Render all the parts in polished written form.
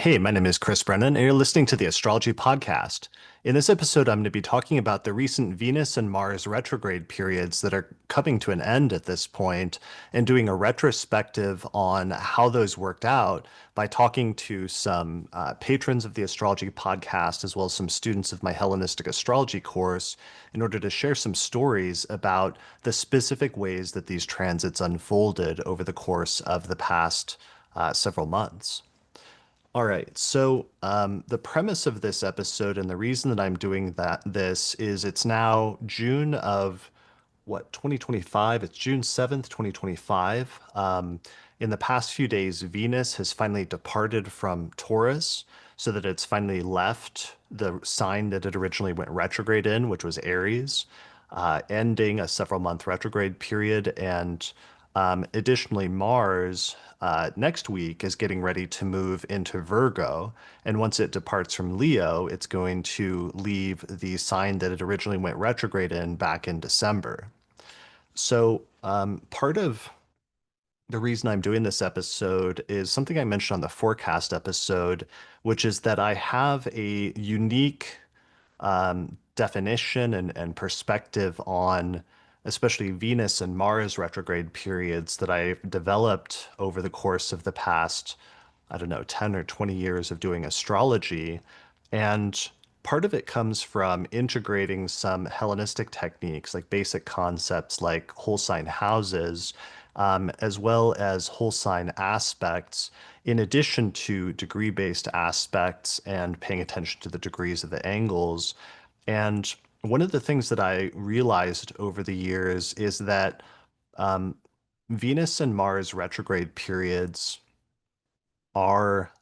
Hey, my name is Chris Brennan, and you're listening to the Astrology Podcast. In this episode, I'm going to be talking about the recent Venus and Mars retrograde periods that are coming to an end at this point, and doing a retrospective on how those worked out by talking to some patrons of the Astrology Podcast, as well as some students of my Hellenistic astrology course, in order to share some stories about the specific ways that these transits unfolded over the course of the past several months. All right. The premise of this episode and the reason that I'm doing this is it's now June of what, 2025? It's June 7th, 2025. In the past few days, Venus has finally departed from Taurus so that it's finally left the sign that it originally went retrograde in, which was Aries, ending a several month retrograde period. And additionally, Mars next week is getting ready to move into Virgo. And once it departs from Leo, it's going to leave the sign that it originally went retrograde in back in December. Part of the reason I'm doing this episode is something I mentioned on the forecast episode, which is that I have a unique definition and perspective on especially Venus and Mars retrograde periods that I've developed over the course of the past, I don't know, 10 or 20 years of doing astrology. And part of it comes from integrating some Hellenistic techniques, like basic concepts like whole sign houses, as well as whole sign aspects, in addition to degree-based aspects and paying attention to the degrees of the angles. And one of the things that I realized over the years is that um, Venus and Mars retrograde periods are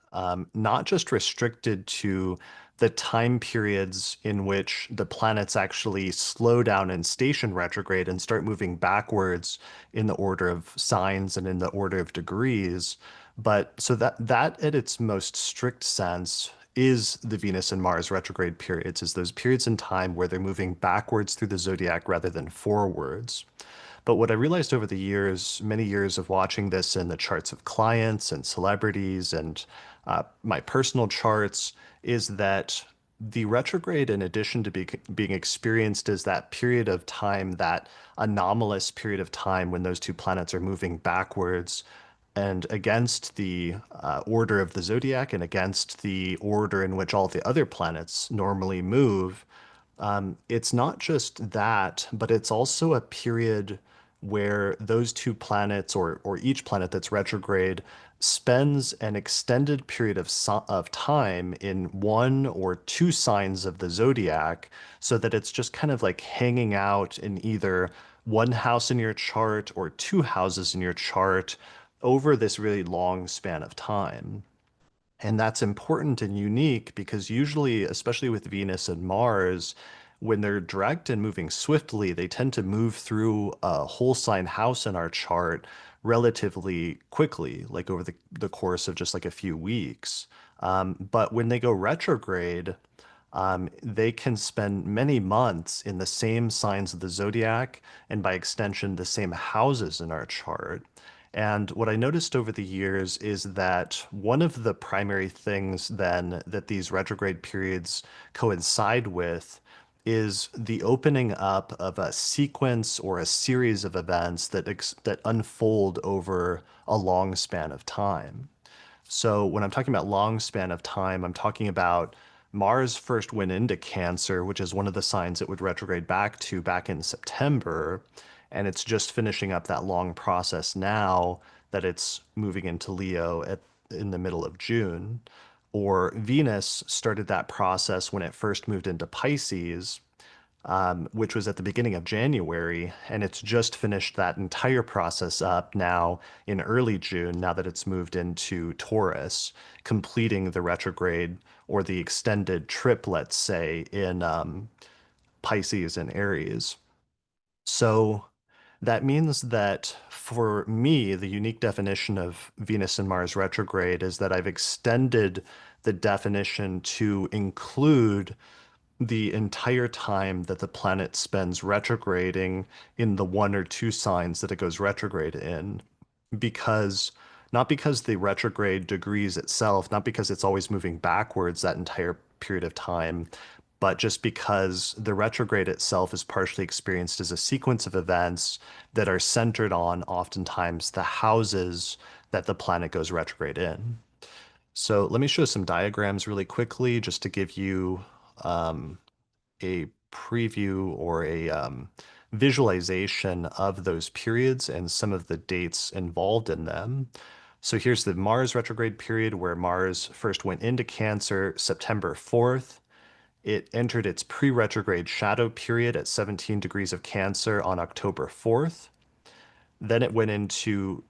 not just restricted to the time periods in which the planets actually slow down and station retrograde and start moving backwards in the order of signs and in the order of degrees, but so that at its most strict sense is the Venus and Mars retrograde periods, is those periods in time where they're moving backwards through the zodiac rather than forwards. But what I realized over the years, many years of watching this in the charts of clients and celebrities and my personal charts, is that the retrograde, in addition to being experienced as that period of time, that anomalous period of time when those two planets are moving backwards and against the order of the zodiac and against the order in which all the other planets normally move, it's not just that, but it's also a period where those two planets or each planet that's retrograde spends an extended period of time in one or two signs of the zodiac, so that it's just kind of like hanging out in either one house in your chart or two houses in your chart over this really long span of time. And that's important and unique because usually, especially with Venus and Mars, when they're direct and moving swiftly, they tend to move through a whole sign house in our chart relatively quickly, like over the course of just like a few weeks. But when they go retrograde, they can spend many months in the same signs of the zodiac and by extension, the same houses in our chart. And what I noticed over the years is that one of the primary things then that these retrograde periods coincide with is the opening up of a sequence or a series of events that unfold over a long span of time. So when I'm talking about long span of time, I'm talking about Mars first went into Cancer, which is one of the signs it would retrograde back in September, and it's just finishing up that long process now that it's moving into Leo in the middle of June. Or Venus started that process when it first moved into Pisces, which was at the beginning of January, and it's just finished that entire process up now in early June, now that it's moved into Taurus, completing the retrograde or the extended trip, let's say, in Pisces and Aries. So that means that for me, the unique definition of Venus and Mars retrograde is that I've extended the definition to include the entire time that the planet spends retrograding in the one or two signs that it goes retrograde in. Because not because the retrograde degrees itself, not because it's always moving backwards that entire period of time, but just because the retrograde itself is partially experienced as a sequence of events that are centered on oftentimes the houses that the planet goes retrograde in. So let me show some diagrams really quickly just to give you a preview or a visualization of those periods and some of the dates involved in them. So here's the Mars retrograde period where Mars first went into Cancer September 4th. It entered its pre-retrograde shadow period at 17 degrees of Cancer on October 4th. Then it went into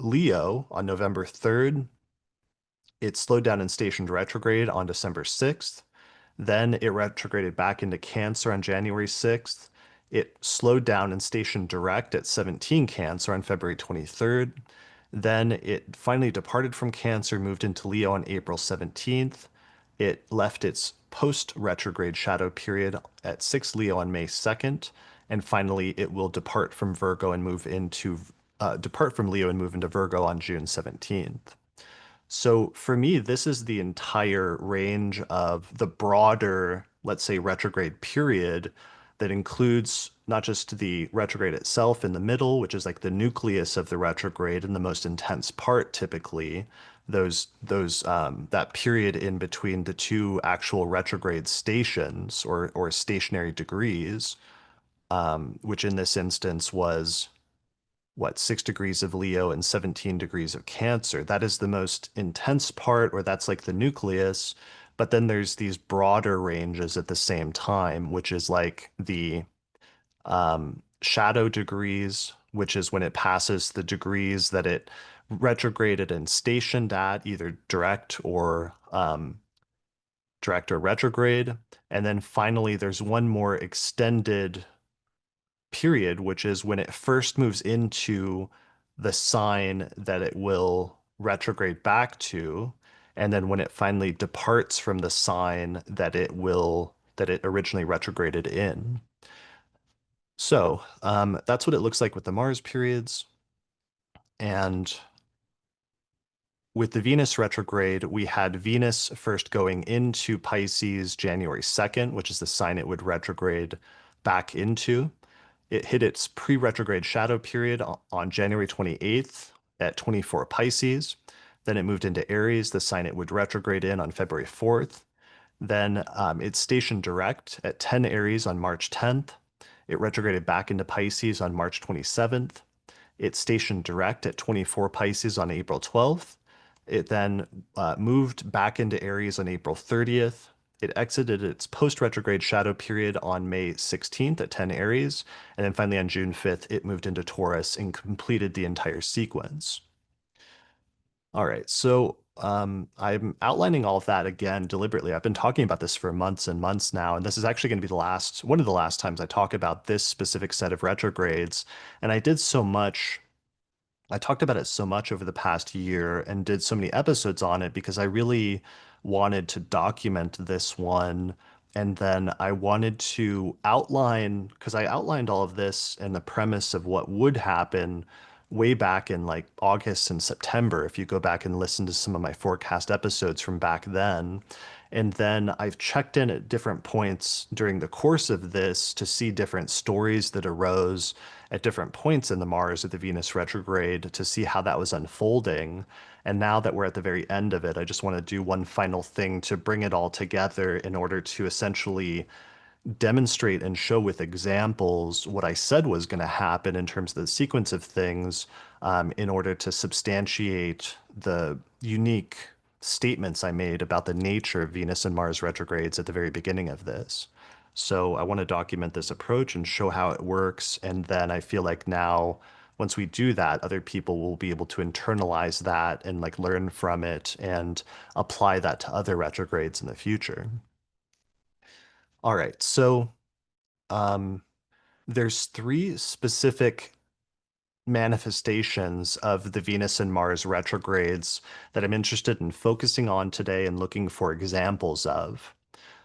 Leo on November 3rd. It slowed down and stationed retrograde on December 6th. Then it retrograded back into Cancer on January 6th. It slowed down and stationed direct at 17 Cancer on February 23rd. Then it finally departed from Cancer, moved into Leo on April 17th. It left its post-retrograde shadow period at 6 Leo on May 2nd. And finally, it will depart from Virgo and move into depart from Leo and move into Virgo on June 17th. So for me, this is the entire range of the broader, let's say, retrograde period that includes not just the retrograde itself in the middle, which is like the nucleus of the retrograde and the most intense part typically, those that period in between the two actual retrograde stations or stationary degrees, which in this instance was what, 6 degrees of Leo and 17 degrees of Cancer. That is the most intense part, or that's like the nucleus. But then there's these broader ranges at the same time, which is like the shadow degrees, which is when it passes the degrees that it retrograded and stationed at, either direct or retrograde. And then finally, there's one more extended period, which is when it first moves into the sign that it will retrograde back to, and then when it finally departs from the sign that it originally retrograded in. So that's what it looks like with the Mars periods. And with the Venus retrograde, we had Venus first going into Pisces January 2nd, which is the sign it would retrograde back into. It hit its pre-retrograde shadow period on January 28th at 24 Pisces. Then it moved into Aries, the sign it would retrograde in on February 4th. Then it stationed direct at 10 Aries on March 10th. It retrograded back into Pisces on March 27th. It stationed direct at 24 Pisces on April 12th. It then moved back into Aries on April 30th. It exited its post-retrograde shadow period on May 16th at 10 Aries. And then finally on June 5th, it moved into Taurus and completed the entire sequence. All right, so I'm outlining all of that again deliberately. I've been talking about this for months and months now, and this is actually going to be one of the last times I talk about this specific set of retrogrades. And I talked about it so much over the past year and did so many episodes on it because I really wanted to document this one. And then I wanted to outline, because I outlined all of this and the premise of what would happen way back in like August and September, if you go back and listen to some of my forecast episodes from back then. And then I've checked in at different points during the course of this to see different stories that arose at different points in the Mars or the Venus retrograde to see how that was unfolding. And now that we're at the very end of it, I just want to do one final thing to bring it all together in order to essentially demonstrate and show with examples what I said was going to happen in terms of the sequence of things, in order to substantiate the unique statements I made about the nature of Venus and Mars retrogrades at the very beginning of this. So I want to document this approach and show how it works. And then I feel like now, once we do that, other people will be able to internalize that and like learn from it and apply that to other retrogrades in the future. All right, so um, there's three specific manifestations of the Venus and Mars retrogrades that I'm interested in focusing on today and looking for examples of.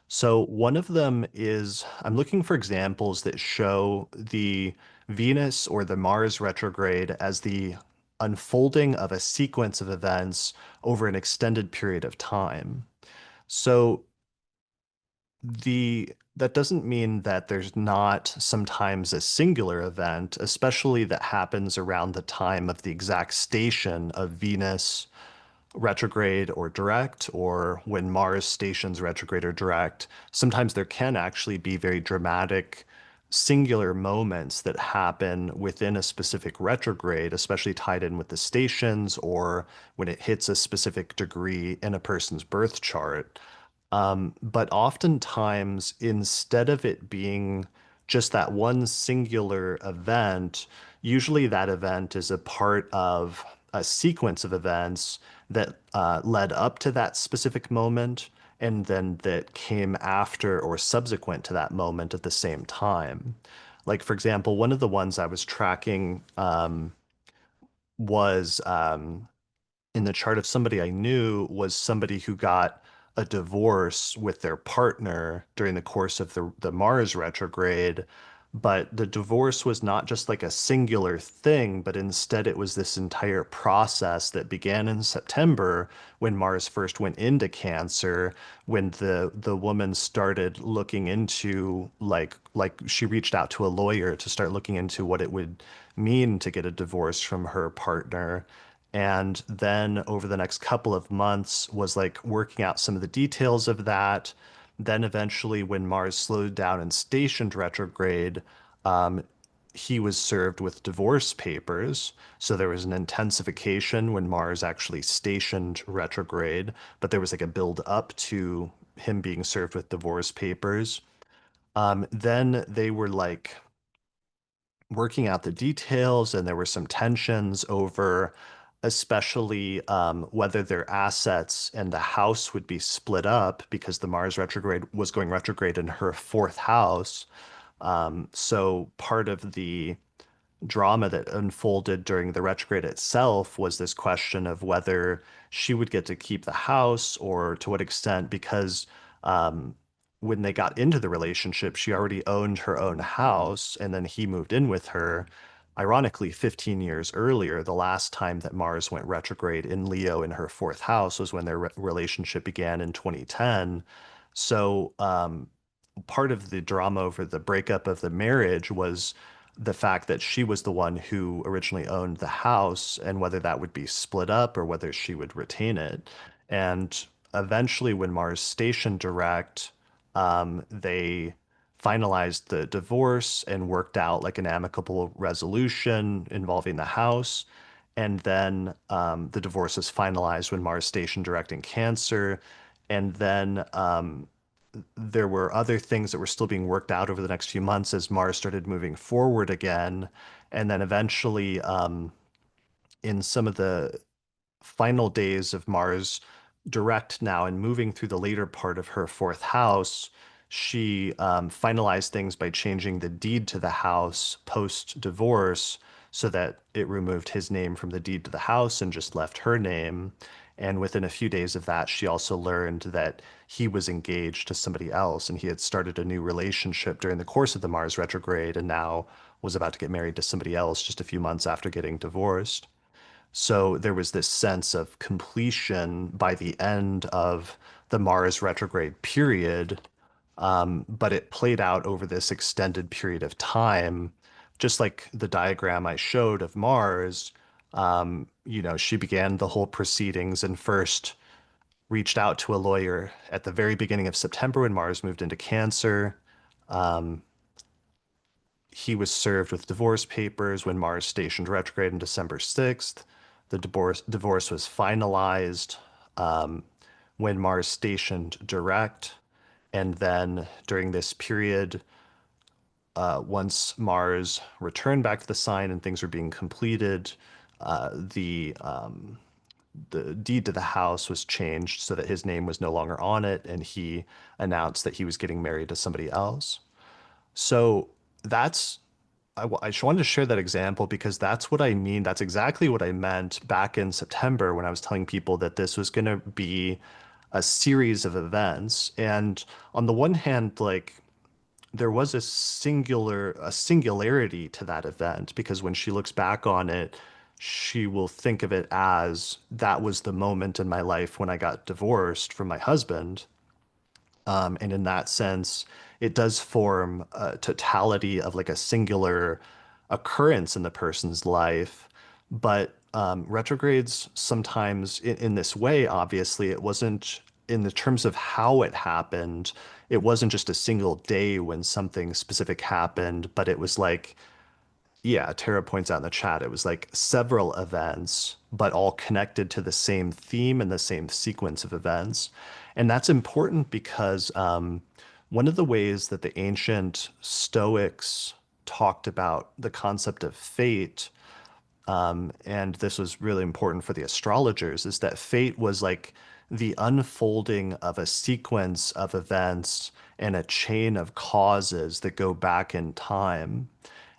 So one of them is I'm looking for examples that show the Venus or the Mars retrograde as the unfolding of a sequence of events over an extended period of time. So the that doesn't mean that there's not sometimes a singular event, especially that happens around the time of the exact station of Venus retrograde or direct, or when Mars stations retrograde or direct. Sometimes there can actually be very dramatic singular moments that happen within a specific retrograde, especially tied in with the stations or when it hits a specific degree in a person's birth chart. But oftentimes, instead of it being just that one singular event, usually that event is a part of a sequence of events that led up to that specific moment and then that came after or subsequent to that moment at the same time. Like, for example, one of the ones I was tracking was in the chart of somebody I knew was somebody who got a divorce with their partner during the course of the Mars retrograde. But the divorce was not just like a singular thing, but instead it was this entire process that began in September when Mars first went into Cancer, when the woman started looking into like she reached out to a lawyer to start looking into what it would mean to get a divorce from her partner. And then over the next couple of months was like working out some of the details of that. Then eventually, when Mars slowed down and stationed retrograde, um, he was served with divorce papers. So there was an intensification when Mars actually stationed retrograde, but there was like a build up to him being served with divorce papers. Then they were like working out the details, and there were some tensions over especially whether their assets and the house would be split up because the Mars retrograde was going retrograde in her fourth house. So part of the drama that unfolded during the retrograde itself was this question of whether she would get to keep the house or to what extent, because um, when they got into the relationship, she already owned her own house, and then he moved in with her. Ironically, 15 years earlier, the last time that Mars went retrograde in Leo in her fourth house was when their relationship began in 2010. So, part of the drama over the breakup of the marriage was the fact that she was the one who originally owned the house and whether that would be split up or whether she would retain it. And eventually, when Mars stationed direct, they finalized the divorce and worked out like an amicable resolution involving the house. And then the divorce was finalized when Mars stationed direct in Cancer. And then there were other things that were still being worked out over the next few months as Mars started moving forward again. And then eventually, in some of the final days of Mars direct now and moving through the later part of her fourth house, she finalized things by changing the deed to the house post divorce so that it removed his name from the deed to the house and just left her name. And within a few days of that, she also learned that he was engaged to somebody else and he had started a new relationship during the course of the Mars retrograde and now was about to get married to somebody else just a few months after getting divorced. So there was this sense of completion by the end of the Mars retrograde period, but it played out over this extended period of time, just like the diagram I showed of Mars. She began the whole proceedings and first reached out to a lawyer at the very beginning of September when Mars moved into Cancer. Um, he was served with divorce papers when Mars stationed retrograde on December 6th. The divorce was finalized um, when Mars stationed direct. And then during this period, once Mars returned back to the sign and things were being completed, the deed to the house was changed so that his name was no longer on it, and he announced that he was getting married to somebody else. So that's I just wanted to share that example because that's what I mean. That's exactly what I meant back in September when I was telling people that this was going to be a series of events. And on the one hand, like there was a singularity to that event because when she looks back on it, she will think of it as that was the moment in my life when I got divorced from my husband. And in that sense, it does form a totality of like a singular occurrence in the person's life. But retrogrades sometimes, in this way, obviously, it wasn't in the terms of how it happened. It wasn't just a single day when something specific happened, but it was like, yeah, Tara points out in the chat, it was like several events, but all connected to the same theme and the same sequence of events. And that's important because one of the ways that the ancient Stoics talked about the concept of fate, and this was really important for the astrologers, is that fate was like the unfolding of a sequence of events and a chain of causes that go back in time.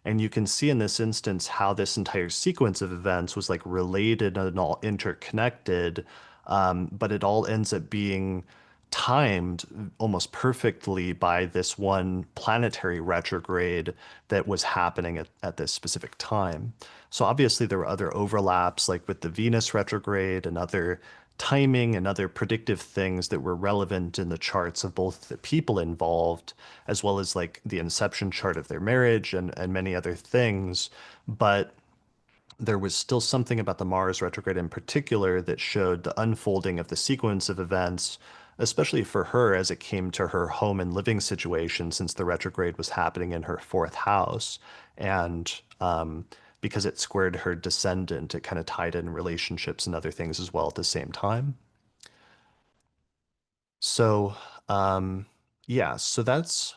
And you can see in this instance how this entire sequence of events was like related and all interconnected, but it all ends up being timed almost perfectly by this one planetary retrograde that was happening at this specific time. So obviously there were other overlaps, like with the Venus retrograde and other timing and other predictive things that were relevant in the charts of both the people involved, as well as like the inception chart of their marriage and many other things. But there was still something about the Mars retrograde in particular that showed the unfolding of the sequence of events, especially for her as it came to her home and living situation, since the retrograde was happening in her fourth house. And because it squared her descendant, it kind of tied in relationships and other things as well at the same time. So, yeah, so that's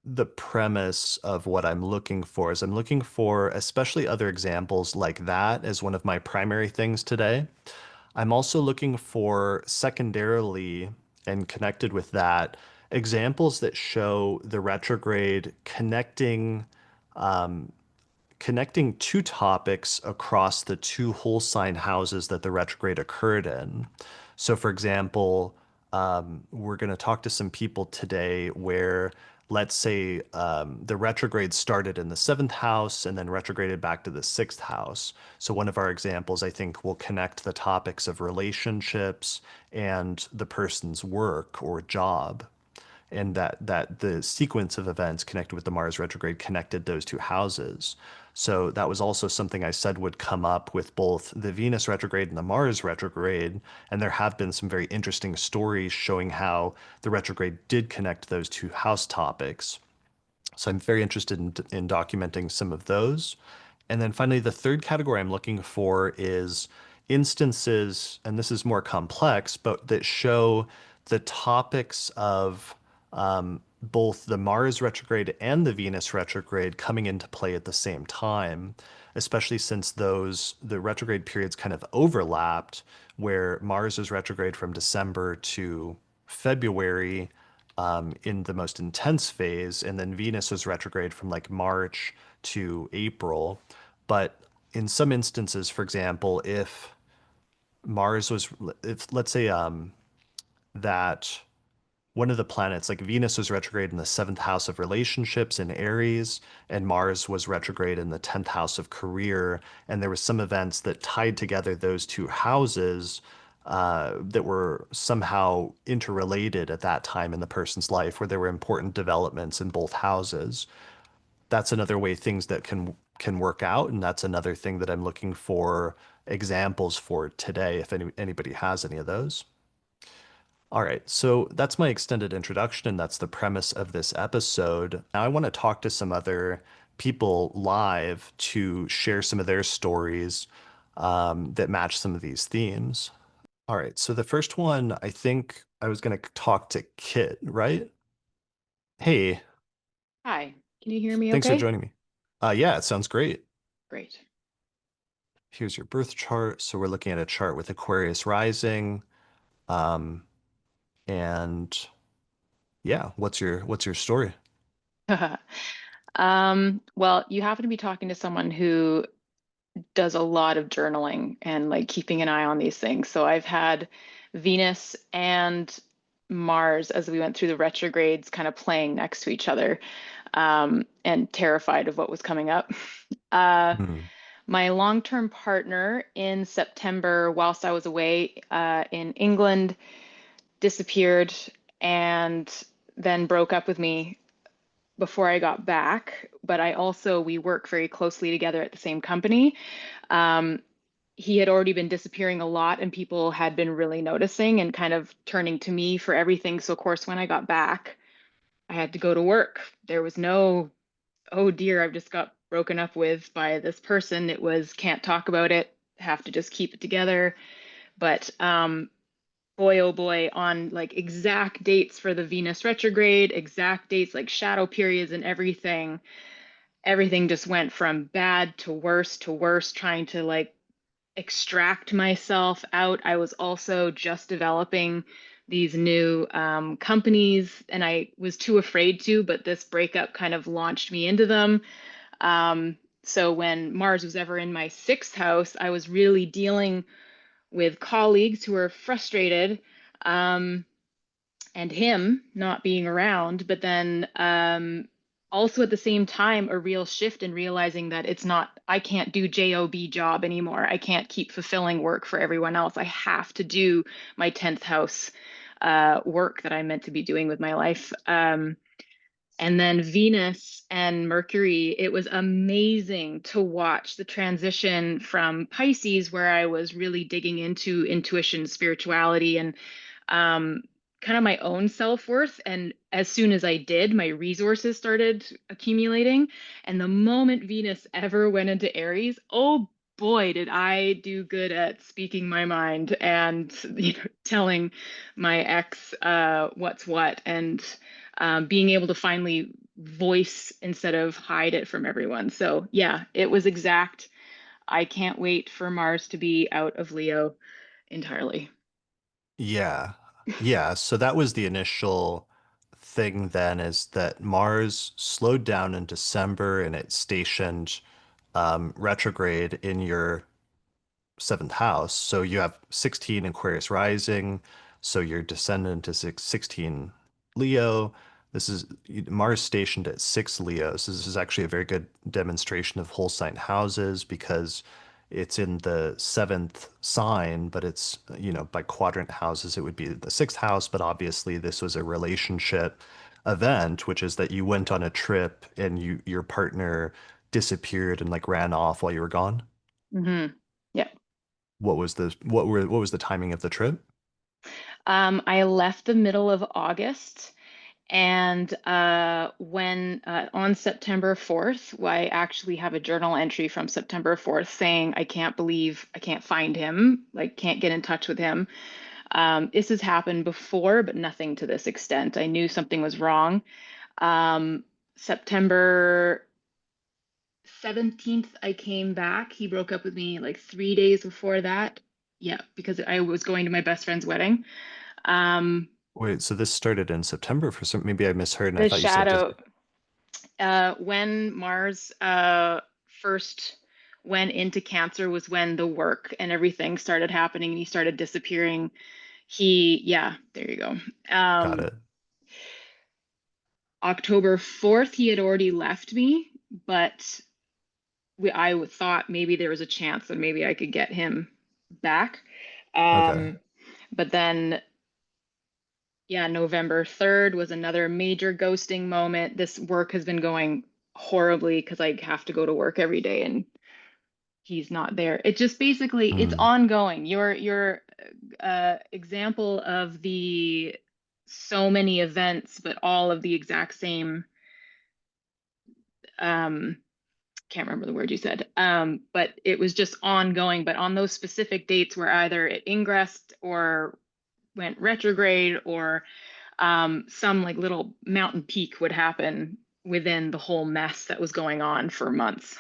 the premise of what I'm looking for is I'm looking for especially other examples like that as one of my primary things today. I'm also looking for secondarily and connected with that examples that show the retrograde connecting two topics across the two whole sign houses that the retrograde occurred in. So, for example, we're going to talk to some people today where, let's say, the retrograde started in the seventh house and then retrograded back to the sixth house. So, one of our examples, I think, will connect the topics of relationships and the person's work or job, and that the sequence of events connected with the Mars retrograde connected those two houses. So that was also something I said would come up with both the Venus retrograde and the Mars retrograde. And there have been some very interesting stories showing how the retrograde did connect those two house topics. So I'm very interested in documenting some of those. And then finally, the third category I'm looking for is instances, and this is more complex, but that show the topics of both the Mars retrograde and the Venus retrograde coming into play at the same time, especially since the retrograde periods kind of overlapped, where Mars is retrograde from December to February in the most intense phase, and then Venus was retrograde from like March to April. But in some instances, for example, if Mars was, if let's say that one of the planets, like Venus was retrograde in the seventh house of relationships in Aries, and Mars was retrograde in the 10th house of career. And there were some events that tied together those two houses that were somehow interrelated at that time in the person's life, where there were important developments in both houses. That's another way things that can work out, and that's another thing that I'm looking for examples for today, if anybody has any of those. All right, so that's my extended introduction, and that's the premise of this episode. Now, I want to talk to some other people live to share some of their stories that match some of these themes. All right, so the first one, I think I was going to talk to Kitt, right? Hey, Hi, can you hear me thanks for okay? joining me. Yeah, it sounds great. Great. Here's your birth chart. So we're looking at a chart with Aquarius rising. Um, and yeah, what's your story? Well, you happen to be talking to someone who does a lot of journaling and like keeping an eye on these things. So I've had Venus and Mars as we went through the retrogrades kind of playing next to each other, and terrified of what was coming up. Uh, Hmm. My long-term partner in September, whilst I was away in England, disappeared and then broke up with me before I got back. But we work very closely together at the same company. Um, he had already been disappearing a lot, and people had been really noticing and kind of turning to me for everything. So, of course, when I got back, I had to go to work. There was no, oh dear, I've just got broken up with by this person. It was, can't talk about it, have to just keep it together. But boy, oh boy, on like exact dates for the Venus retrograde, exact dates, like shadow periods and everything just went from bad to worse, trying to like extract myself out. I was also just developing these new companies, and I was too afraid to, but this breakup kind of launched me into them. So when Mars was ever in my sixth house, I was really dealing with colleagues who were frustrated, um, and him not being around, but then also at the same time, a real shift in realizing that it's not, I can't do job anymore. I can't keep fulfilling work for everyone else. I have to do my 10th house work that I'm meant to be doing with my life. And then Venus and Mercury, it was amazing to watch the transition from Pisces, where I was really digging into intuition, spirituality, and um, kind of my own self-worth. And as soon as I did, my resources started accumulating. And the moment Venus ever went into Aries, oh boy, did I do good at speaking my mind and telling my ex what's what, and being able to finally voice instead of hide it from everyone. So yeah, it was exact. I can't wait for Mars to be out of Leo entirely. Yeah. Yeah. So that was the initial thing then, is that Mars slowed down in December and it stationed retrograde in your seventh house. So you have 16 Aquarius rising. So your descendant is 16 Leo. This is Mars stationed at six Leos. This is actually a very good demonstration of whole sign houses because it's in the seventh sign, but it's, by quadrant houses, it would be the sixth house. But obviously, this was a relationship event, which is that you went on a trip and your partner disappeared and like ran off while you were gone. Yeah. What was the timing of the trip? I left the middle of August, and when on September 4th, I actually have a journal entry from September 4th saying, I can't believe I can't find him, like, can't get in touch with him. This has happened before, but nothing to this extent. I knew something was wrong. Um, September 17th, I came back. He broke up with me like 3 days before that. Yeah, because I was going to my best friend's wedding. Um, Wait, so this started in September for some, maybe I misheard and I the thought you said just, shadow, when Mars first went into Cancer was when the work and everything started happening and he started disappearing. Yeah, there you go. got Um, it. October 4th, he had already left me, but I thought maybe there was a chance that maybe I could get him back. Okay. Um, but then, yeah, November 3rd was another major ghosting moment. This work has been going horribly because I have to go to work every day and he's not there. It just basically it's Hmm. ongoing. Your example of the so many events, but all of the exact same um can't remember the word you said. But it was just ongoing. But on those specific dates where either it ingressed or went retrograde, or some like little mountain peak would happen within the whole mess that was going on for months.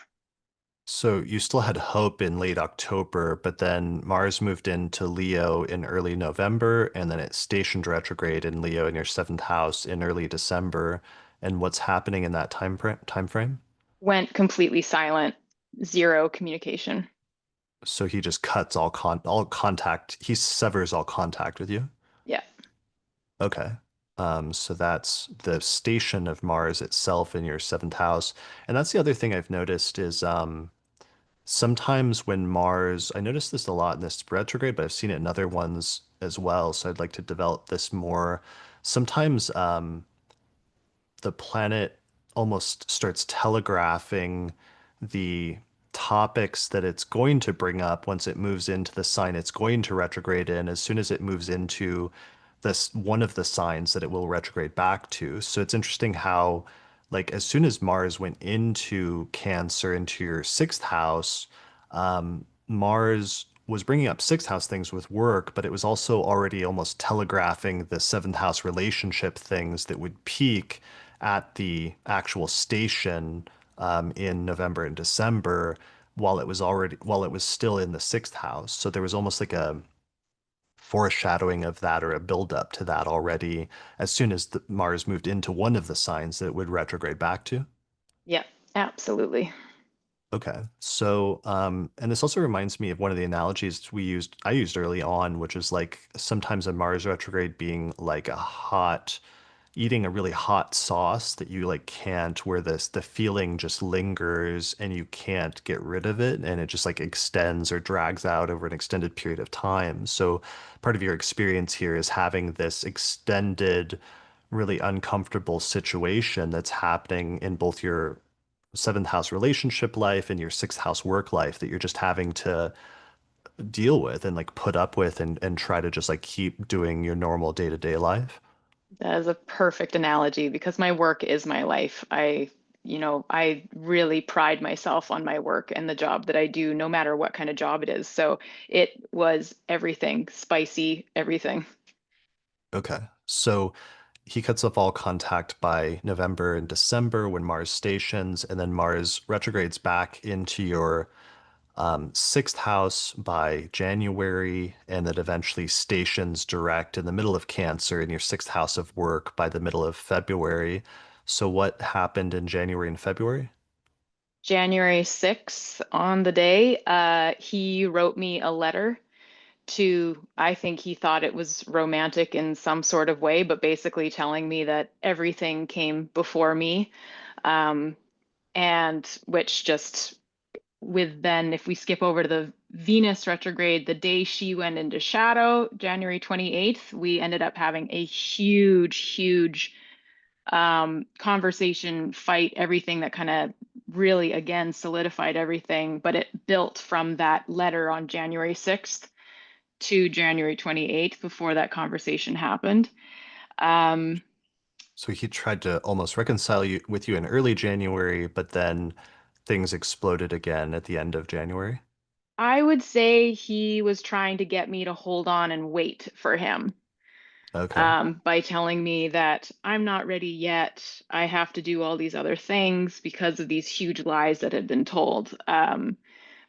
So you still had hope in late October, but then Mars moved into Leo in early November, and then it stationed retrograde in Leo in your seventh house in early December. And what's happening in that time frame? Went completely silent, zero communication. So he just cuts all contact. He severs all contact with you. Yeah. Okay. So that's the station of Mars itself in your seventh house. And that's the other thing I've noticed is sometimes when Mars, I noticed this a lot in this retrograde, but I've seen it in other ones as well. So I'd like to develop this more. Sometimes the planet almost starts telegraphing the topics that it's going to bring up once it moves into the sign it's going to retrograde in, as soon as it moves into this one of the signs that it will retrograde back to. So it's interesting how, like, as soon as Mars went into Cancer, into your sixth house, Mars was bringing up sixth house things with work, but it was also already almost telegraphing the seventh house relationship things that would peak at the actual station in November and December, while it was still in the sixth house. So there was almost like a foreshadowing of that, or a buildup to that already as soon as Mars moved into one of the signs that it would retrograde back to. Yeah, absolutely. Okay. So, and this also reminds me of one of the analogies I used early on, which is like sometimes a Mars retrograde being like eating a really hot sauce that you like can't, where the feeling just lingers and you can't get rid of it, and it just like extends or drags out over an extended period of time. So part of your experience here is having this extended, really uncomfortable situation that's happening in both your seventh house relationship life and your sixth house work life, that you're just having to deal with and like put up with, and try to just like keep doing your normal day-to-day life. That is a perfect analogy because my work is my life. I really pride myself on my work and the job that I do, no matter what kind of job it is. So it was everything, spicy, everything. Okay. So he cuts off all contact by November and December when Mars stations, and then Mars retrogrades back into your sixth house by January, and then eventually stations direct in the middle of Cancer in your sixth house of work by the middle of February. So what happened in January and February? January 6th, on the day, he wrote me a letter to, I think he thought it was romantic in some sort of way, but basically telling me that everything came before me. Um, and which just with then, if we skip over to the Venus retrograde, the day she went into shadow, January 28th, we ended up having a huge conversation, fight, everything that kind of really, again, solidified everything. But it built from that letter on January 6th to January 28th before that conversation happened. Um, So he tried to almost reconcile with you in early January, but then things exploded again at the end of January. I would say he was trying to get me to hold on and wait for him, Okay. by telling me that I'm not ready yet. I have to do all these other things because of these huge lies that had been told.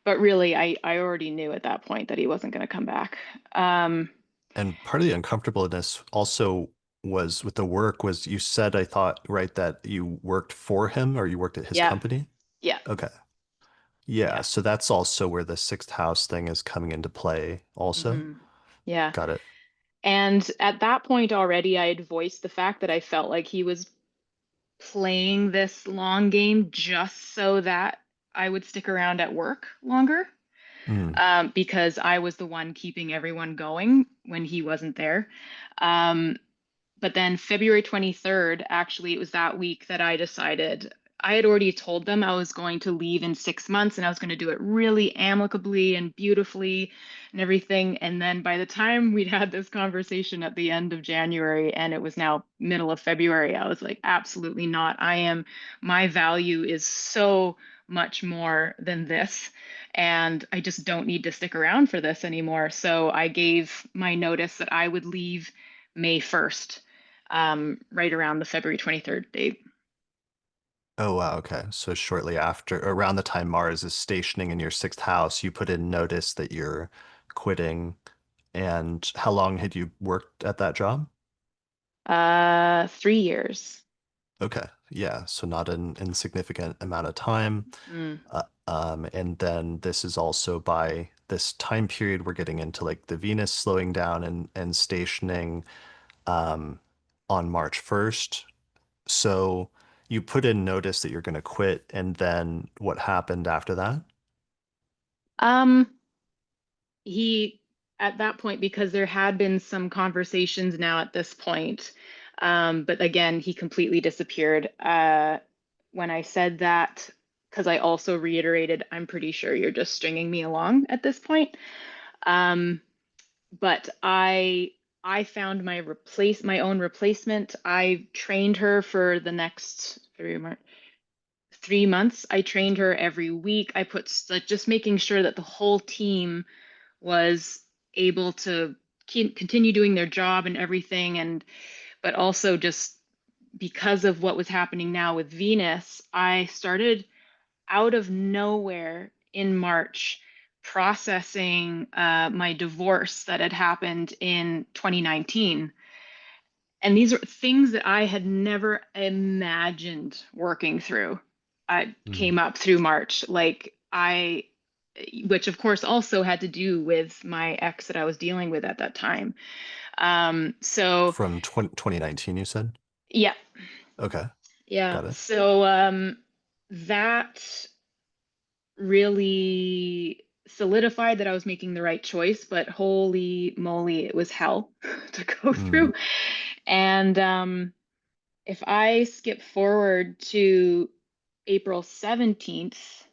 But really, I already knew at that point that he wasn't going to come back. Um, And part of the uncomfortableness also was with the work was, you said, I thought, right, that you worked for him or you worked at his yeah, company? yeah, Okay. Yeah, yeah. so that's also where the sixth house thing is coming into play also. Yeah. Got it. And at that point already, I had voiced the fact that I felt like he was playing this long game just so that I would stick around at work longer, Mm. because I was the one keeping everyone going when he wasn't there. Um, but then February 23rd, actually, it was that week that I decided. I had already told them I was going to leave in 6 months and I was going to do it really amicably and beautifully and everything. And then by the time we'd had this conversation at the end of January and it was now middle of February, I was like, absolutely not. My value is so much more than this. And I just don't need to stick around for this anymore. So I gave my notice that I would leave May 1st, right around the February 23rd date. Oh, wow. Okay. So shortly after, around the time Mars is stationing in your sixth house, you put in notice that you're quitting. And how long had you worked at that job? 3 years. Okay. Yeah. So not an insignificant amount of time. Mm. And then this is also by this time period, we're getting into like the Venus slowing down and stationing um, on March 1st. So you put in notice that you're going to quit, and then what happened after that? Um, he at that point, because there had been some conversations now at this point, but again, he completely disappeared. When I said that, because I also reiterated, I'm pretty sure you're just stringing me along at this point. Um, but I found my own replacement. I trained her for the next 3 months. I trained her every week. I put like just making sure that the whole team was able to continue doing their job and everything, and but also just because of what was happening now with Venus, I started out of nowhere in March processing my divorce that had happened in 2019. And these are things that I had never imagined working through. I Mm. came up through March. Which of course also had to do with my ex that I was dealing with at that time. So From 2019, you said? yeah, Okay, yeah. got it. So that really solidified that I was making the right choice, but holy moly, it was hell to go Mm. through. And if I skip forward to April 17th,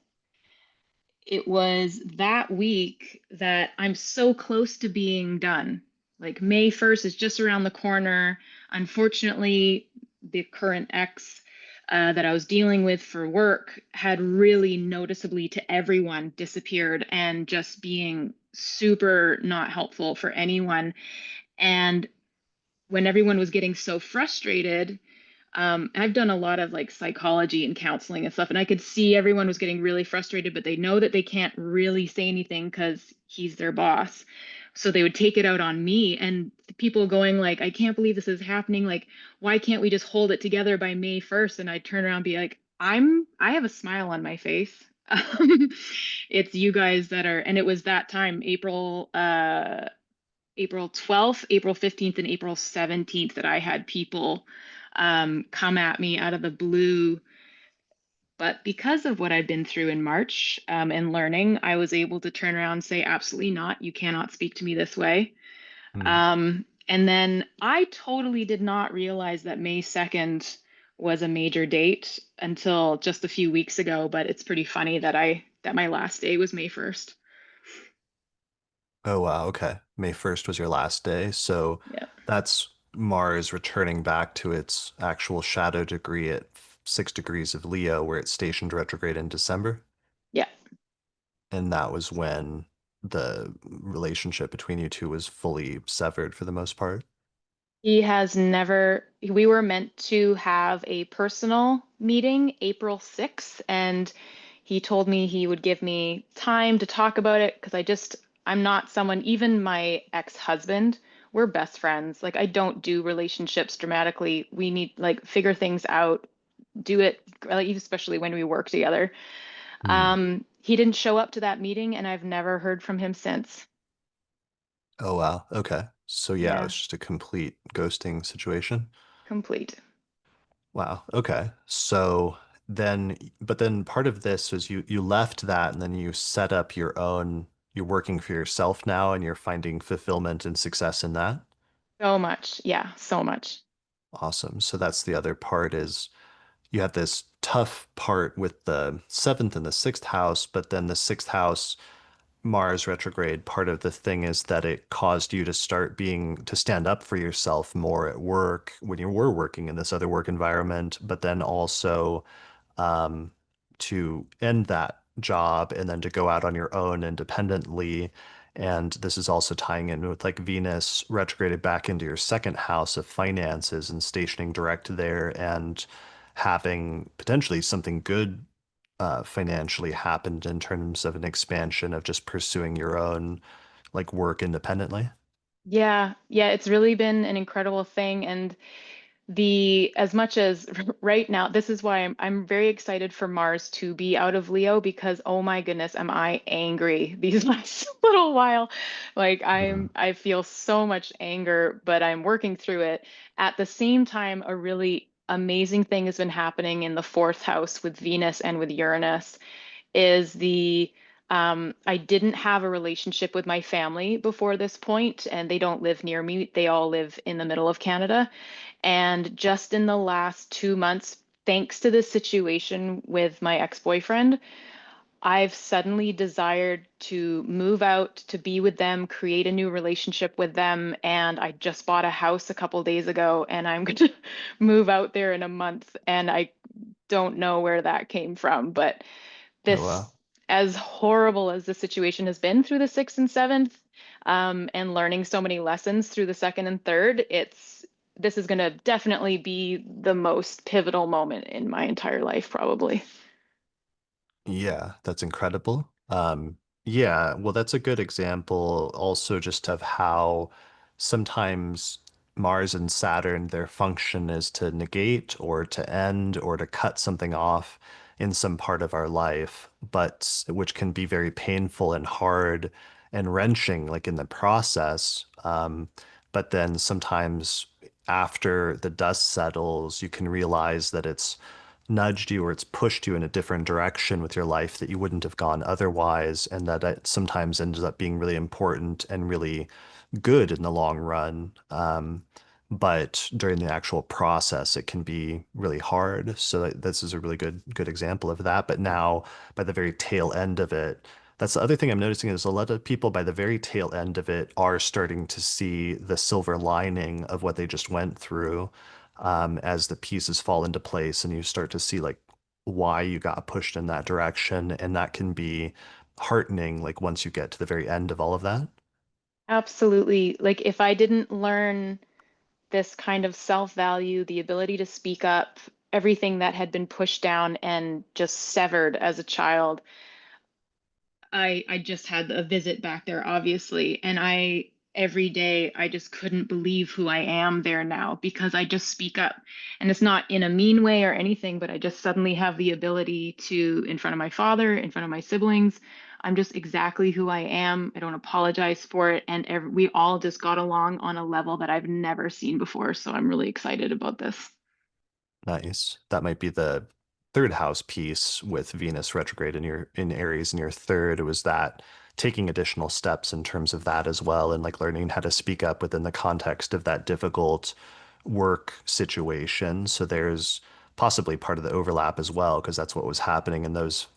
it was that week that I'm so close to being done. Like May 1st is just around the corner. Unfortunately, the current ex that I was dealing with for work had really noticeably to everyone disappeared and just being super not helpful for anyone. And when everyone was getting so frustrated, I've done a lot of like psychology and counseling and stuff, and I could see everyone was getting really frustrated, but they know that they can't really say anything because he's their boss. So they would take it out on me, and people going like, I can't believe this is happening. Like, why can't we just hold it together by May 1st? And I'd turn around and be like, I have a smile on my face. It's you guys that are, and it was that time, April 12th, April 15th, and April 17th that I had people come at me out of the blue. But because of what I'd been through in March and learning, I was able to turn around and say, absolutely not. You cannot speak to me this way. Mm. And then I totally did not realize that May 2nd was a major date until just a few weeks ago. But it's pretty funny that my last day was May 1st. Oh, wow. Okay. May 1st was your last day. So Yeah. that's Mars returning back to its actual shadow degree at 6 degrees of Leo, where it's stationed retrograde in December. Yeah. And that was when the relationship between you two was fully severed for the most part. We were meant to have a personal meeting April 6th, and he told me he would give me time to talk about it because I'm not someone, even my ex-husband, we're best friends. Like, I don't do relationships dramatically. We need, like, figure things out, do it, like, especially when we work together. Hmm. He didn't show up to that meeting, and I've never heard from him since. Oh, wow. Okay. So yeah, it Yeah, was just a complete ghosting situation. complete. Wow. Okay. So but then part of this was you left that and then you set up your own, you're working for yourself now and you're finding fulfillment and success in that. So much. Yeah, so much. Awesome. So that's the other part is you have this tough part with the seventh and the sixth house, but then the sixth house Mars retrograde, part of the thing is that it caused you to to stand up for yourself more at work when you were working in this other work environment, but then also um, to end that job and then to go out on your own independently. And this is also tying in with like Venus retrograded back into your second house of finances and stationing direct there and having potentially something good financially happened in terms of an expansion of just pursuing your own like work independently. Yeah, yeah, it's really been an incredible thing. And the as much as right now, this is why I'm very excited for Mars to be out of Leo because oh my goodness, am I angry these last little while. Like Mm. I feel so much anger, but I'm working through it. At the same time, a really amazing thing has been happening in the fourth house with Venus and with Uranus is the I didn't have a relationship with my family before this point, and they don't live near me. They all live in the middle of Canada. And just in the last 2 months, thanks to this situation with my ex-boyfriend, I've suddenly desired to move out, to be with them, create a new relationship with them. And I just bought a house a couple days ago, and I'm going to move out there in a month. And I don't know where that came from, but Oh, this, wow. as horrible as the situation has been through the sixth and seventh, and learning so many lessons through the second and third, this is going to definitely be the most pivotal moment in my entire life, probably. Yeah, that's incredible. Yeah, well, that's a good example also just of how sometimes Mars and Saturn, their function is to negate or to end or to cut something off in some part of our life, but which can be very painful and hard and wrenching, like in the process. But then sometimes after the dust settles, you can realize that it's nudged you or it's pushed you in a different direction with your life that you wouldn't have gone otherwise, and that it sometimes ends up being really important and really good in the long run. But during the actual process, it can be really hard. So this is a really good example of that. But now, by the very tail end of it, that's the other thing I'm noticing is a lot of people by the very tail end of it are starting to see the silver lining of what they just went through, as the pieces fall into place and you start to see like why you got pushed in that direction. And that can be heartening, like once you get to the very end of all of that. Absolutely. Like, if I didn't learn this kind of self-value, the ability to speak up, everything that had been pushed down and just severed as a child, I just had a visit back there, obviously, and I every day I just couldn't believe who I am there now because I just speak up. And it's not in a mean way or anything, but I just suddenly have the ability to, in front of my father, in front of my siblings, I'm just exactly who I am. I don't apologize for it, and we all just got along on a level that I've never seen before. So I'm really excited about this. Nice. That might be the third house piece with Venus retrograde in your in Aries in your third. It was that taking additional steps in terms of that as well, and like learning how to speak up within the context of that difficult work situation. So there's possibly part of the overlap as well, because that's what was happening in those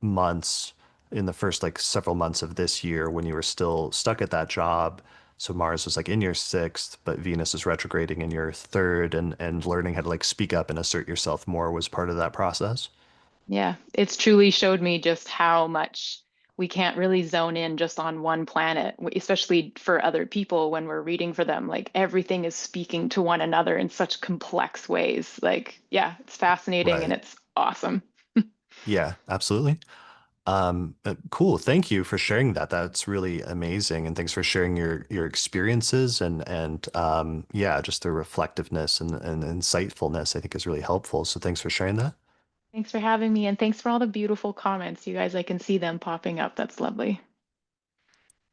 months, in the first like several months of this year when you were still stuck at that job. So Mars was like in your sixth, but Venus is retrograding in your third, and learning how to like speak up and assert yourself more was part of that process. Yeah, it's truly showed me just how much we can't really zone in just on one planet, especially for other people when we're reading for them. Like, everything is speaking to one another in such complex ways. Like, yeah, it's fascinating and Right. it's awesome. Yeah, absolutely. Cool. Thank you for sharing that. That's really amazing. And thanks for sharing your experiences and yeah, just the reflectiveness and insightfulness I think is really helpful. So thanks for sharing that. Thanks for having me, and thanks for all the beautiful comments. You guys, I can see them popping up. That's lovely.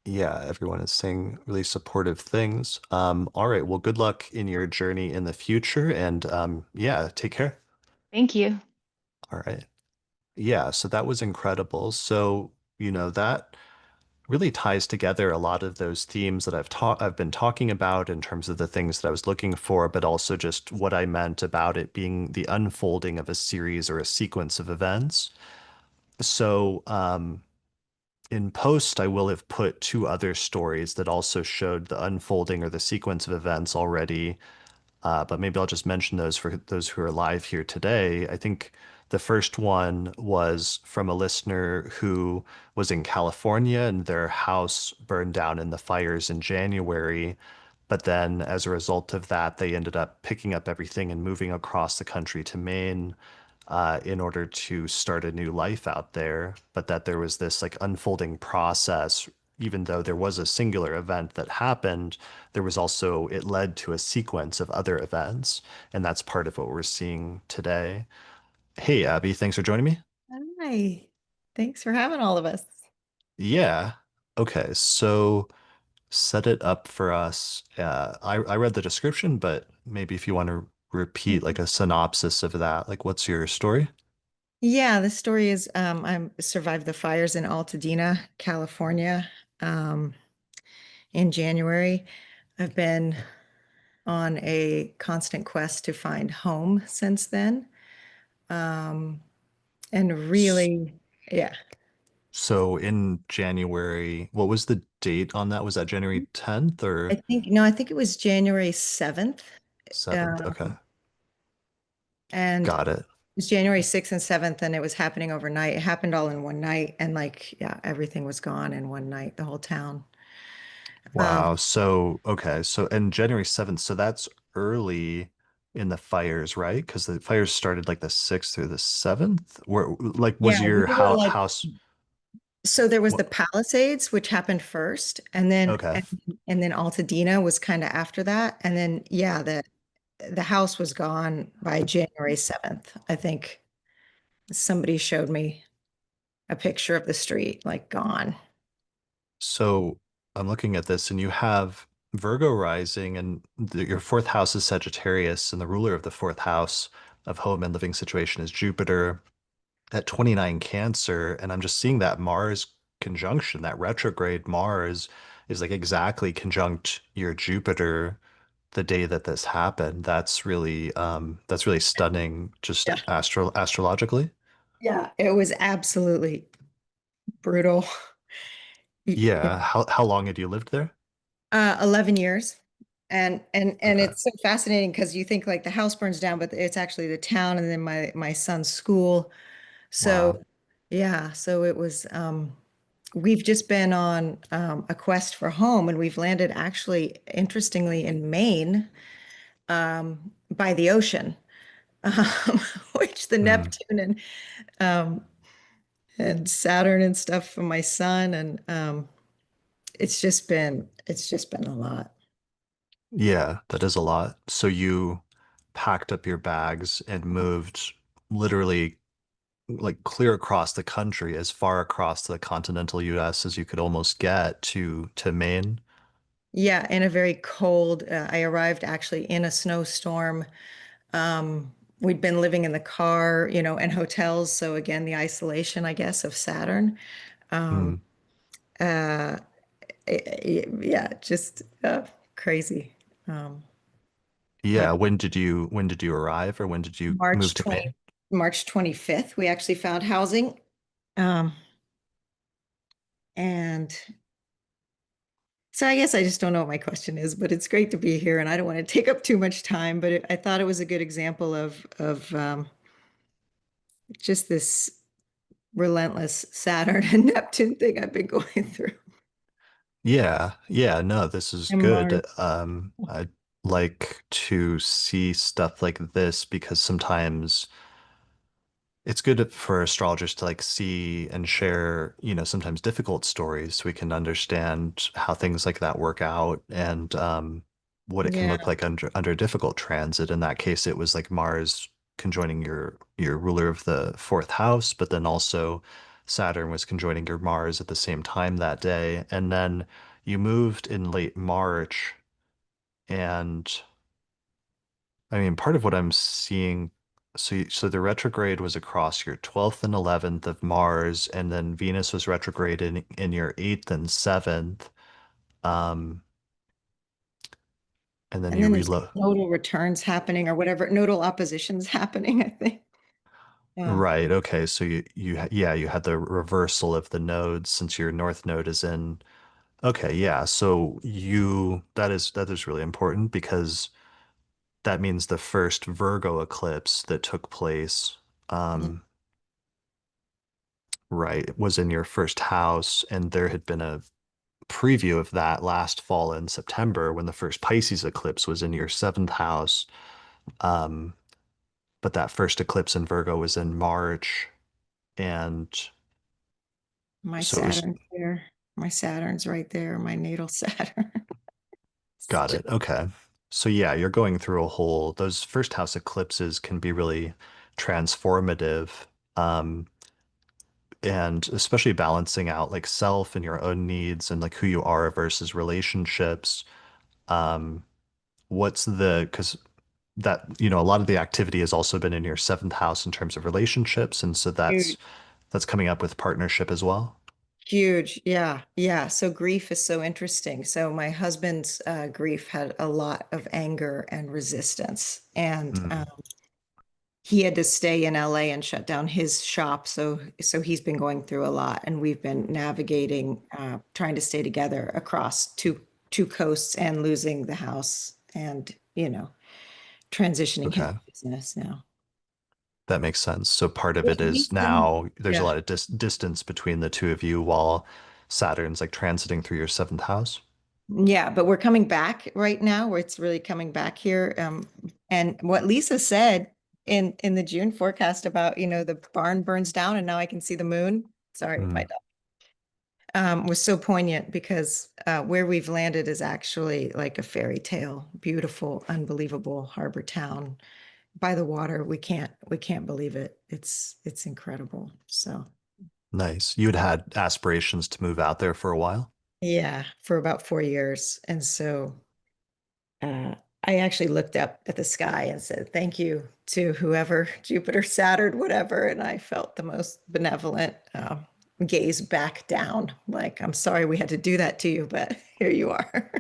Yeah, everyone is saying really supportive things. All right. Well, good luck in your journey in the future and yeah, take care. Thank you. All right. Yeah, so that was incredible. So, that really ties together a lot of those themes that I've been talking about in terms of the things that I was looking for, but also just what I meant about it being the unfolding of a series or a sequence of events. So, in post, I will have put two other stories that also showed the unfolding or the sequence of events already, but maybe I'll just mention those for those who are live here today. I think the first one was from a listener who was in California and their house burned down in the fires in January. But then, as a result of that, they ended up picking up everything and moving across the country to Maine, in order to start a new life out there. But that there was this like unfolding process, even though there was a singular event that happened, there was also, it led to a sequence of other events. And that's part of what we're seeing today. Hey, Abby, thanks for joining me. Hi. Thanks for having all of us. Yeah. Okay. So set it up for us. I read the description, but maybe if you want to repeat like Mhm. a synopsis of that, like what's your story? Yeah, the story is I survived the fires in Altadena, California, um, in January. I've been on a constant quest to find home since then. Um, and S- really, yeah, So in January, what was the date on that? Was that January 10th I or think, no, I think it was January 7th. 7th? Um, Okay. and it Got it. was January 6th and 7th, and it was happening overnight. It happened all in one night. And like, yeah, everything was gone in one night, the whole town. Um, Wow. So, okay. So, and January 7th, so that's early in the fires, right? Because the fires started like the 6th through the 7th. Where, like, yeah, was your we were like, house? so there was What? the Palisades, which happened first, and then Okay. and then Altadena was kind of after that, and then yeah, the house was gone by January 7th. I think somebody showed me a picture of the street, like gone. So I'm looking at this, and you have Virgo rising, and your fourth house is Sagittarius, and the ruler of the fourth house of home and living situation is Jupiter at 29 Cancer. And I'm just seeing that Mars conjunction, that retrograde Mars is like exactly conjunct your Jupiter the day that this happened. That's really stunning, just Yeah. astrologically. Yeah, it was absolutely brutal. Yeah. How long had you lived there? 11 years. And Okay. it's so fascinating because you think like the house burns down, but it's actually the town and then my son's school. Wow. So yeah, so it was we've just been on a quest for home and we've landed actually interestingly in Maine by the ocean. Um, which the Hmm. Neptune um and Saturn and stuff for my son and it's just been a lot. Yeah, that is a lot. So you packed up your bags and moved literally like clear across the country, as far across the continental US as you could almost get to Maine. Yeah, in a very cold, I arrived actually in a snowstorm. We'd been living in the car, and hotels. So again, the isolation, I guess, of Saturn. Um, Hmm. uh, yeah, just crazy. Um, Yeah, but when did you arrive or when did you move March to 20, Maine? March 25th, we actually found housing. Um, and so I guess I just don't know what my question is, but it's great to be here, and I don't want to take up too much time. But I thought it was a good example of just this relentless Saturn and Neptune thing I've been going through. Yeah, yeah, no, this is And Mars. good. I'd like to see stuff like this because sometimes it's good for astrologers to like see and share, sometimes difficult stories so we can understand how things like that work out and what it can Yeah, look like under a difficult transit. In that case, it was like Mars conjoining your ruler of the fourth house, but then also Saturn was conjoining your Mars at the same time that day. And then you moved in late March, and I mean, part of what I'm seeing, so the retrograde was across your 12th and 11th of Mars, and then Venus was retrograde in your 8th and 7th. Um, and then and you then there's reload. nodal returns happening or whatever, nodal oppositions happening, I think. Yeah. Right. Okay. So yeah, you had the reversal of the nodes since your north node is in. Okay, yeah. So that is really important because that means the first Virgo eclipse that took place. Yeah. Um, Right, was in your first house, and there had been a preview of that last fall in September when the first Pisces eclipse was in your seventh house. Um, but that first eclipse in Virgo was in March, and My so it was Saturn's there. My Saturn's right there, my natal Saturn. It's got just- it. Okay. So yeah, you're going through a whole, those first house eclipses can be really transformative. Um, and especially balancing out like self and your own needs and like who you are versus relationships. Um, what's the, because that, a lot of the activity has also been in your seventh house in terms of relationships, and so that's coming up with partnership as well. Huge. Yeah. Yeah. So grief is so interesting. So my husband's grief had a lot of anger and resistance. And Mm, he had to stay in LA and shut down his shop. So he's been going through a lot, and we've been navigating, trying to stay together across two coasts and losing the house and, transitioning his okay. business now. That makes sense. So part of Yeah, it is he's been, now there's a yeah. lot of distance between the two of you while Saturn's like transiting through your seventh house. Yeah, but we're coming back right now, where it's really coming back here. And what Lisa said in the June forecast about, the barn burns down and now I can see the moon. Sorry, my Mm, dog. Was so poignant because where we've landed is actually like a fairy tale, beautiful, unbelievable harbor town by the water. We can't believe it. It's incredible. So nice. You had had aspirations to move out there for a while. yeah, for about 4 years. And so uh, I actually looked up at the sky and said, thank you to whoever, Jupiter, Saturn, whatever. And I felt the most benevolent gaze back down. Like, I'm sorry we had to do that to you, but here you are.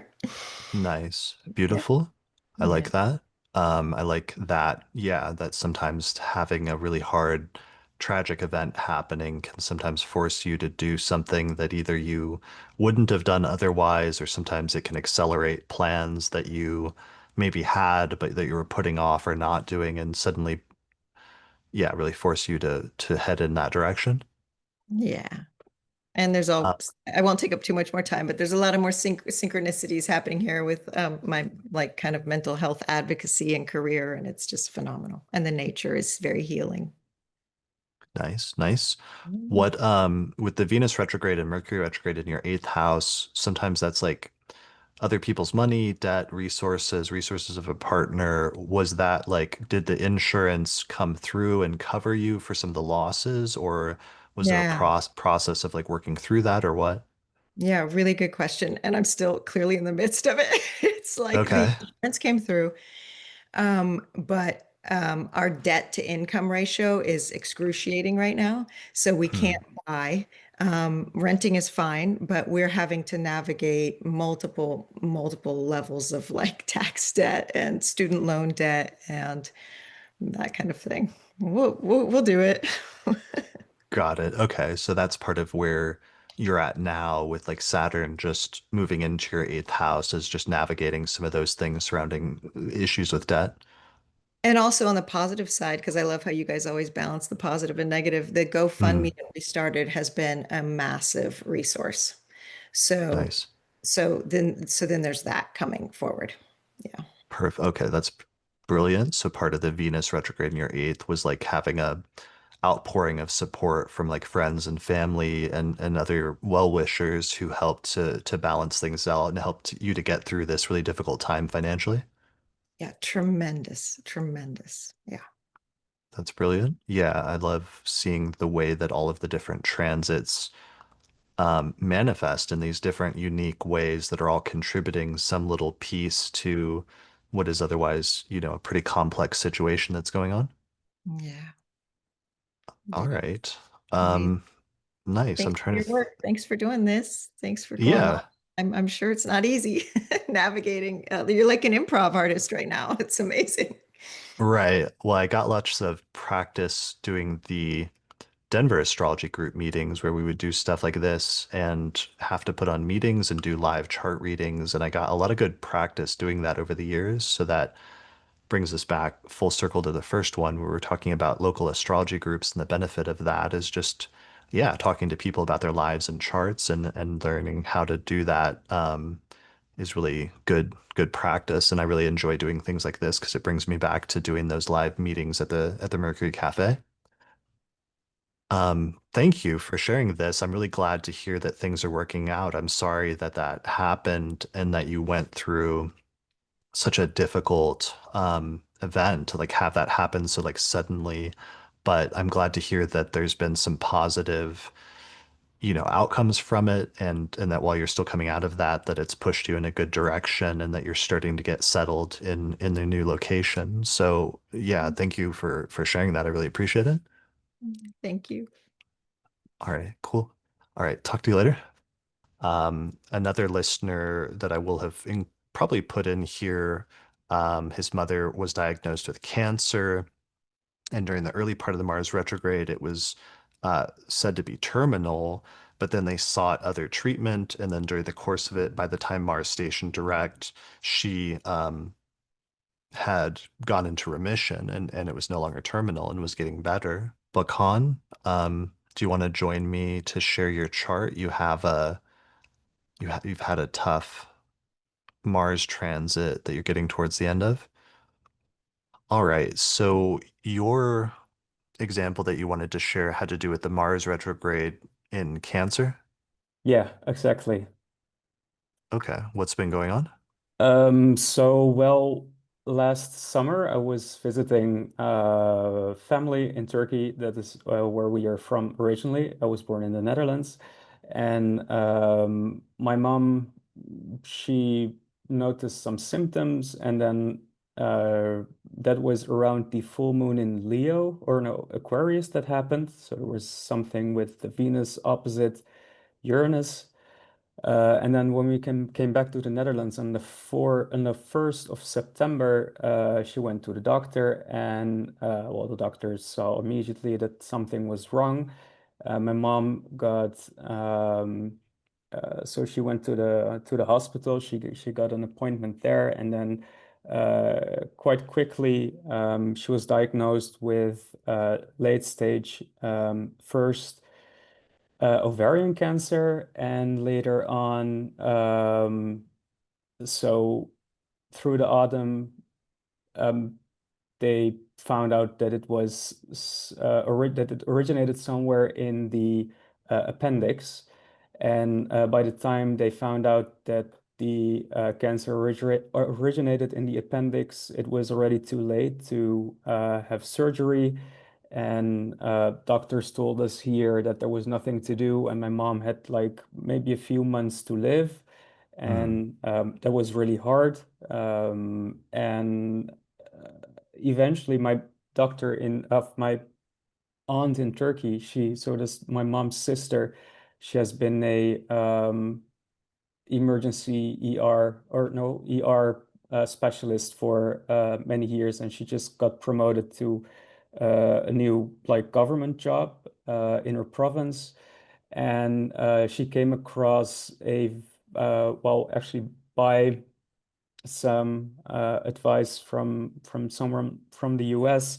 Nice. Yeah. Beautiful. I Yeah. like that. I like that, yeah, that sometimes having a really hard, tragic event happening can sometimes force you to do something that either you wouldn't have done otherwise, or sometimes it can accelerate plans that you maybe had, but that you were putting off or not doing, and suddenly, yeah, really force you to head in that direction. Yeah. And I won't take up too much more time, but there's a lot of more synchronicities happening here with my like kind of mental health advocacy and career. And it's just phenomenal. And the nature is very healing. Nice, nice. Mm. What with the Venus retrograde and Mercury retrograde in your eighth house, sometimes that's like other people's money, debt, resources, resources of a partner. Was that like, did the insurance come through and cover you for some of the losses, or was there a Yeah. process of like working through that, or what? Yeah, really good question. And I'm still clearly in the midst of it. It's like the Okay. insurance came through, but our debt to income ratio is excruciating right now. So we Hmm. can't buy. Renting is fine, but we're having to navigate multiple levels of like tax debt and student loan debt and that kind of thing. We'll do it. Got it. Okay. So that's part of where you're at now with like Saturn just moving into your eighth house is just navigating some of those things surrounding issues with debt. And also on the positive side, because I love how you guys always balance the positive and negative, the Hmm. GoFundMe that we started has been a massive resource. So, Nice. so then there's that coming forward. Yeah. Perfect. Okay, that's brilliant. So part of the Venus retrograde in your eighth was like having a outpouring of support from like friends and family and other well-wishers who helped to balance things out and helped you to get through this really difficult time financially. Yeah. Tremendous. Tremendous. Yeah. That's brilliant. Yeah, I love seeing the way that all of the different transits manifest in these different unique ways that are all contributing some little piece to what is otherwise, a pretty complex situation that's going on. Yeah. All Yeah. right. Amazing. Um, nice. I'm Thanks for trying to your th work. Thanks for doing this. Thanks for going on. yeah, I'm sure it's not easy navigating. You're like an improv artist right now. It's amazing. right. Well, I got lots of practice doing the Denver astrology group meetings where we would do stuff like this and have to put on meetings and do live chart readings. And I got a lot of good practice doing that over the years. So that brings us back full circle to the first one where we're talking about local astrology groups, and the benefit of that is just, yeah, talking to people about their lives and charts and learning how to do that is really good practice. And I really enjoy doing things like this because it brings me back to doing those live meetings at the Mercury Cafe. Thank you for sharing this. I'm really glad to hear that things are working out. I'm sorry that that happened and that you went through such a difficult event to like have that happen so like suddenly. But I'm glad to hear that there's been some positive outcomes from it, and that while you're still coming out of that, that it's pushed you in a good direction and that you're starting to get settled in the new location. So yeah, thank you for sharing that. I really appreciate it. Thank you. All right, cool. All right, talk to you later. Another listener that I will have probably put in here, his mother was diagnosed with cancer. And during the early part of the Mars retrograde, it was said to be terminal, but then they sought other treatment. And then during the course of it, by the time Mars stationed direct, she had gone into remission and it was no longer terminal and was getting better. Baykan, do you want to join me to share your chart? You've had a tough Mars transit that you're getting towards the end of. All right, so your example that you wanted to share had to do with the Mars retrograde in Cancer. Yeah, exactly. Okay, what's been going on? Well, last summer I was visiting family in Turkey. That is where we are from originally. I was born in the Netherlands, and my mom, she noticed some symptoms, and then that was around the full moon in Leo, or no, Aquarius that happened. So there was something with the Venus opposite Uranus. And then when we came back to the Netherlands on the 1st of September, she went to the doctor, and well, the doctor saw immediately that something was wrong. My mom got so she went to the hospital. She got an appointment there, and then quite quickly she was diagnosed with late stage first ovarian cancer, and later on, so through the autumn, um, they found out that that it originated somewhere in the appendix. And by the time they found out that the cancer originated in the appendix, it was already too late to have surgery. And doctors told us here that there was nothing to do, and my mom had like maybe a few months to live. Hmm. And that was really hard. And eventually, my doctor in of my aunt in Turkey, so this my mom's sister, she has been a emergency ER or no ER specialist for many years, and she just got promoted to a new like government job in her province, and she came across well, actually by some advice from someone from the US.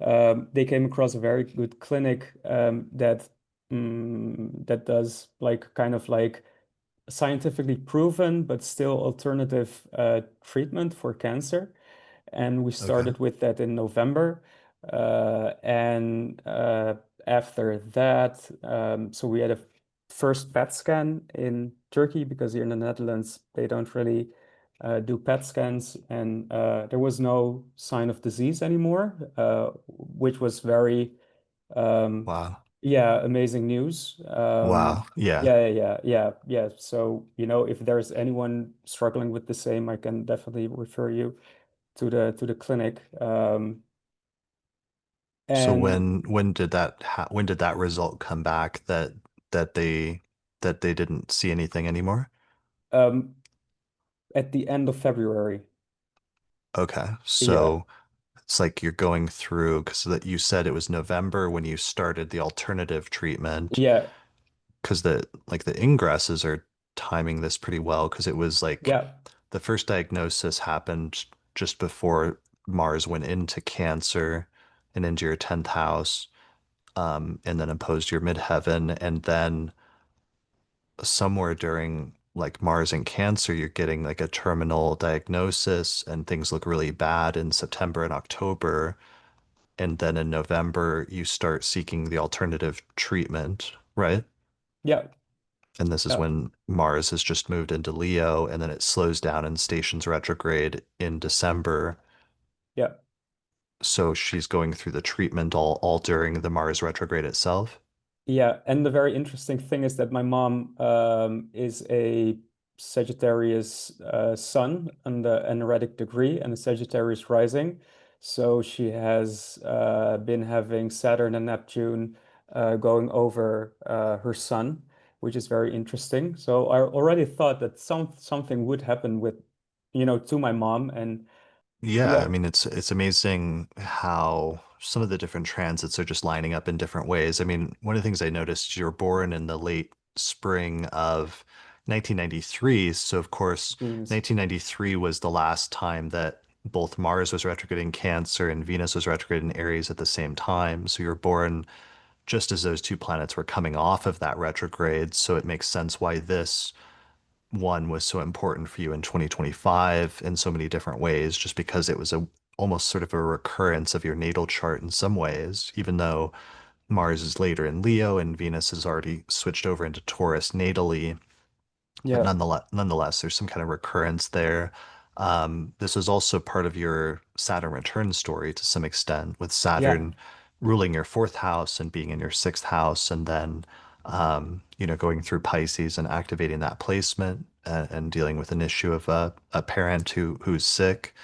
They came across a very good clinic that does like kind of like scientifically proven but still alternative treatment for cancer. And we Okay. started with that in November. And after that, so we had a first PET scan in Turkey because here in the Netherlands, they don't really do PET scans. And there was no sign of disease anymore, which was very, um, Wow. yeah, amazing news. Wow. Yeah. Yeah. So, if there's anyone struggling with the same, I can definitely refer you to the clinic. So And when did that result come back that they that they didn't see anything anymore? um, at the end of February, Okay. yeah, So it's like you're going through because that you said it was November when you started the alternative treatment yeah, because the ingresses are timing this pretty well because it was like yeah, the first diagnosis happened just before Mars went into Cancer and into your 10th house, and then opposed your midheaven. And then somewhere during like Mars and Cancer, you're getting like a terminal diagnosis and things look really bad in September and October. And then in November, you start seeking the alternative treatment, right? yeah, And this is yeah, when Mars has just moved into Leo, and then it slows down and stations retrograde in December. yeah. So she's going through the treatment all during the Mars retrograde itself. Yeah, and the very interesting thing is that my mom is a Sagittarius sun and the Anaretic degree and a Sagittarius rising. So she has been having Saturn and Neptune going over her sun, which is very interesting. So I already thought that something would happen with, to my mom. And Yeah, I yeah, mean it's amazing how some of the different transits are just lining up in different ways. I mean, one of the things I noticed, you're born in the late spring of 1993, so of course genes. 1993 was the last time that both Mars was retrograde in Cancer and Venus was retrograde in Aries at the same time. So you're born just as those two planets were coming off of that retrograde, so it makes sense why this one was so important for you in 2025 in so many different ways, just because it was a almost sort of a recurrence of your natal chart in some ways, even though Mars is later in Leo and Venus has already switched over into Taurus natally. But Yeah, nonetheless, there's some kind of recurrence there. This was also part of your Saturn return story to some extent, with yeah, Saturn ruling your fourth house and being in your sixth house, and then going through Pisces and activating that placement and dealing with an issue of a parent who's sick.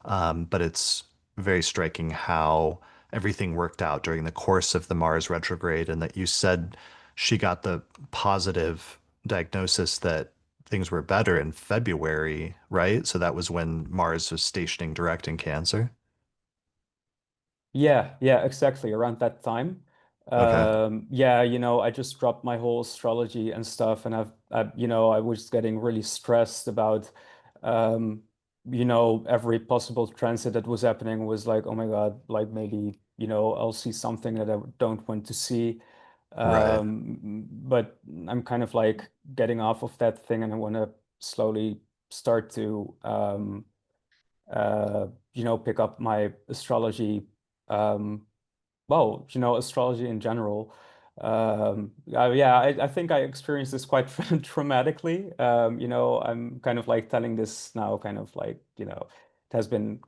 But it's very striking how everything worked out during the course of the Mars retrograde, and that you said she got the positive diagnosis that things were better in February, right? So that was when Mars was stationing direct in Cancer. yeah, exactly. Around that time. Okay, Yeah, I just dropped my whole astrology and stuff, and I was getting really stressed about, um, every possible transit that was happening was like, oh my God, like maybe, I'll see something that I don't want to see. right. But I'm kind of like getting off of that thing, and I want to slowly start to, pick up my astrology, um, astrology in general. Yeah, I think I experienced this quite traumatically. I'm kind of like telling this now, kind of like, it has been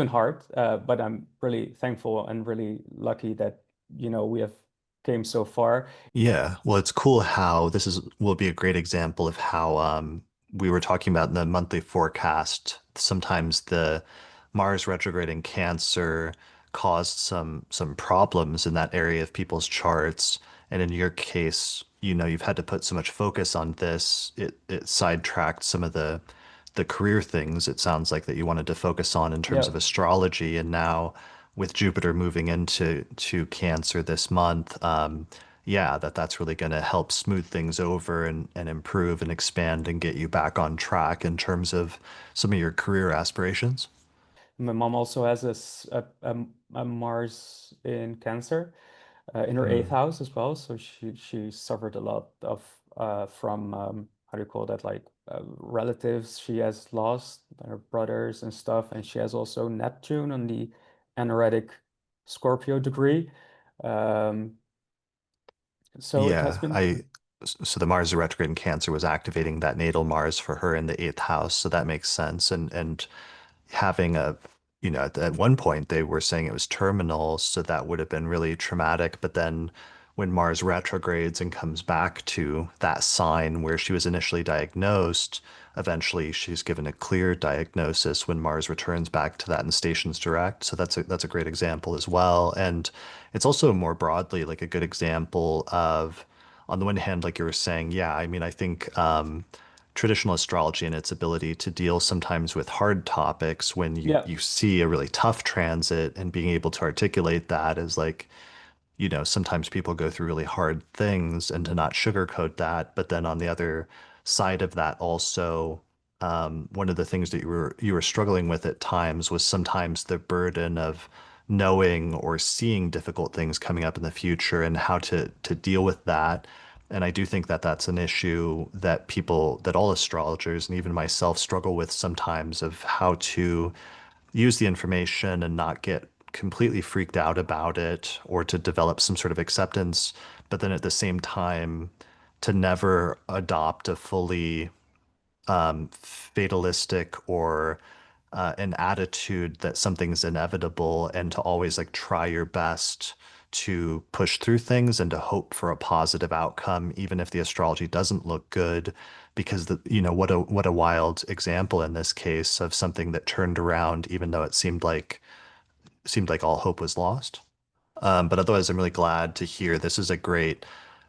hard, but I'm really thankful and really lucky that, we have came so far. Yeah, well, it's cool how this is will be a great example of how we were talking about in the monthly forecast. Sometimes the Mars retrograde in Cancer caused some problems in that area of people's charts. And in your case, you've had to put so much focus on this, it sidetracked some of the career things it sounds like that you wanted to focus on in terms Yeah. of astrology. And now with Jupiter moving into Cancer this month, yeah, that's really going to help smooth things over and improve and expand and get you back on track in terms of some of your career aspirations. My mom also has a Mars in Cancer, in her eighth Mm. house as well. So she suffered a lot of from how do you call that, like relatives she has lost, her brothers and stuff, and she has also Neptune on the Anaretic Scorpio degree. Um, so it has Yeah, been, so the Mars retrograde in Cancer was activating that natal Mars for her in the eighth house, so that makes sense. And having at one point they were saying it was terminal, so that would have been really traumatic. But then when Mars retrogrades and comes back to that sign where she was initially diagnosed, eventually she's given a clear diagnosis when Mars returns back to that and stations direct. So that's a great example as well. And it's also more broadly like a good example of, on the one hand, like you were saying, yeah, I mean, I think traditional astrology and its ability to deal sometimes with hard topics when you yeah. you see a really tough transit and being able to articulate that as like, sometimes people go through really hard things and to not sugarcoat that. But then on the other side of that also, one of the things that you were struggling with at times was sometimes the burden of knowing or seeing difficult things coming up in the future and how to deal with that. And I do think that that's an issue that all astrologers and even myself struggle with sometimes, of how to use the information and not get completely freaked out about it, or to develop some sort of acceptance, but then at the same time to never adopt a fully fatalistic or an attitude that something's inevitable, and to always like try your best to push through things and to hope for a positive outcome, even if the astrology doesn't look good. Because what a wild example in this case of something that turned around, even though it seemed like all hope was lost. But otherwise, I'm really glad to hear this is a great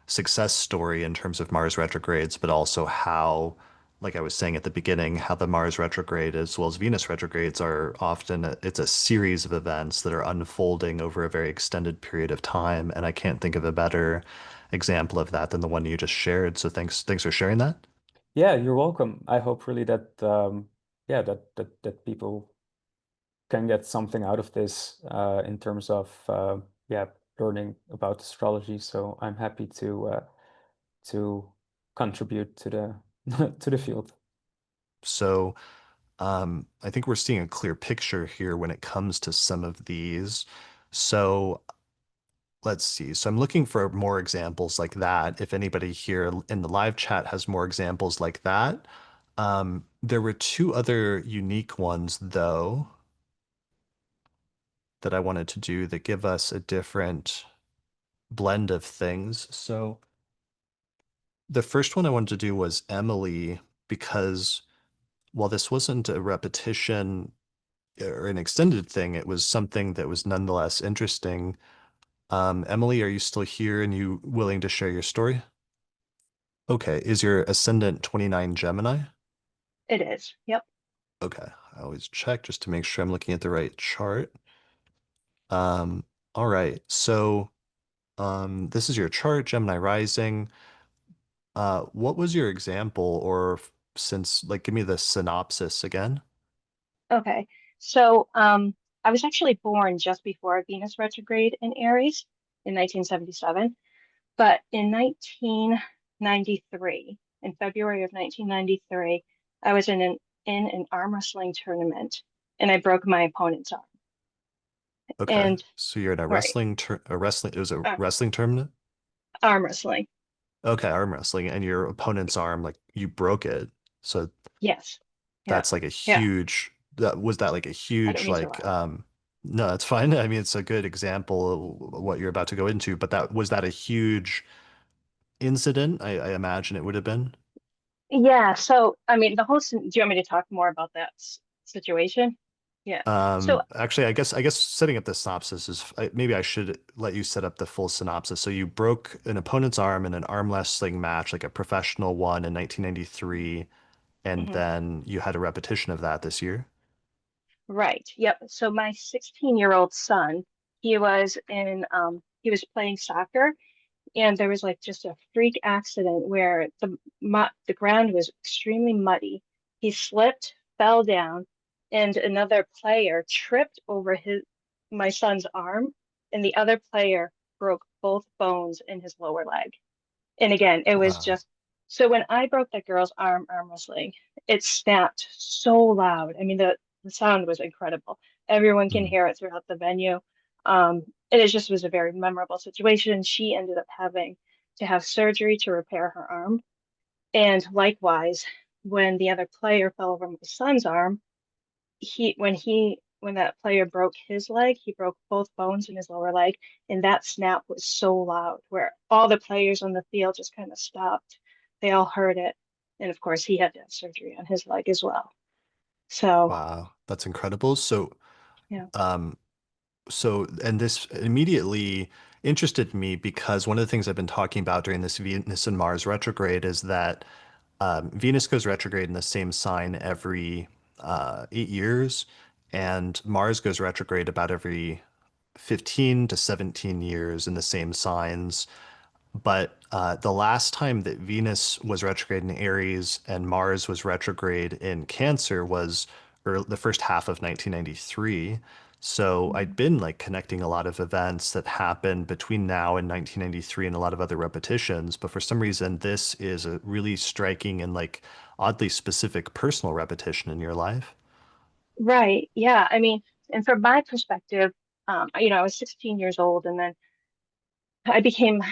success story in terms of Mars retrogrades, but also how, like I was saying at the beginning, how the Mars retrograde as well as Venus retrogrades are often it's a series of events that are unfolding over a very extended period of time. And I can't think of a better example of that than the one you just shared. So thanks for sharing that. Yeah, you're welcome. I hope really that yeah, that people can get something out of this in terms of yeah, learning about astrology. So I'm happy to contribute to the to the field. So I think we're seeing a clear picture here when it comes to some of these. So let's see. So I'm looking for more examples like that. If anybody here in the live chat has more examples like that. There were two other unique ones, though, that I wanted to do that give us a different blend of things. So the first one I wanted to do was Emily, because while this wasn't a repetition or an extended thing, it was something that was nonetheless interesting. Emily, are you still here and you willing to share your story? Okay. Is your ascendant 29 Gemini? It is. Yep. Okay. I always check just to make sure I'm looking at the right chart. Um, all right. So, this is your chart, Gemini rising. What was your example, or since, like, give me the synopsis again? Okay. So I was actually born just before Venus retrograde in Aries in 1977. But in 1993, in February of 1993, I was in an arm wrestling tournament and I broke my opponent's arm. Okay. And So you're in right, it was a uh, wrestling tournament? arm wrestling. Okay, arm wrestling, and your opponent's arm, like you broke it. So Yes. Yeah. that's like a Yeah. huge, that like a I don't huge, mean to like, laugh. no, that's fine. I mean, it's a good example of what you're about to go into, but that a huge incident? I imagine it would have been. Yeah. So, I mean, do you want me to talk more about that situation? Yeah. So, Actually, I guess setting up the synopsis is maybe I should let you set up the full synopsis. So you broke an opponent's arm in an arm wrestling match, like a professional one in 1993, and mhm. then you had a repetition of that this year. Right. Yep. So my 16-year-old son, he was playing soccer and there was like just a freak accident where the ground was extremely muddy. He slipped, fell down, and another player tripped over my son's arm, and the other player broke both bones in his lower leg. And again, it was Wow. just so when I broke that girl's arm wrestling, it snapped so loud. I mean, the sound was incredible. Everyone can Mm. hear it throughout the venue. And it just was a very memorable situation. She ended up having to have surgery to repair her arm. And likewise, when the other player fell over my son's arm, when that player broke his leg, he broke both bones in his lower leg, and that snap was so loud where all the players on the field just kind of stopped. They all heard it, and of course, he had to have surgery on his leg as well. So, Wow, that's incredible. So, yeah. um, and this immediately interested me because one of the things I've been talking about during this Venus and Mars retrograde is that Venus goes retrograde in the same sign every 8 years, and Mars goes retrograde about every 15 to 17 years in the same signs. But the last time that Venus was retrograde in Aries and Mars was retrograde in Cancer was the first half of 1993. So I'd Mhm. been like connecting a lot of events that happened between now and 1993 and a lot of other repetitions. But for some reason, this is a really striking and like oddly specific personal repetition in your life. Right. Yeah. I mean, and from my perspective, I was 16 years old, and then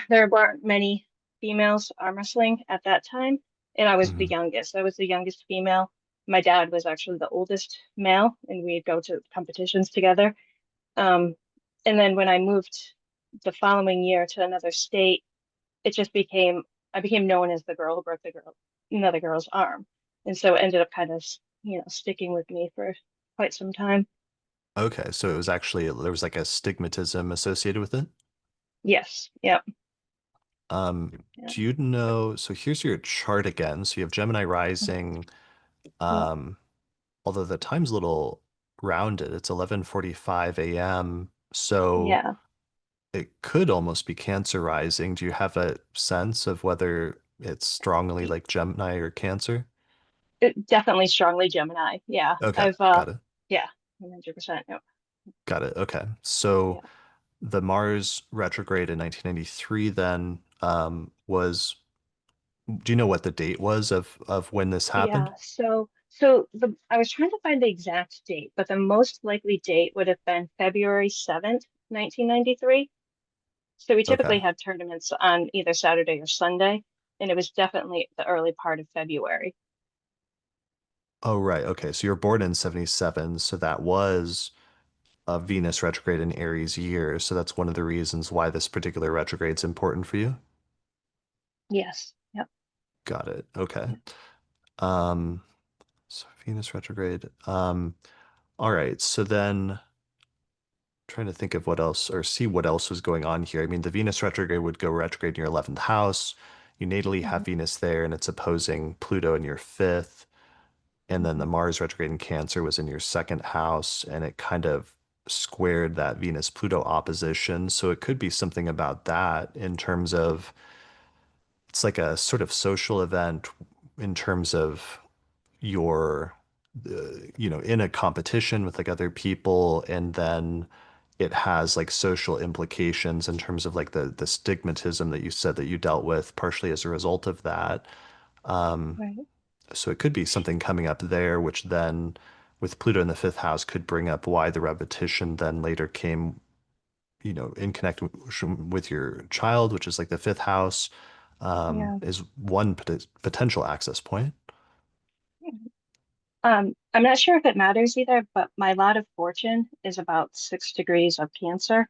there weren't many females arm wrestling at that time, and I was the Hmm. youngest. I was the youngest female. My dad was actually the oldest male, and we'd go to competitions together. Um, and then when I moved the following year to another state, it just became, I became known as the girl who broke another girl's arm. And so it ended up kind of, sticking with me for quite some time. Okay, so it was actually there was like a stigmatism associated with it. Yes. Yep. Yeah. Do you know, so here's your chart again. So you have Gemini rising, Yep. um, although the time's a little rounded. It's 11:45 a.m. So Yeah. it could almost be Cancer rising. Do you have a sense of whether it's strongly like Gemini or Cancer? Definitely strongly Gemini. Yeah. Okay, got it. Yeah, 100%. Yep. Got it. Okay. So Yeah. the Mars retrograde in 1993 then was, do you know what the date was of when this happened? Yeah. So I was trying to find the exact date, but the most likely date would have been February 7th, 1993. So we typically Okay. have tournaments on either Saturday or Sunday, and it was definitely the early part of February. Oh, right. Okay. So you're born in 77, so that was a Venus retrograde in Aries year. So that's one of the reasons why this particular retrograde is important for you. Yes. Yep. Got it. Okay. Yep. Um, so Venus retrograde. All right. So then trying to think of what else or see what else was going on here. I mean, the Venus retrograde would go retrograde in your 11th house. You natally have Mhm. Venus there and it's opposing Pluto in your fifth. And then the Mhm. Mars retrograde in Cancer was in your second house and it kind of squared that Venus Pluto opposition. So it could be something about that in terms of it's like a sort of social event in terms of your in a competition with like other people and then it has like social implications in terms of like the stigmatism that you said that you dealt with partially as a result of that. Um, Right. so it could be something coming up there, which then with Pluto in the fifth house could bring up why the repetition then later came, in connection with your child, which is like the fifth house, Yeah. is one potential access point. I'm not sure if it matters either, but my lot of fortune is about 6 degrees of Cancer.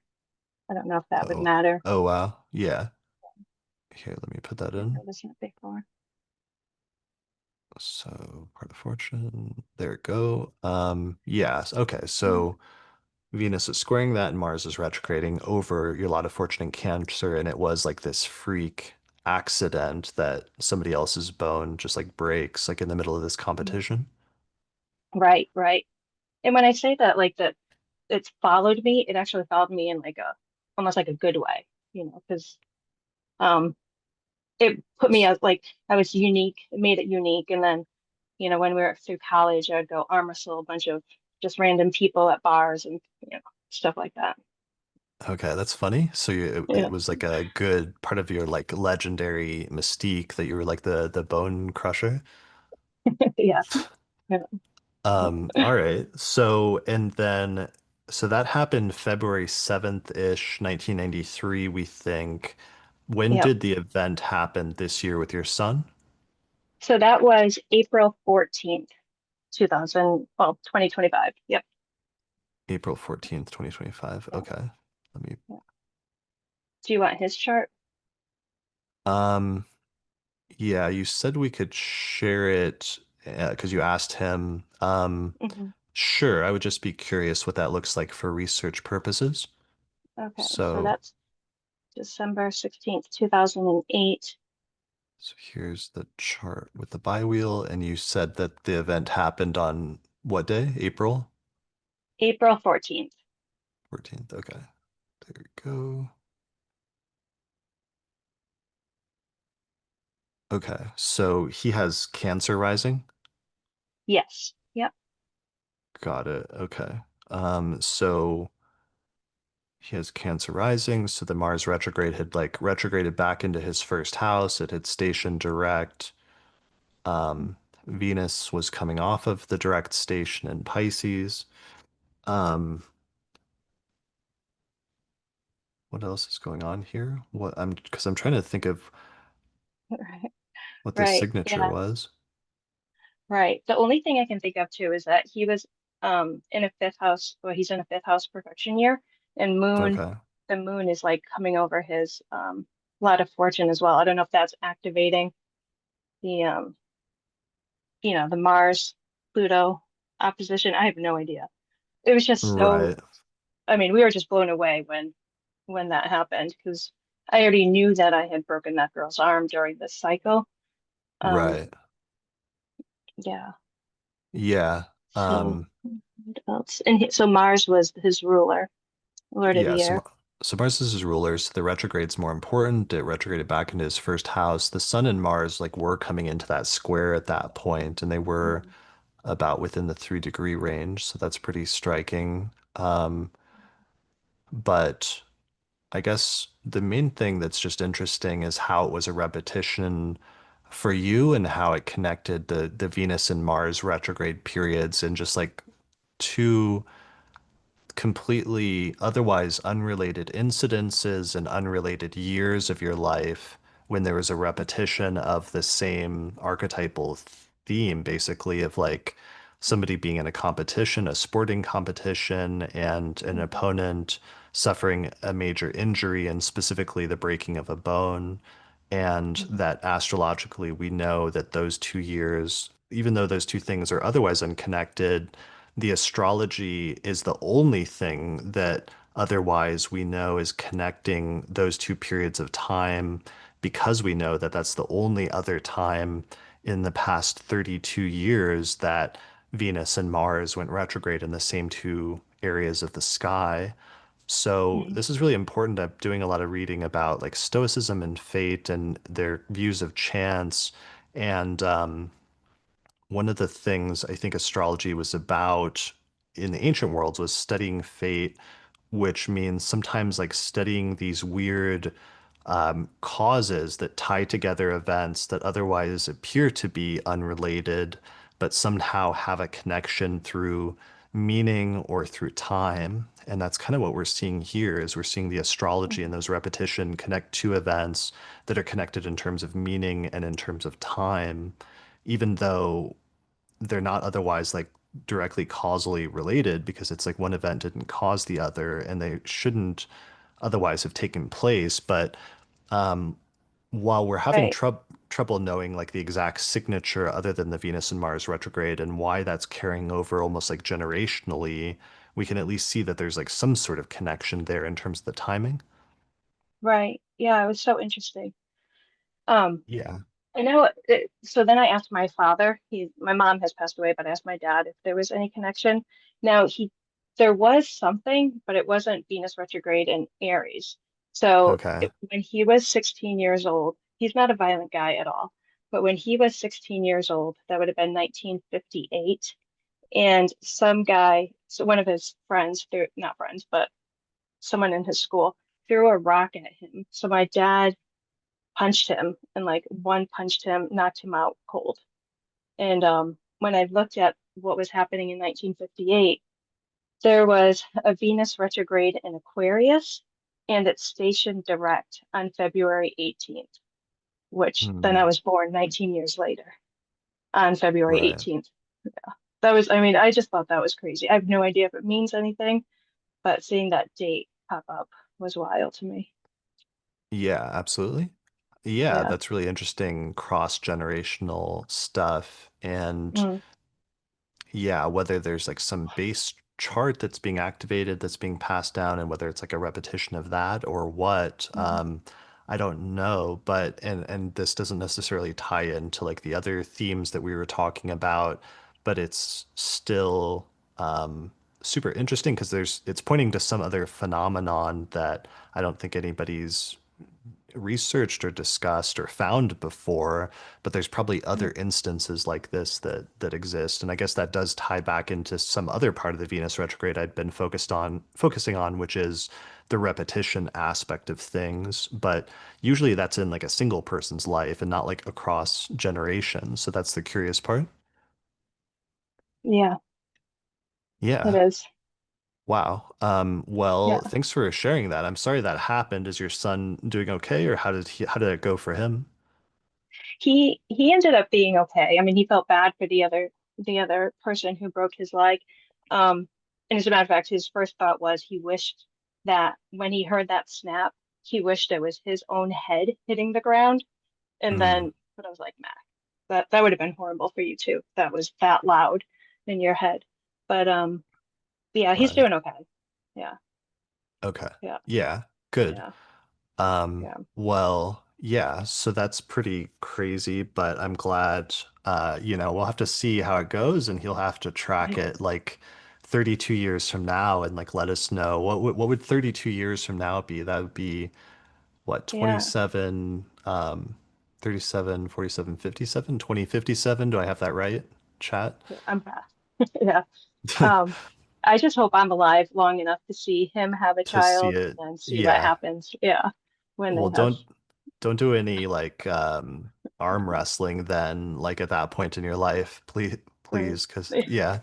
I don't know if that would Oh, matter. oh wow. Yeah. Here, let me put that Didn't in. notice that before. So part of fortune, there we go. Yes. Okay. Yeah. So Venus is squaring that and Mars is retrograding over your lot of fortune in Cancer, and it was like this freak accident that somebody else's bone just like breaks like in the middle of this Yeah. competition. Right, right. And when I say that, like that, it's followed me. It actually followed me in like a almost like a good way, because um, it put me as like I was unique. It made it unique. And then, when we were through college, I would go arm wrestle a bunch of just random people at bars and stuff like that. Okay, that's funny. So it Yeah. was like a good part of your like legendary mystique that you were like the bone crusher. Yeah. Yeah. All right. So, and then, so that happened February 7th-ish, 1993, we think. When Yep. did the event happen this year with your son? So that was April 14th, 2025. Yep. April 14th, 2025. Yeah. Okay. Let me, Yeah. Do you want his chart? um, yeah, you said we could share it because you asked him. Hmm. Sure, I would just be curious what that looks like for research purposes. Okay. So So, that's December 16th, 2008. So here's the chart with the biwheel, and you said that the event happened on what day? April April 14th. 14th. Okay, there we go. Okay, so he has Cancer rising. Yes. Yep. Got it. Okay. So he has Cancer rising, so the Mars retrograde had like retrograded back into his first house. It had stationed direct. Um, Venus was coming off of the direct station in Pisces. Um, What else is going on here? Because I'm trying to think of Right. what the Right. signature Yeah. was. Right. The only thing I can think of too is that he was in a fifth house, well, he's in a fifth house perfection year, and moon Okay. the moon is like coming over his lot of fortune as well. I don't know if that's activating the the Mars Pluto opposition. I have no idea. It was just so, Right. I mean, we were just blown away when that happened because I already knew that I had broken that girl's arm during this cycle. Um, Right. yeah. Yeah. So Um, what else? And so Mars was his ruler, Lord of yeah. the So, Air. so Mars is his ruler. So the retrograde's more important. It retrograded back into his first house. The Sun and Mars like were coming into that square at that point, and they were Mhm. about within the 3-degree range. So that's pretty striking. But I guess the main thing that's just interesting is how it was a repetition for you and how it connected the Venus and Mars retrograde periods and just like two completely otherwise unrelated incidences and unrelated years of your life when there was a repetition of the same archetypal theme, basically, of like somebody being in a competition, a sporting competition, and an Mhm. opponent suffering a major injury, and specifically the breaking of a bone. And Mhm. that astrologically, we know that those 2 years, even though those two things are otherwise unconnected, the astrology is the only thing that otherwise we know is connecting those two periods of time because we know that that's the only other time in the past 32 years that Venus and Mars went retrograde in the same two areas of the sky. So Mhm. this is really important. I'm doing a lot of reading about like Stoicism and fate and their views of chance. And one of the things I think astrology was about in the ancient worlds was studying fate, which means sometimes like studying these weird causes that tie together events that otherwise appear to be unrelated, but somehow have a connection through meaning or through time. And that's kind of what we're seeing here is we're seeing the astrology and Mhm. those repetition connect two events that are connected in terms of meaning and in terms of time, even though they're not otherwise like directly causally related because it's like one event didn't cause the other and they shouldn't otherwise have taken place. But while we're having Right. trouble knowing like the exact signature other than the Venus and Mars retrograde and why that's carrying over almost like generationally, we can at least see that there's like some sort of connection there in terms of the timing. Right. Yeah, it was so interesting. Um, Yeah. I know. So then I asked my father. My mom has passed away, but I asked my dad if there was any connection. Now there was something, but it wasn't Venus retrograde in Aries. So Okay. when he was 16 years old, he's not a violent guy at all. But when he was 16 years old, that would have been 1958. And some guy, so one of his friends, threw, not friends, but someone in his school, threw a rock at him. So my dad punched him and like one punched him, knocked him out cold. And when I looked at what was happening in 1958, there was a Venus retrograde in Aquarius and it's stationed direct on February 18th, which then I Hmm. was born 19 years later on February Right. 18th. That was, I mean, I just thought that was crazy. I have no idea if it means anything, but seeing that date pop up was wild to me. Yeah, absolutely. Yeah, Yeah. that's really interesting cross-generational stuff. And Mm, yeah, whether there's like some base chart that's being activated, that's being passed down, and whether it's like a repetition of that or what, mm, I don't know. But and this doesn't necessarily tie into like the other themes that we were talking about, but it's still super interesting because it's pointing to some other phenomenon that I don't think anybody's researched or discussed or found before, but there's probably mm. other instances like this that exist. And I guess that does tie back into some other part of the Venus retrograde I'd been focusing on, which is the repetition aspect of things. But usually that's in like a single person's life and not like across generations. So that's the curious part. Yeah, it Yeah. is. Wow. Well, Yeah. thanks for sharing that. I'm sorry that happened. Is your son doing okay, or how did it go for him? He ended up being okay. I mean, he felt bad for the other person who broke his leg. And as a matter of fact, his first thought was he wished that when he heard that snap, he wished it was his own head hitting the ground. And Mm, then, but I was like, Mac, that would have been horrible for you too. That was that loud in your head. But yeah, he's right. doing okay. Yeah, Okay. yeah, Yeah. Good. yeah, yeah, Well, yeah, so that's pretty crazy, but I'm glad, we'll have to see how it goes and he'll have to track yeah, it like 32 years from now and like let us know what would 32 years from now be? That would be what, yeah. 27, 37, 47, 57, 2057. Do I have that right, chat? I'm fast. Yeah. Um, I just hope I'm alive long enough to see him have a To see child it. and then see what Yeah. happens. Yeah, when they Well, have. don't do any like arm wrestling then, like at that point in your life, Right. please, because yeah,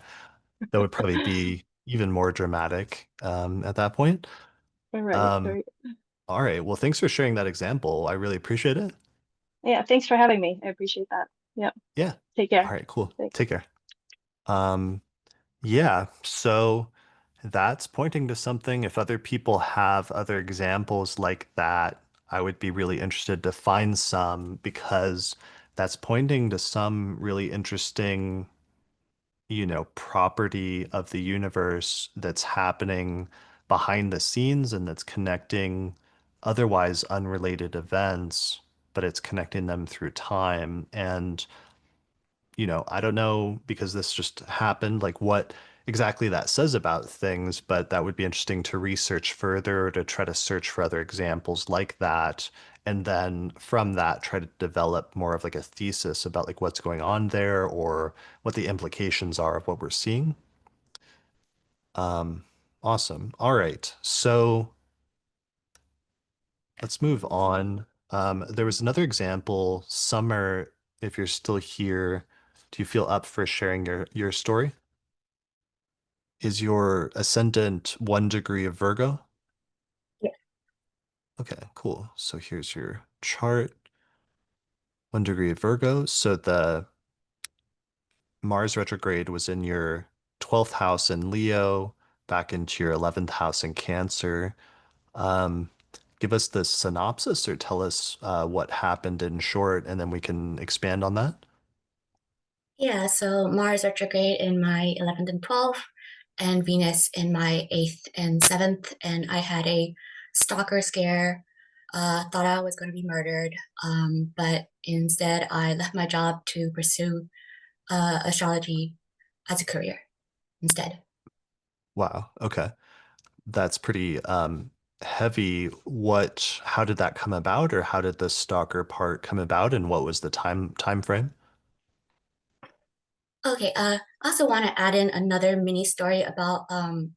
that would probably be even more dramatic at that point. Right, Um, right. all right. Well, thanks for sharing that example. I really appreciate it. Yeah, thanks for having me. I appreciate that. Yeah, Yeah. take All care. right, cool. Thanks. Take care. Um, yeah, so that's pointing to something. If other people have other examples like that, I would be really interested to find some because that's pointing to some really interesting, property of the universe that's happening behind the scenes and that's connecting otherwise unrelated events, but it's connecting them through time. And I don't know because this just happened, like what exactly that says about things, but that would be interesting to research further to try to search for other examples like that. And then from that, try to develop more of like a thesis about like what's going on there or what the implications are of what we're seeing. Um, awesome. All right. So let's move on. There was another example. Summer, if you're still here, do you feel up for sharing your story? Is your ascendant 1 degree of Virgo? Yeah. Okay, cool. So here's your chart. 1 degree of Virgo. So the Mars retrograde was in your 12th house in Leo, back into your 11th house in Cancer. Um, Give us the synopsis or tell us what happened in short, and then we can expand on that. Yeah, so Mars retrograde in my 11th and 12th, and Venus in my 8th and 7th. And I had a stalker scare, thought I was going to be murdered, but instead I left my job to pursue astrology as a career instead. Wow. Okay. That's pretty heavy. How did that come about, or how did the stalker part come about, and what was the time frame? Okay, I also want to add in another mini story about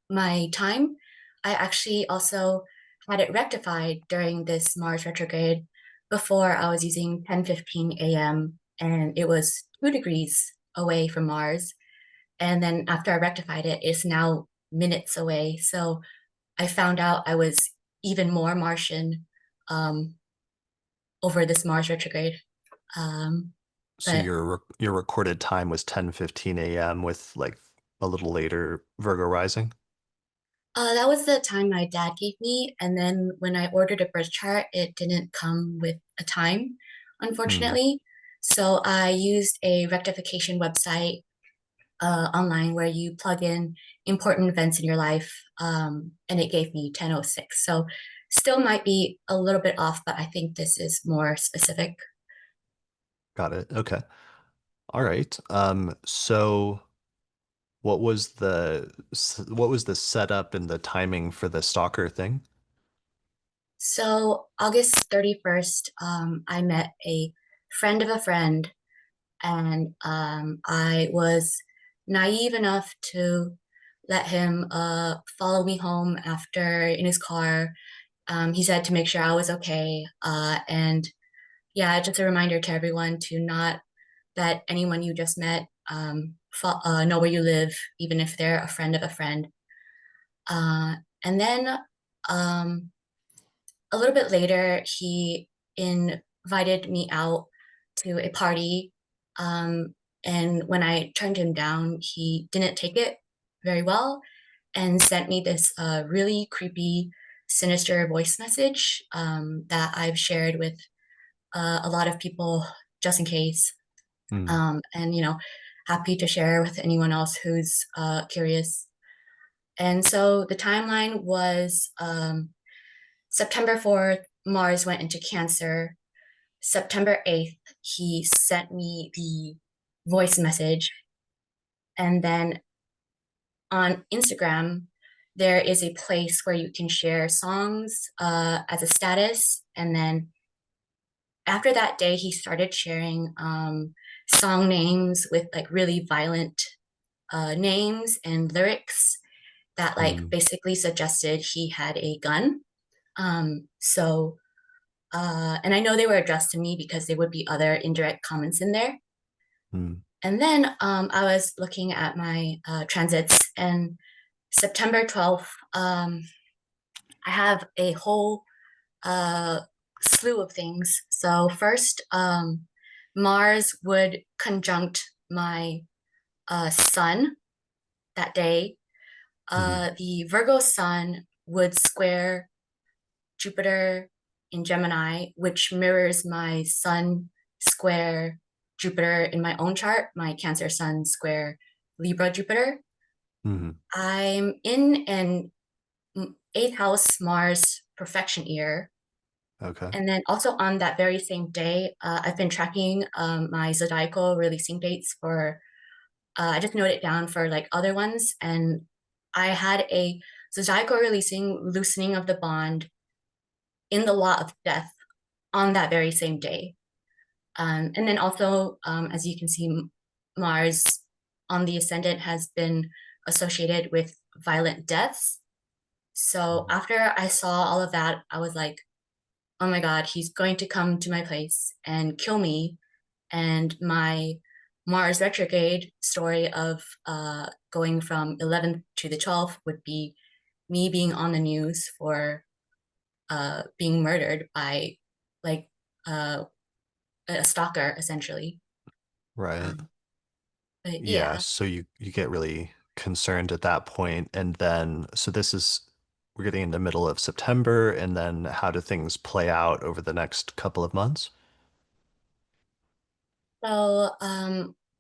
my time. I actually also had it rectified during this Mars retrograde. Before I was using 10:15 a.m. and it was 2 degrees away from Mars. And then after I rectified it, it's now minutes away. So I found out I was even more Martian um, over this Mars retrograde. Um, So but your recorded time was 10:15 a.m. with like a little later Virgo rising. That was the time my dad gave me, and then when I ordered a birth chart, it didn't come with a time, Hmm, unfortunately. So I used a rectification website online where you plug in important events in your life, and it gave me 10:06. So still might be a little bit off, but I think this is more specific. got it. Okay. All right. So what was the setup and the timing for the stalker thing? So August 31st, I met a friend of a friend, and I was naive enough to let him follow me home after in his car. He said to make sure I was okay. And yeah, just a reminder to everyone to not let anyone you just met know where you live, even if they're a friend of a friend. Uh, and then um, a little bit later, he invited me out to a party. Um, and when I turned him down, he didn't take it very well and sent me this really creepy sinister voice message that I've shared with a lot of people just in case. And, happy to share with anyone else who's curious. And so the timeline was September 4th, Mars went into Cancer. September 8th, he sent me the voice message. And then on Instagram, there is a place where you can share songs as a status. And then after that day, he started sharing song names with like really violent names and lyrics that like basically suggested he had a gun. So and I know they were addressed to me because there would be other indirect comments in there. And then I was looking at my transits, and September 12th, I have a whole slew of things. So first, Mars would conjunct my sun that day. The Virgo sun would square Jupiter in Gemini, which mirrors my sun square Jupiter in my own chart, my Cancer sun square Libra Jupiter. I'm in an 8th house Mars perfection year. Okay. And then also on that very same day, I've been tracking my zodiacal releasing dates for, I just noted it down for like other ones. And I had a zodiacal releasing loosening of the bond in the law of death on that very same day. And then also, as you can see, Mars on the ascendant has been associated with violent deaths. So after I saw all of that, I was like, oh my God, he's going to come to my place and kill me. And my Mars retrograde story of going from 11th to the 12th would be me being on the news for being murdered by like a stalker, essentially. Right. But Yeah, so you get really concerned at that point, and then so this is we're getting in the middle of September, and then how do things play out over the next couple of months? So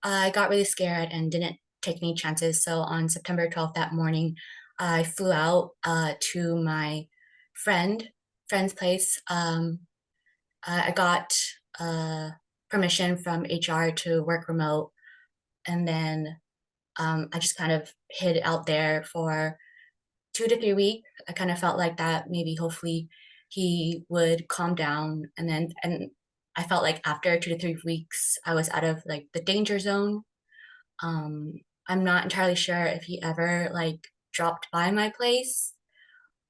I got really scared and didn't take any chances. So on September 12th that morning, I flew out to my friend's place. I got permission from HR to work remote, and then I just kind of hid out there for 2 to 3 weeks. I kind of felt like that maybe hopefully he would calm down, and I felt like after 2 to 3 weeks I was out of like the danger zone. I'm not entirely sure if he ever like dropped by my place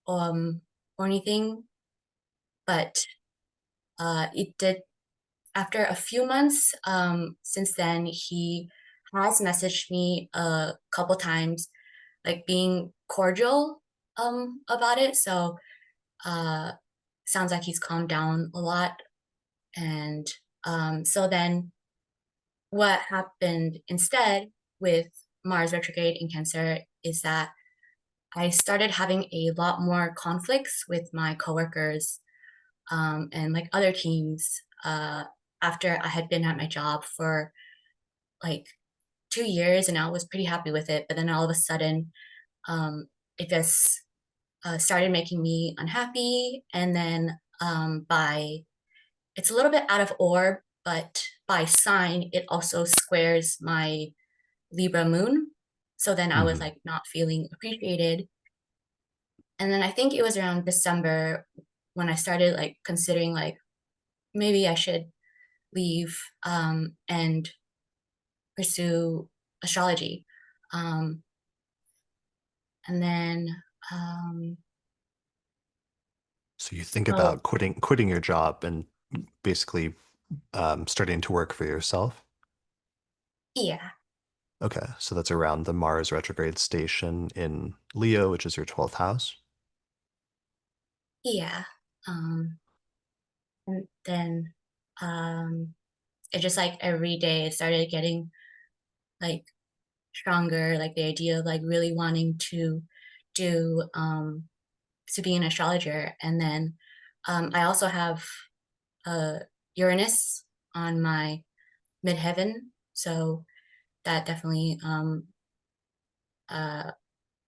um or anything, but it did. After a few months since then, he has messaged me a couple times like being cordial about it. So uh sounds like he's calmed down a lot. And so then what happened instead with Mars retrograde in Cancer is that I started having a lot more conflicts with my coworkers and like other teams after I had been at my job for like 2 years, and I was pretty happy with it. But then all of a sudden, it just started making me unhappy. And then by it's a little bit out of orb, but by sign, it also squares my Libra moon. So then I was like not feeling appreciated. And then I think it was around December when I started like considering like maybe I should leave and pursue astrology. Um, and then So you think so about quitting your job and basically starting to work for yourself? yeah, Okay, so that's around the Mars retrograde station in Leo, which is your 12th house. yeah. And then it just like every day it started getting like stronger, like the idea of like really wanting to do to be an astrologer. And then I also have Uranus on my midheaven, so that definitely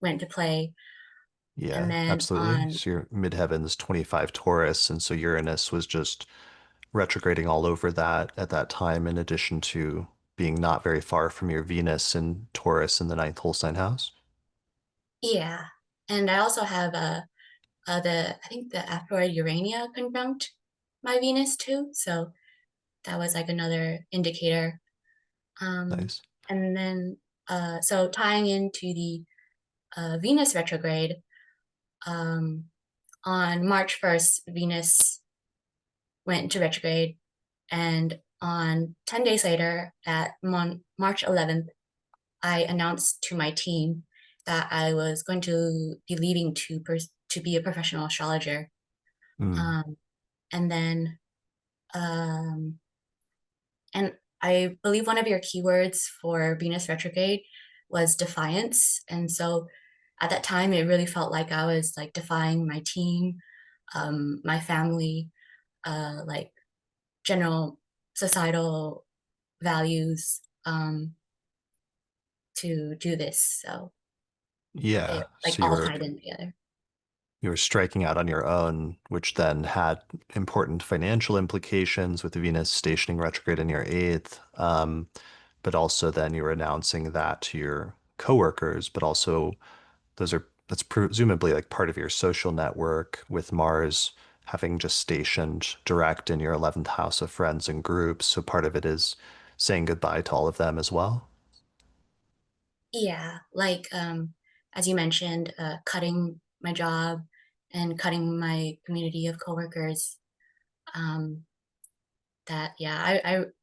went to play. And Yeah, then absolutely. on, So your midheaven's 25 Taurus, and so Uranus was just retrograding all over that at that time, in addition to being not very far from your Venus and Taurus in the ninth whole sign house. yeah, and I also have I think the asteroid Urania conjunct my Venus too, so that was like another indicator. Nice. And then so tying into the Venus retrograde, um, on March 1st, Venus went into retrograde, and on 10 days later, at March 11th, I announced to my team that I was going to be leaving to be a professional astrologer. Mm. Um, and then, um, and I believe one of your keywords for Venus retrograde was defiance. And so at that time, it really felt like I was like defying my team, my family, like general societal values, to do this. So Yeah. it like So all tied in together. you were striking out on your own, which then had important financial implications with Venus stationing retrograde in your eighth. But also then you were announcing that to your coworkers, but also that's presumably like part of your social network with Mars having just stationed direct in your 11th house of friends and groups. So part of it is saying goodbye to all of them as well. Yeah, like as you mentioned, cutting my job and cutting my community of coworkers. Um, that yeah, it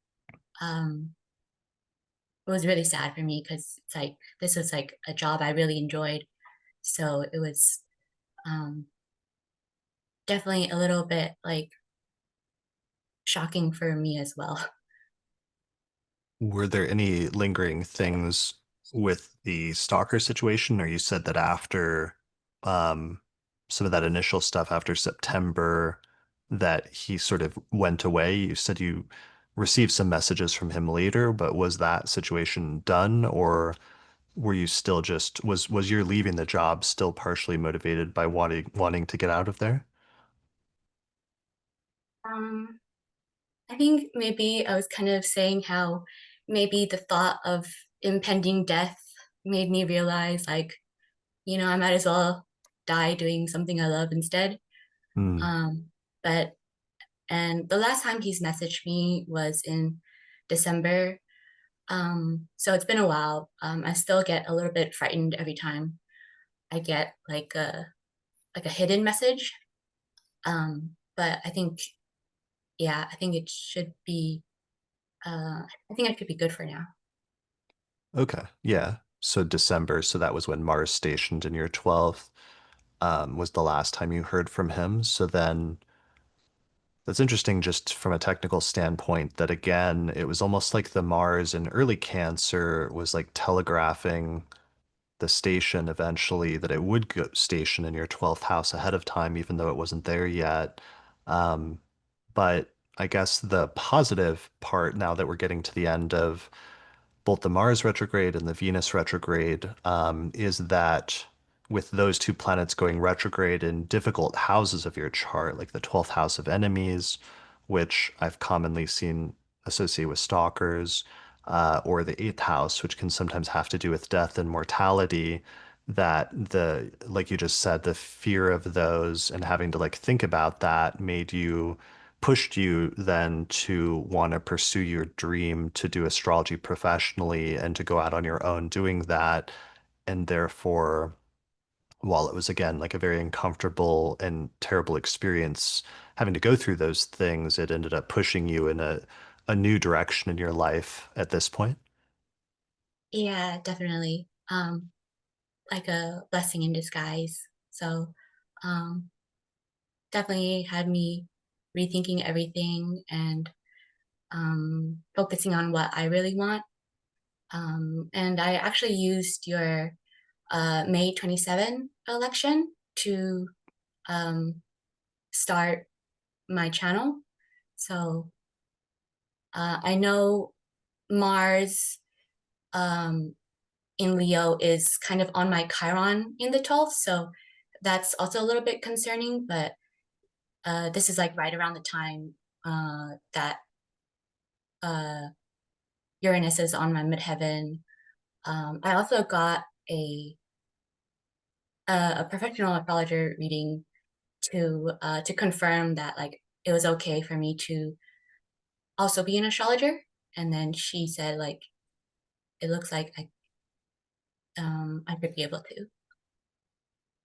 was really sad for me because it's like this was like a job I really enjoyed. So it was um definitely a little bit like shocking for me as well. Were there any lingering things with the stalker situation, or you said that after um, some of that initial stuff after September that he sort of went away? You said you received some messages from him later, but was that situation done, or were you still just was your leaving the job still partially motivated by wanting to get out of there? Um, I think maybe I was kind of saying how maybe the thought of impending death made me realize like, I might as well die doing something I love instead. Hmm. Um, but and the last time he's messaged me was in December. So it's been a while. I still get a little bit frightened every time I get like a hidden message. But I think yeah, I think it should be I think it could be good for now. Okay. Yeah. So December, so that was when Mars stationed in your 12th, was the last time you heard from him. So then that's interesting just from a technical standpoint that again, it was almost like the Mars in early Cancer was like telegraphing the station eventually that it would go station in your 12th house ahead of time, even though it wasn't there yet. Um, but I guess the positive part now that we're getting to the end of both the Mars retrograde and the Venus retrograde, is that with those two planets going retrograde in difficult houses of your chart, like the 12th house of enemies, which I've commonly seen associated with stalkers, or the eighth house, which can sometimes have to do with death and mortality, that like you just said, the fear of those and having to like think about that pushed you then to want to pursue your dream to do astrology professionally and to go out on your own doing that. And therefore, while it was again like a very uncomfortable and terrible experience having to go through those things, it ended up pushing you in a new direction in your life at this point. Yeah, definitely. Like a blessing in disguise. So, um, definitely had me rethinking everything and focusing on what I really want. And I actually used your May 27 election to start my channel. So I know Mars in Leo is kind of on my Chiron in the 12th, so that's also a little bit concerning, but this is like right around the time that Uranus is on my midheaven. I also got a professional astrologer reading to confirm that like it was okay for me to also be an astrologer, and then she said like it looks like I could be able to.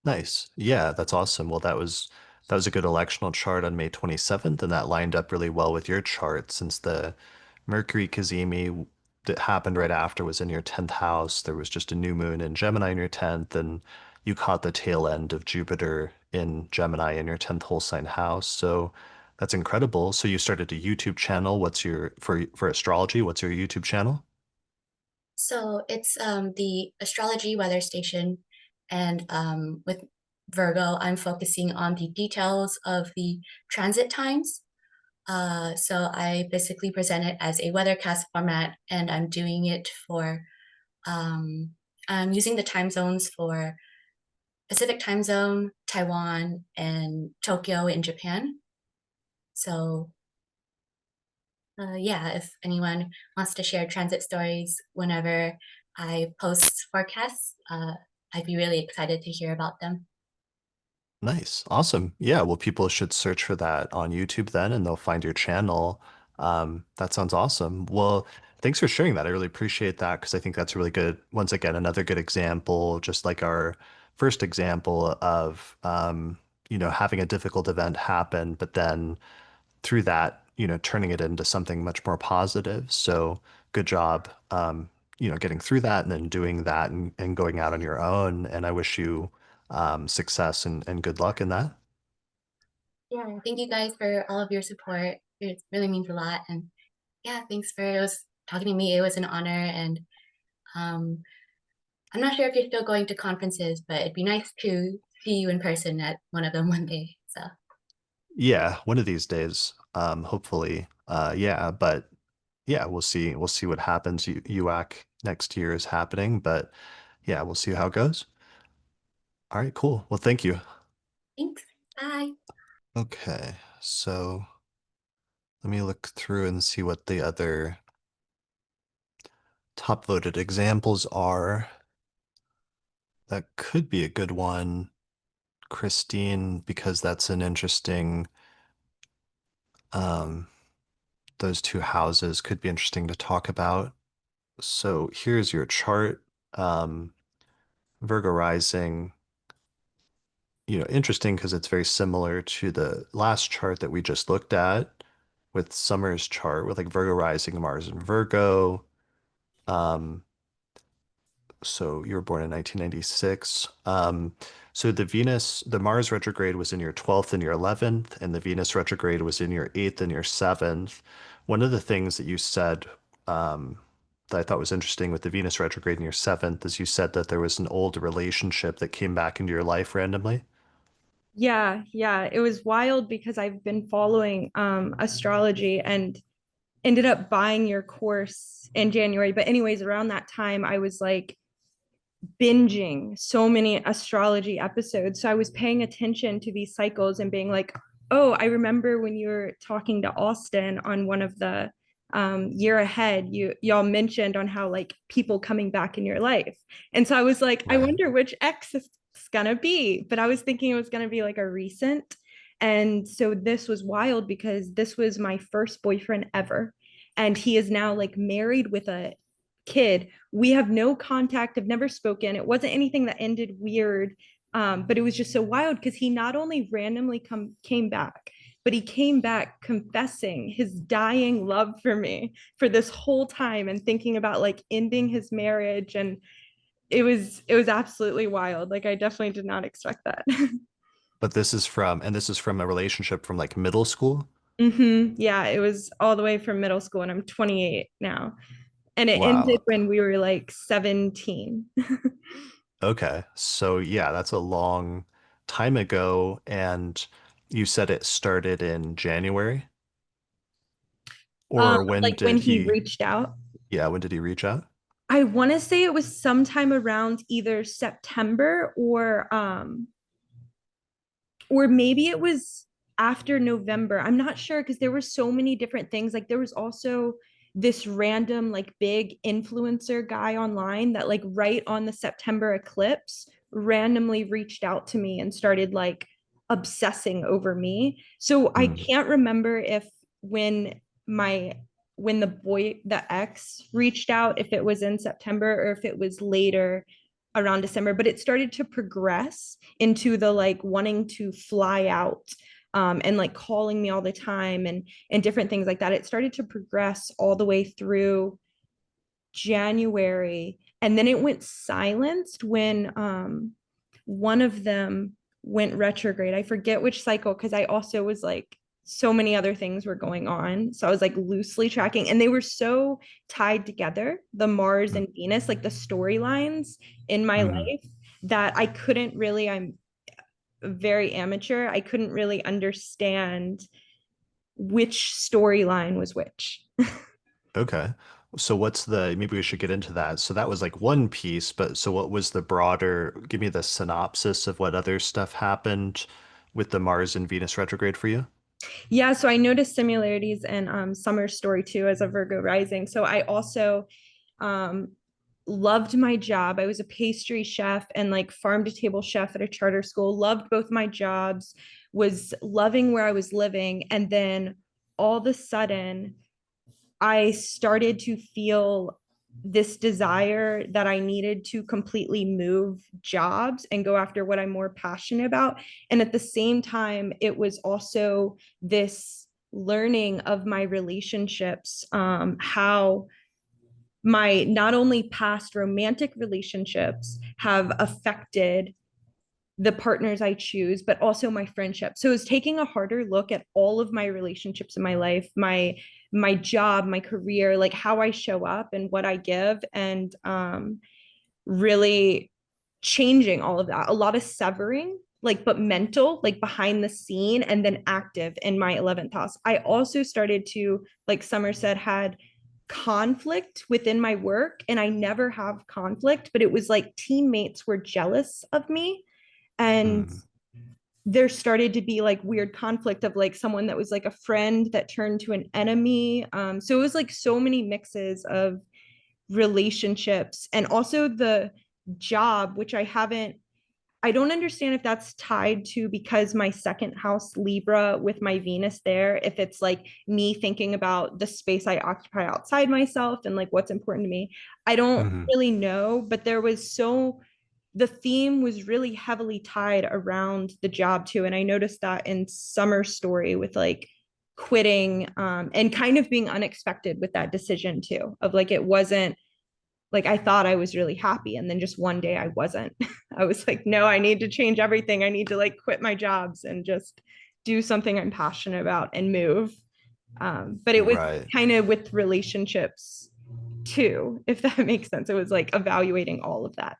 Nice. Yeah, that's awesome. Well, that was a good electional chart on May 27th, and that lined up really well with your chart since the Mercury Cazimi that happened right after was in your 10th house. There was just a new moon in Gemini in your 10th, and you caught the tail end of Jupiter in Gemini in your 10th whole sign house. So that's incredible. So you started a YouTube channel. What's your for astrology? What's your YouTube channel? So it's the astrology weather station, and with Virgo, I'm focusing on the details of the transit times. So I basically present it as a weathercast format, and I'm doing it for, I'm using the time zones for Pacific time zone, Taiwan, and Tokyo in Japan. So yeah, if anyone wants to share transit stories whenever I post forecasts, I'd be really excited to hear about them. Nice. Awesome. Yeah, well, people should search for that on YouTube then and they'll find your channel. That sounds awesome. Well, thanks for sharing that. I really appreciate that because I think that's really good. Once again, another good example, just like our first example of having a difficult event happen, but then through that, turning it into something much more positive. So good job, getting through that and then doing that and going out on your own. And I wish you success and good luck in that. Yeah, thank you guys for all of your support. It really means a lot. And yeah, thanks for talking to me. It was an honor. And um, I'm not sure if you're still going to conferences, but it'd be nice to see you in person at one of them one day. So Yeah, one of these days, hopefully. Yeah, but yeah, we'll see what happens. UAC next year is happening, but yeah, we'll see how it goes. All right, cool. Well, thank you. thanks. Bye. Okay, so let me look through and see what the other top voted examples are. That could be a good one, Christine, because that's an interesting, um, those two houses could be interesting to talk about. So here's your chart. Um, Virgo rising, interesting because it's very similar to the last chart that we just looked at with Summer's chart with like Virgo rising, Mars and Virgo. Um, so you were born in 1996. So the Mars retrograde was in your 12th and your 11th, and the Venus retrograde was in your 8th and your 7th. One of the things that you said that I thought was interesting with the Venus retrograde in your 7th is you said that there was an old relationship that came back into your life randomly. Yeah, it was wild because I've been following astrology and ended up buying your course in January. But anyways, around that time I was like binging so many astrology episodes. So I was paying attention to these cycles and being like, oh, I remember when you were talking to Austin on one of the year ahead, y'all mentioned on how like people coming back in your life. And so I was like, I Right. wonder which ex it's gonna be. But I was thinking it was gonna be like a recent. And so this was wild because this was my first boyfriend ever. And he is now like married with a kid. We have no contact, have never spoken. It wasn't anything that ended weird, but it was just so wild because he not only randomly came back, but he came back confessing his dying love for me for this whole time and thinking about like ending his marriage. And it was absolutely wild. Like I definitely did not expect that. But this is from a relationship from like middle school. Yeah, it was all the way from middle school, and I'm 28 now. And it ended Wow. when we were like 17. Okay. So yeah, that's a long time ago, and you said it started in January? Or when Like when did he he, reached out. yeah, when did he reach out? I want to say it was sometime around either September or maybe it was after November. I'm not sure because there were so many different things. Like there was also this random like big influencer guy online that like right on the September eclipse randomly reached out to me and started like obsessing over me. So I Mm, can't remember if when my when the ex reached out, if it was in September or if it was later around December, but it started to progress into the like wanting to fly out and like calling me all the time and different things like that. It started to progress all the way through January, and then it went silenced when one of them went retrograde. I forget which cycle because I also was like so many other things were going on. So I was like loosely tracking, and they were so tied together, the Mars mm, and Venus, like the storylines in my mm. life, that I couldn't really, I'm very amateur, I couldn't really understand which storyline was which. Okay. So what's the, maybe we should get into that. So that was like one piece, but so what was the broader, give me the synopsis of what other stuff happened with the Mars and Venus retrograde for you? Yeah, so I noticed similarities in Summer's story too as a Virgo rising. So I also um, loved my job. I was a pastry chef and like farm to table chef at a charter school. Loved both my jobs, was loving where I was living. And then all of a sudden, I started to feel this desire that I needed to completely move jobs and go after what I'm more passionate about. And at the same time, it was also this learning of my relationships, how my not only past romantic relationships have affected the partners I choose, but also my friendship. So it's taking a harder look at all of my relationships in my life, my job, my career, like how I show up and what I give, and really changing all of that. A lot of severing, like but mental, like behind the scene, and then active in my 11th house. I also started to, like Summer said, had conflict within my work, and I never have conflict, but it was like teammates were jealous of me, and Mm, there started to be like weird conflict of like someone that was like a friend that turned to an enemy. So it was like so many mixes of relationships, and also the job, which I don't understand if that's tied to because my second house Libra with my Venus there, if it's like me thinking about the space I occupy outside myself and like what's important to me. I don't mhm. really know, but the theme was really heavily tied around the job too. And I noticed that in Summer's story with like quitting and kind of being unexpected with that decision too, of like it wasn't like I thought I was really happy, and then just one day I wasn't. I was like, no, I need to change everything. I need to like quit my jobs and just do something I'm passionate about and move. But it was Right. kind of with relationships too, if that makes sense. It was like evaluating all of that.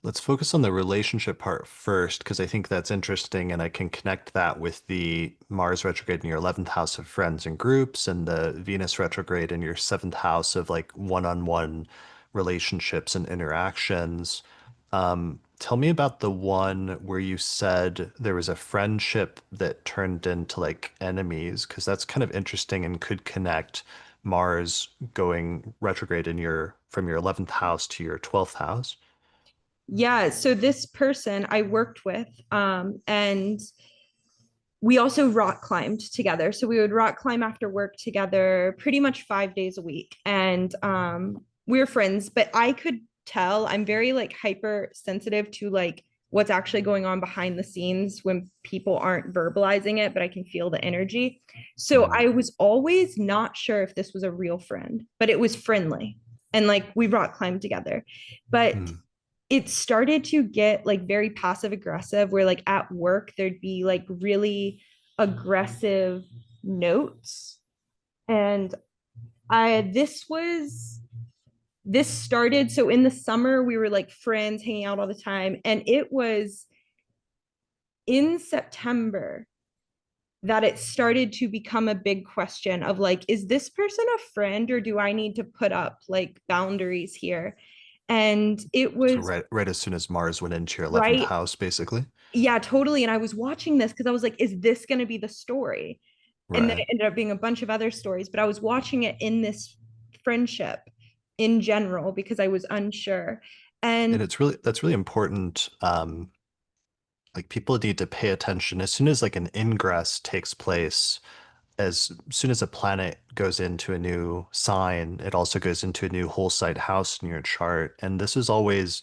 Let's focus on the relationship part first, because I think that's interesting, and I can connect that with the Mars retrograde in your 11th house of friends and groups, and the Venus retrograde in your 7th house of like one-on-one relationships and interactions. Tell me about the one where you said there was a friendship that turned into like enemies, because that's kind of interesting and could connect Mars going retrograde in your from your 11th house to your 12th house. Yeah. So this person I worked with, and we also rock climbed together. So we would rock climb after work together pretty much 5 days a week. And we were friends, but I could tell I'm very like hypersensitive to like what's actually going on behind the scenes when people aren't verbalizing it, but I can feel the energy. So Mm, I was always not sure if this was a real friend, but it was friendly. And like we rock climbed together. But mm, it started to get like very passive aggressive where like at work there'd be like really aggressive notes, and I this started so in the summer we were like friends hanging out all the time, and it was in September that it started to become a big question of like, is this person a friend or do I need to put up like boundaries here? And it So was right as soon as Mars went into your 11th right. house, basically. Yeah, totally. And I was watching this because I was like, is this going to be the story? And then Right. it ended up being a bunch of other stories, but I was watching it in this friendship in general because I was unsure. And And that's really important. Like people need to pay attention as soon as like an ingress takes place. As soon as a planet goes into a new sign, it also goes into a new whole site house in your chart. And this is always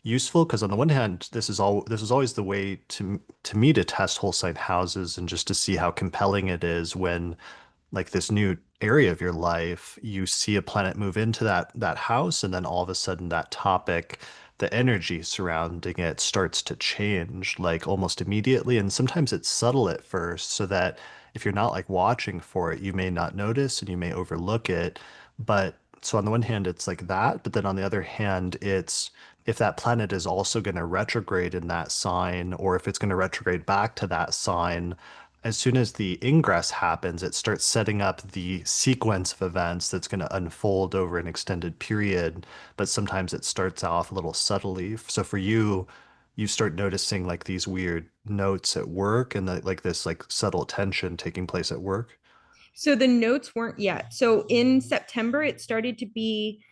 useful because on the one hand, this is always the way to me to test whole site houses and just to see how compelling it is when like this new area of your life, you see a planet move into that house, and then all of a sudden that topic, the energy surrounding it starts to change like almost immediately. And sometimes it's subtle at first, so that if you're not like watching for it, you may not notice and you may overlook it. But so on the one hand, it's like that, but then on the other hand, it's if that planet is also going to retrograde in that sign, or if it's going to retrograde back to that sign, as soon as the ingress happens, it starts setting up the sequence of events that's going to unfold over an extended period. But sometimes it starts off a little subtly. So for you, you start noticing like these weird notes at work and like this like subtle tension taking place at work. so the notes weren't yet. So in September, it started to be,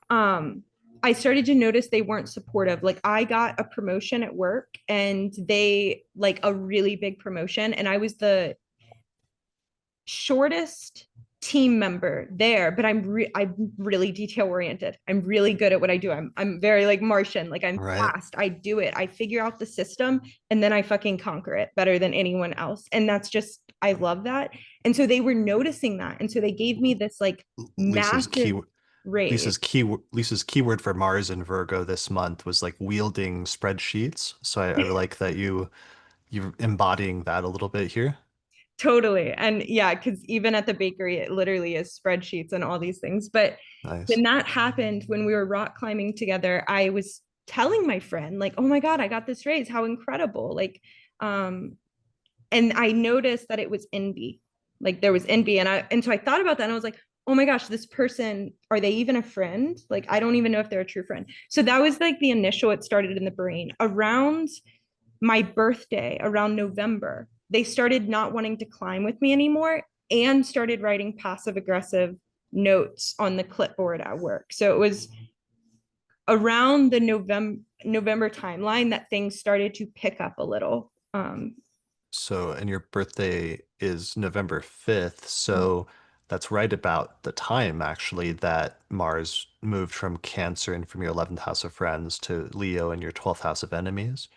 um, I started to notice they weren't supportive. Like I got a promotion at work and they like a really big promotion, and I was the shortest team member there, but I'm really detail oriented. I'm really good at what I do. I'm very like Martian, like I'm Right. fast. I do it. I figure out the system and then I fucking conquer it better than anyone else. And that's just I love that. And so they were noticing that. And so they gave me this like Lisa's massive key raise. Lisa's keyword for Mars and Virgo this month was like wielding spreadsheets. So I like that you're embodying that a little bit here. Totally. And yeah, because even at the bakery, it literally is spreadsheets and all these things. But Nice. when that happened, when we were rock climbing together, I was telling my friend, like, oh my God, I got this raise. How incredible. Like, and I noticed that it was envy. Like there was envy. And so I thought about that and I was like, oh my gosh, this person, are they even a friend? Like, I don't even know if they're a true friend. So that was like the initial, it started in the brain. Around my birthday, around November, they started not wanting to climb with me anymore and started writing passive aggressive notes on the clipboard at work. So it was around the November timeline that things started to pick up a little. So, and your birthday is November 5th. So that's right about the time actually that Mars moved from Cancer and from your 11th house of friends to Leo and your 12th house of enemies.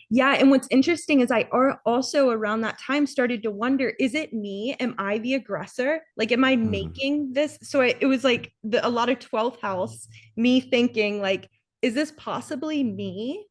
Yeah, and what's interesting is I are also around that time started to wonder, is it me? Am I the aggressor? Like, am I Hmm. making this? So it was like a lot of 12th house, me thinking like, is this possibly me?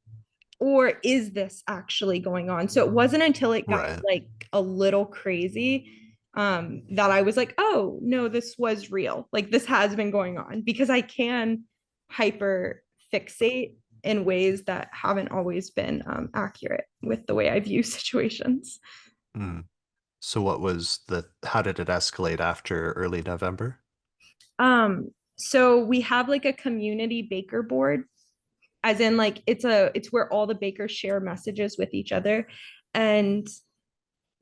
Or is this actually going on? So it wasn't until it got Right. like a little crazy that I was like, oh no, this was real. Like this has been going on because I can hyper fixate in ways that haven't always been accurate with the way I view situations. Mm. So how did it escalate after early November? So we have like a community baker board, as in like it's where all the bakers share messages with each other. And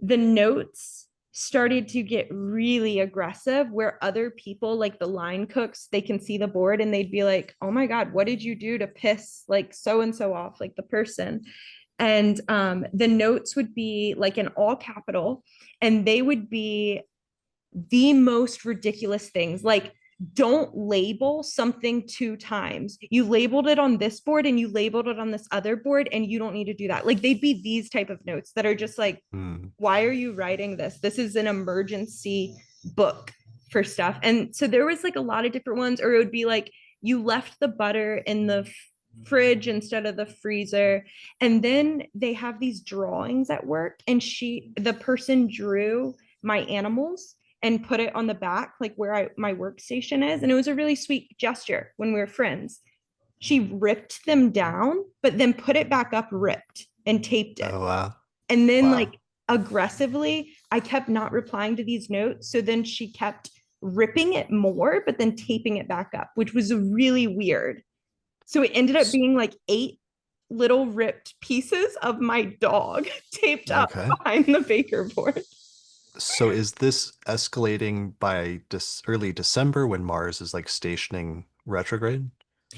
the notes started to get really aggressive where other people like the line cooks, they can see the board and they'd be like, oh my God, what did you do to piss like so and so off, like the person? And the notes would be like in all capital and they would be the most ridiculous things like don't label something two times. You labeled it on this board and you labeled it on this other board and you don't need to do that. Like they'd be these type of notes that are just like, Mm. why are you writing this? This is an emergency book for stuff. And so there was like a lot of different ones, or it would be like you left the butter in the fridge instead of the freezer. And then they have these drawings at work and the person drew my animals and put it on the back, like where my workstation is. And it was a really sweet gesture when we were friends. She ripped them down, but then put it back up ripped. and taped it. Oh, wow. And then Wow. like aggressively, I kept not replying to these notes. So then she kept ripping it more, but then taping it back up, which was really weird. So it ended up being like 8 little ripped pieces of my dog taped up Okay. behind the baker board. So is this escalating by early December when Mars is like stationing retrograde?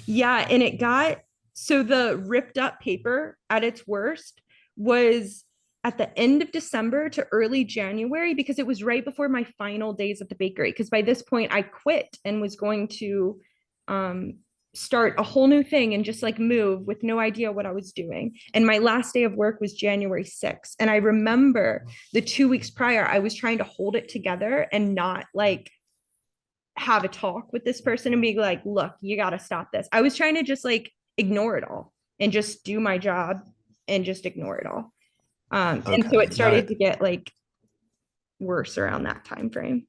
Yeah, and it got so the ripped up paper at its worst was at the end of December to early January because it was right before my final days at the bakery. Because by this point, I quit and was going to um, start a whole new thing and just like move with no idea what I was doing. And my last day of work was January 6th. And I remember the 2 weeks prior, I was trying to hold it together and not like have a talk with this person and be like, look, you got to stop this. I was trying to just like ignore it all and just do my job and just ignore it all. And so Okay. it started to get like worse around that time frame.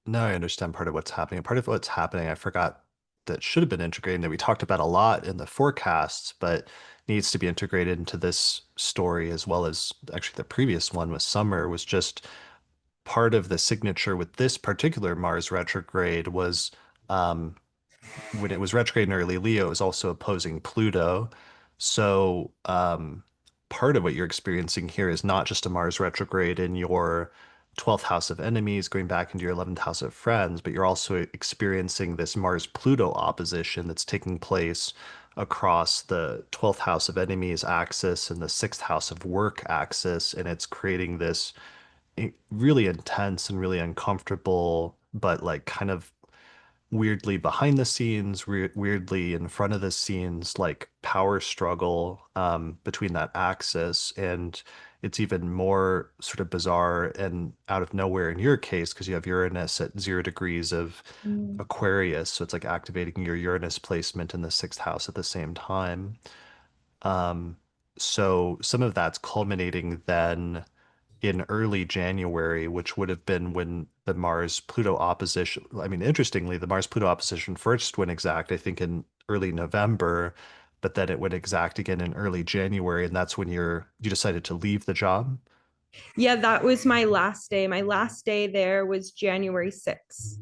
Now I understand part of what's happening. Part of what's happening, I forgot that should have been integrated and that we talked about a lot in the forecasts, but needs to be integrated into this story as well as actually the previous one with Summer was just part of the signature with this particular Mars retrograde was um, when it was retrograde in early Leo, it was also opposing Pluto. So part of what you're experiencing here is not just a Mars retrograde in your 12th house of enemies going back into your 11th house of friends, but you're also experiencing this Mars Pluto opposition that's taking place across the 12th house of enemies axis and the 6th house of work axis. And it's creating this really intense and really uncomfortable, but like kind of weirdly behind the scenes, weirdly in front of the scenes, like power struggle between that axis. And it's even more sort of bizarre and out of nowhere in your case, because you have Uranus at 0 degrees of Mm. Aquarius. So it's like activating your Uranus placement in the 6th house at the same time. Um, so some of that's culminating then in early January, which would have been when the Mars Pluto opposition, I mean, interestingly, the Mars Pluto opposition first went exact, I think, in early November, but then it went exact again in early January, and that's when you decided to leave the job. Yeah, that was my last day. My last day there was January 6th.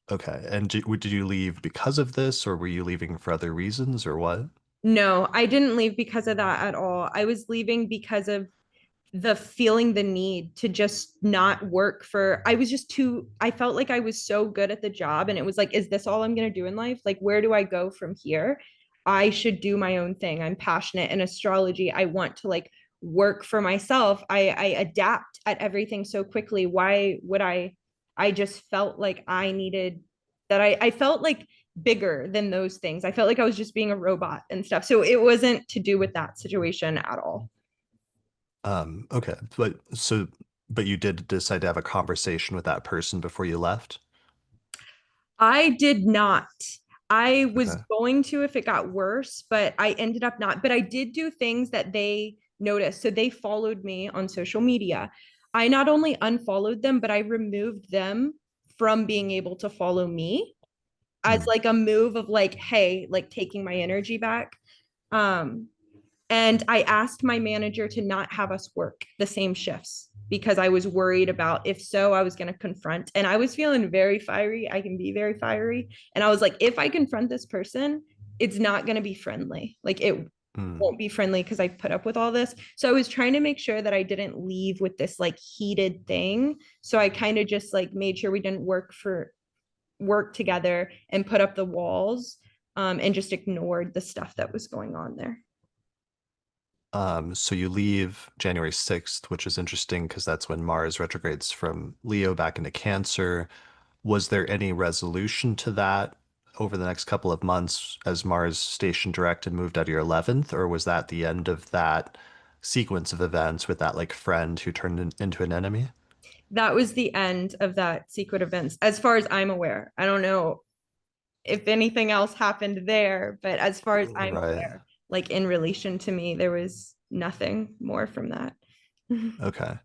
Okay. And did you leave because of this, or were you leaving for other reasons, or what? No, I didn't leave because of that at all. I was leaving because of the feeling the need to just not work for I was just too I felt like I was so good at the job and it was like, is this all I'm going to do in life? Like, where do I go from here? I should do my own thing. I'm passionate in astrology. I want to like work for myself. I adapt at everything so quickly. Why would I just felt like I needed that I felt like bigger than those things. I felt like I was just being a robot and stuff. So it wasn't to do with that situation at all. Okay. But you did decide to have a conversation with that person before you left? I did not. I was Okay. going to if it got worse, but I ended up not. But I did do things that they noticed. So they followed me on social media. I not only unfollowed them, but I removed them from being able to follow me as Hmm. like a move of like, hey, like taking my energy back. Um, and I asked my manager to not have us work the same shifts because I was worried about if so, I was going to confront. And I was feeling very fiery. I can be very fiery. And I was like, if I confront this person, it's not going to be friendly. Like it Hmm. won't be friendly because I put up with all this. So I was trying to make sure that I didn't leave with this like heated thing. So I kind of just like made sure we didn't work together and put up the walls and just ignored the stuff that was going on there. So you leave January 6th, which is interesting because that's when Mars retrogrades from Leo back into Cancer. Was there any resolution to that over the next couple of months as Mars stationed direct and moved out of your 11th, or was that the end of that sequence of events with that like friend who turned into an enemy? That was the end of that secret events, as far as I'm aware. I don't know if anything else happened there, but as far as I'm Right. aware, like in relation to me, there was nothing more from that. Okay.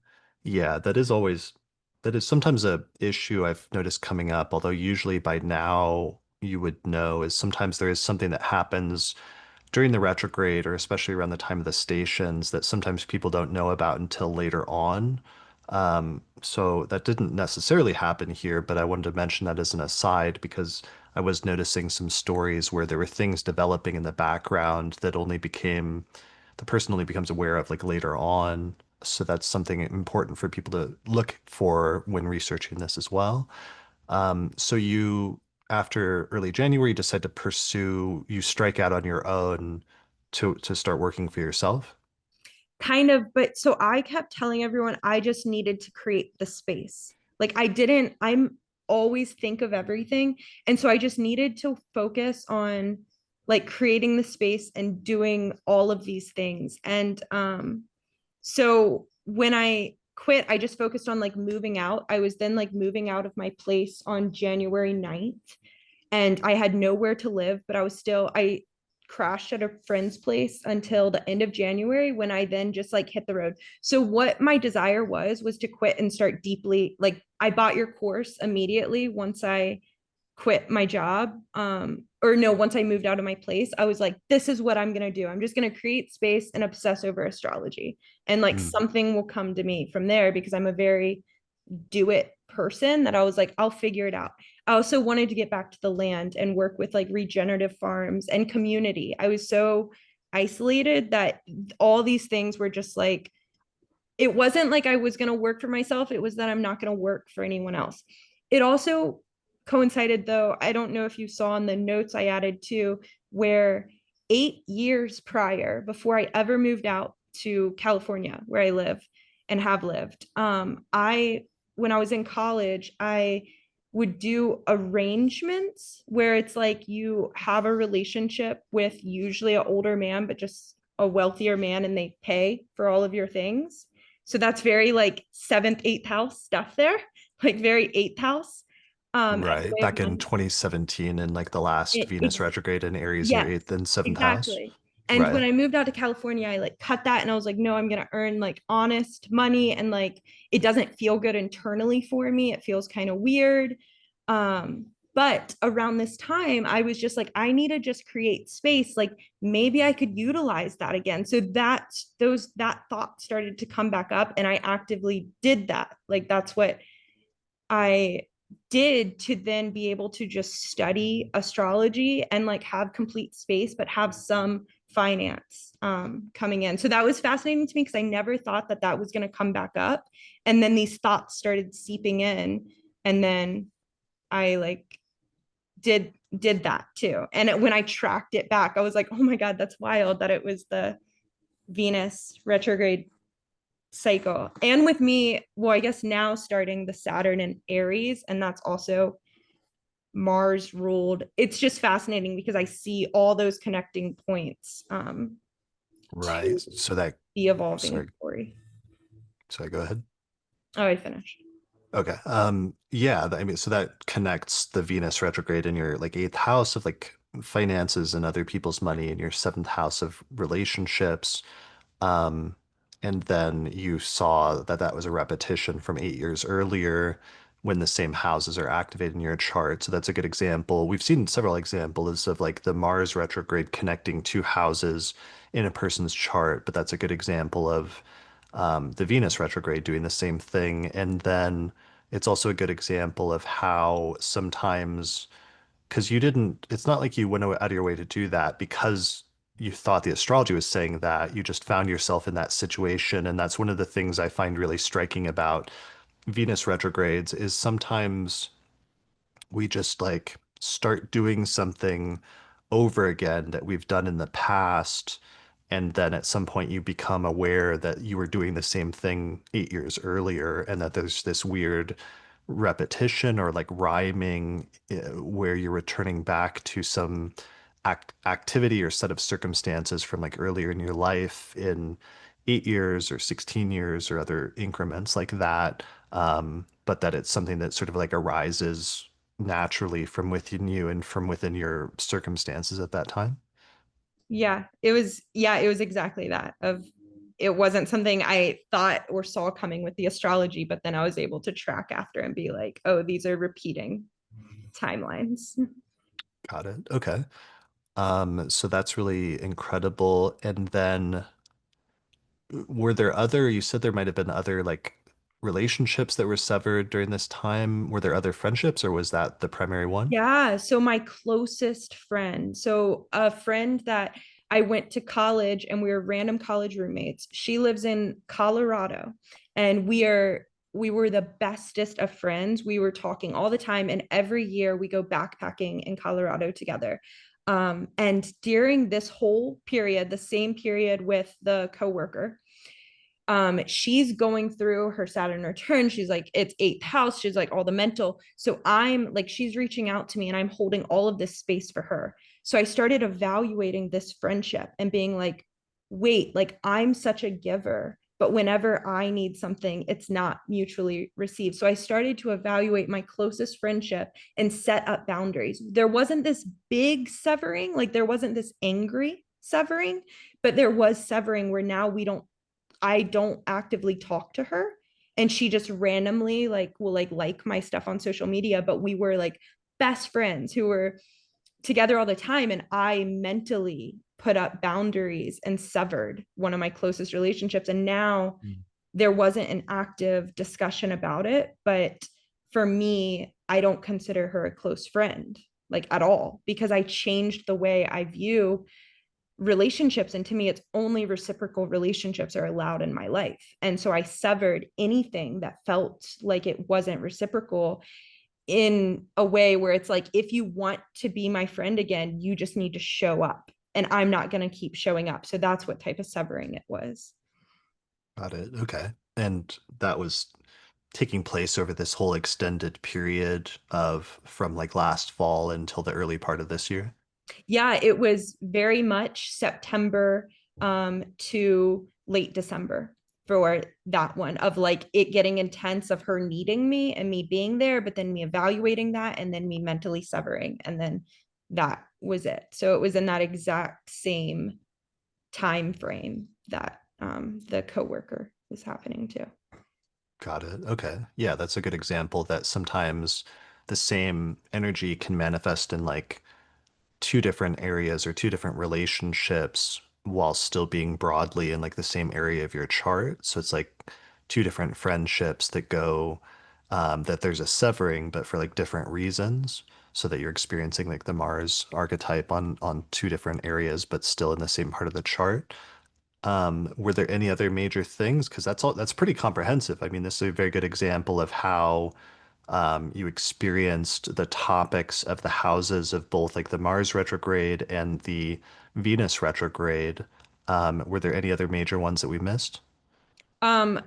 Yeah, that is sometimes a issue I've noticed coming up, although usually by now you would know is sometimes there is something that happens during the retrograde, or especially around the time of the stations, that sometimes people don't know about until later on. So that didn't necessarily happen here, but I wanted to mention that as an aside because I was noticing some stories where there were things developing in the background that only became, the person only becomes aware of like later on. So that's something important for people to look for when researching this as well. So you, after early January, decide to pursue, you strike out on your own to start working for yourself. Kind of, but so I kept telling everyone I just needed to create the space. Like I'm always think of everything. And so I just needed to focus on like creating the space and doing all of these things. And so when I quit, I just focused on like moving out. I was then like moving out of my place on January 9th, and I had nowhere to live, but I crashed at a friend's place until the end of January when I then just like hit the road. So what my desire was to quit and start deeply, like I bought your course immediately once I quit my job. Or no, once I moved out of my place, I was like, this is what I'm going to do. I'm just going to create space and obsess over astrology. And like Mm. something will come to me from there because I'm a very do it person that I was like, I'll figure it out. I also wanted to get back to the land and work with like regenerative farms and community. I was so isolated that all these things were just like, it wasn't like I was going to work for myself. It was that I'm not going to work for anyone else. It also coincided, though, I don't know if you saw in the notes I added too, where 8 years prior, before I ever moved out to California, where I live and have lived, when I was in college, I would do arrangements where it's like you have a relationship with usually an older man, but just a wealthier man, and they pay for all of your things. So that's very like seventh, eighth house stuff there, like very eighth house. As a Right. way of Back in money. 2017 in like the last Venus retrograde in Aries in your Yes, eighth and seventh house. exactly. And when Right. I moved out to California, I like cut that and I was like, no, I'm gonna earn like honest money, and like it doesn't feel good internally for me. It feels kind of weird. But around this time, I was just like, I need to just create space. Like maybe I could utilize that again. So that thought started to come back up, and I actively did that. Like that's what I did to then be able to just study astrology and like have complete space, but have some finance coming in. So that was fascinating to me because I never thought that that was going to come back up. And then these thoughts started seeping in, and then I like did that too. And when I tracked it back, I was like, oh my God, that's wild that it was the Venus retrograde cycle. And with me, well, I guess now starting the Saturn in Aries, and that's also Mars ruled. It's just fascinating because I see all those connecting points Right. to So that, the evolving sorry, story. sorry, go ahead. Oh, I finished. Okay. Yeah, I mean, so that connects the Venus retrograde in your like eighth house of like finances and other people's money, and your seventh house of relationships. Um, and then you saw that that was a repetition from 8 years earlier when the same houses are activated in your chart. So that's a good example. We've seen several examples of like the Mars retrograde connecting two houses in a person's chart, but that's a good example of the Venus retrograde doing the same thing. And then it's also a good example of how sometimes, because you didn't, it's not like you went out of your way to do that because you thought the astrology was saying that. You just found yourself in that situation. And that's one of the things I find really striking about Venus retrogrades is sometimes we just like start doing something over again that we've done in the past. And then at some point you become aware that you were doing the same thing 8 years earlier and that there's this weird repetition or like rhyming where you're returning back to some activity or set of circumstances from like earlier in your life in 8 years or 16 years or other increments like that. But that it's something that sort of like arises naturally from within you and from within your circumstances at that time. Yeah, it was exactly that. Of it wasn't something I thought or saw coming with the astrology, but then I was able to track after and be like, oh, these are repeating timelines. Got it. Okay. So that's really incredible. And then were there other, you said there might have been other like relationships that were severed during this time. Were there other friendships or was that the primary one? Yeah, so my closest friend, so a friend that I went to college and we were random college roommates. She lives in Colorado and we were the bestest of friends. We were talking all the time and every year we go backpacking in Colorado together. And during this whole period, the same period with the coworker, she's going through her Saturn return. She's like, it's eighth house. She's like, all the mental. So I'm like, she's reaching out to me and I'm holding all of this space for her. So I started evaluating this friendship and being like, wait, like I'm such a giver, but whenever I need something, it's not mutually received. So I started to evaluate my closest friendship and set up boundaries. There wasn't this big severing, like there wasn't this angry severing, but there was severing where now I don't actively talk to her and she just randomly like will like my stuff on social media, but we were like best friends who were together all the time and I mentally put up boundaries and severed one of my closest relationships and now there wasn't an active discussion about it, but for me I don't consider her a close friend like at all because I changed the way I view relationships, and to me it's only reciprocal relationships are allowed in my life, and so I severed anything that felt like it wasn't reciprocal in a way where it's like if you want to be my friend again you just need to show up and I'm not going to keep showing up. So that's what type of severing it was. Got it. Okay. And that was taking place over this whole extended period of from like last fall until the early part of this year. Yeah, it was very much September to late December for that one of like it getting intense of her needing me and me being there, but then me evaluating that and then me mentally severing. And then that was it. So it was in that exact same time frame that the coworker was happening to. Got it. Okay. Yeah, that's a good example that sometimes the same energy can manifest in like two different areas or two different relationships while still being broadly in like the same area of your chart. So it's like two different friendships that go that there's a severing, but for like different reasons. So that you're experiencing like the Mars archetype on two different areas, but still in the same part of the chart. Were there any other major things? Because that's pretty comprehensive. I mean, this is a very good example of how you experienced the topics of the houses of both like the Mars retrograde and the Venus retrograde. Were there any other major ones that we missed? I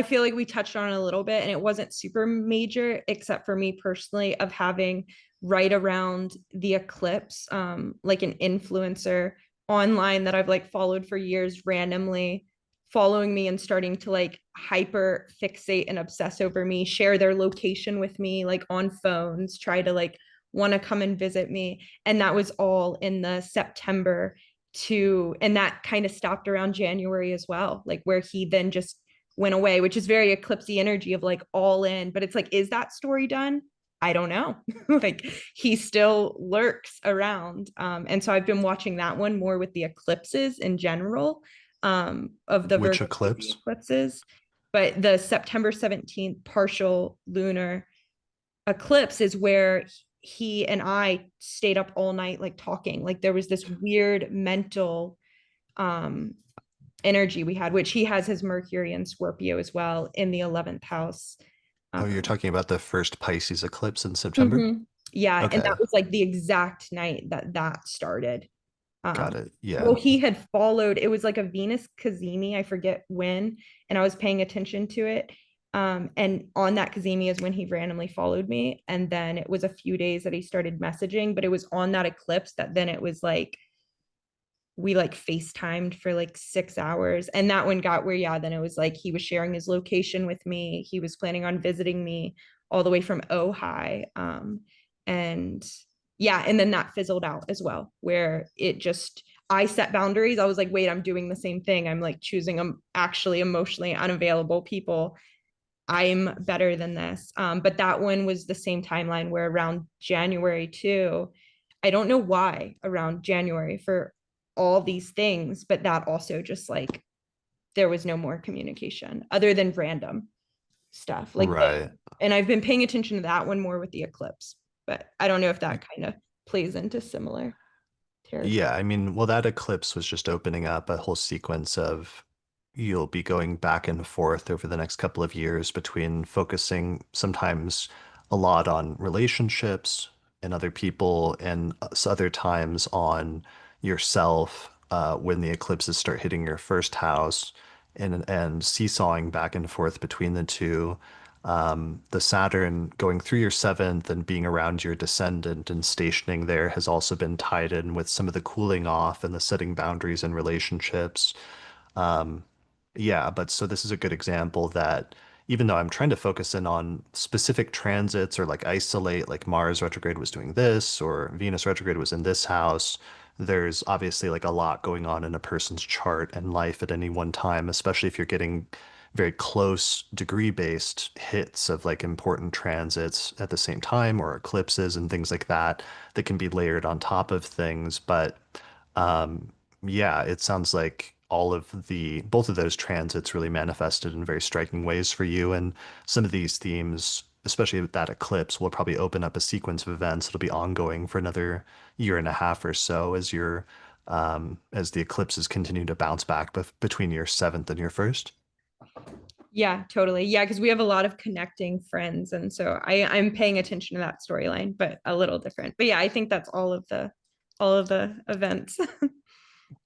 feel like we touched on it a little bit and it wasn't super major except for me personally of having right around the eclipse like an influencer online that I've like followed for years randomly following me and starting to like hyper fixate and obsess over me, share their location with me like on phones, try to like want to come and visit me, and that was all in the September to, and that kind of stopped around January as well, like where he then just went away, which is very eclipsy energy of like all in. But it's like, is that story done? I don't know. Like he still lurks around. And so I've been watching that one more with the eclipses in general, of the Which Virgo eclipse? eclipses. But the September 17th partial lunar eclipse is where he and I stayed up all night like talking. Like there was this weird mental um energy we had, which he has his Mercury and Scorpio as well in the 11th house. Oh, you're Um, talking about the first Pisces eclipse in September? mhm. Yeah, and Okay, that was like the exact night that that started. got Um, it. Yeah. well, he had followed, it was like a Venus Cazimi, I forget when, and I was paying attention to it. And on that Cazimi is when he randomly followed me. And then it was a few days that he started messaging, but it was on that eclipse that then it was like, we like FaceTimed for like 6 hours. And that one got where, yeah, then it was like he was sharing his location with me. He was planning on visiting me all the way from Ojai. And yeah, and then that fizzled out as well, where it just, I set boundaries. I was like, wait, I'm doing the same thing. I'm like choosing actually emotionally unavailable people. I'm better than this. But that one was the same timeline where around January too, I don't know why around January for all these things, but that also just like there was no more communication other than random stuff. Like, Right. and I've been paying attention to that one more with the eclipse, but I don't know if that kind of plays into similar territory. Yeah, I mean, well, that eclipse was just opening up a whole sequence of you'll be going back and forth over the next couple of years between focusing sometimes a lot on relationships and other people, and other times on yourself when the eclipses start hitting your first house, and seesawing back and forth between the two. The Saturn going through your seventh and being around your descendant and stationing there has also been tied in with some of the cooling off and the setting boundaries in relationships. Um, yeah, but so this is a good example that even though I'm trying to focus in on specific transits or like isolate, like Mars retrograde was doing this or Venus retrograde was in this house, there's obviously like a lot going on in a person's chart and life at any one time, especially if you're getting very close degree based hits of like important transits at the same time or eclipses and things like that that can be layered on top of things. But um, yeah, it sounds like all of the both of those transits really manifested in very striking ways for you. And some of these themes, especially with that eclipse, will probably open up a sequence of events that'll be ongoing for another year and a half or so as the eclipses continue to bounce back between your seventh and your first. Yeah, totally. Yeah, because we have a lot of connecting friends. And so I'm paying attention to that storyline, but a little different. But yeah, I think that's all of the events.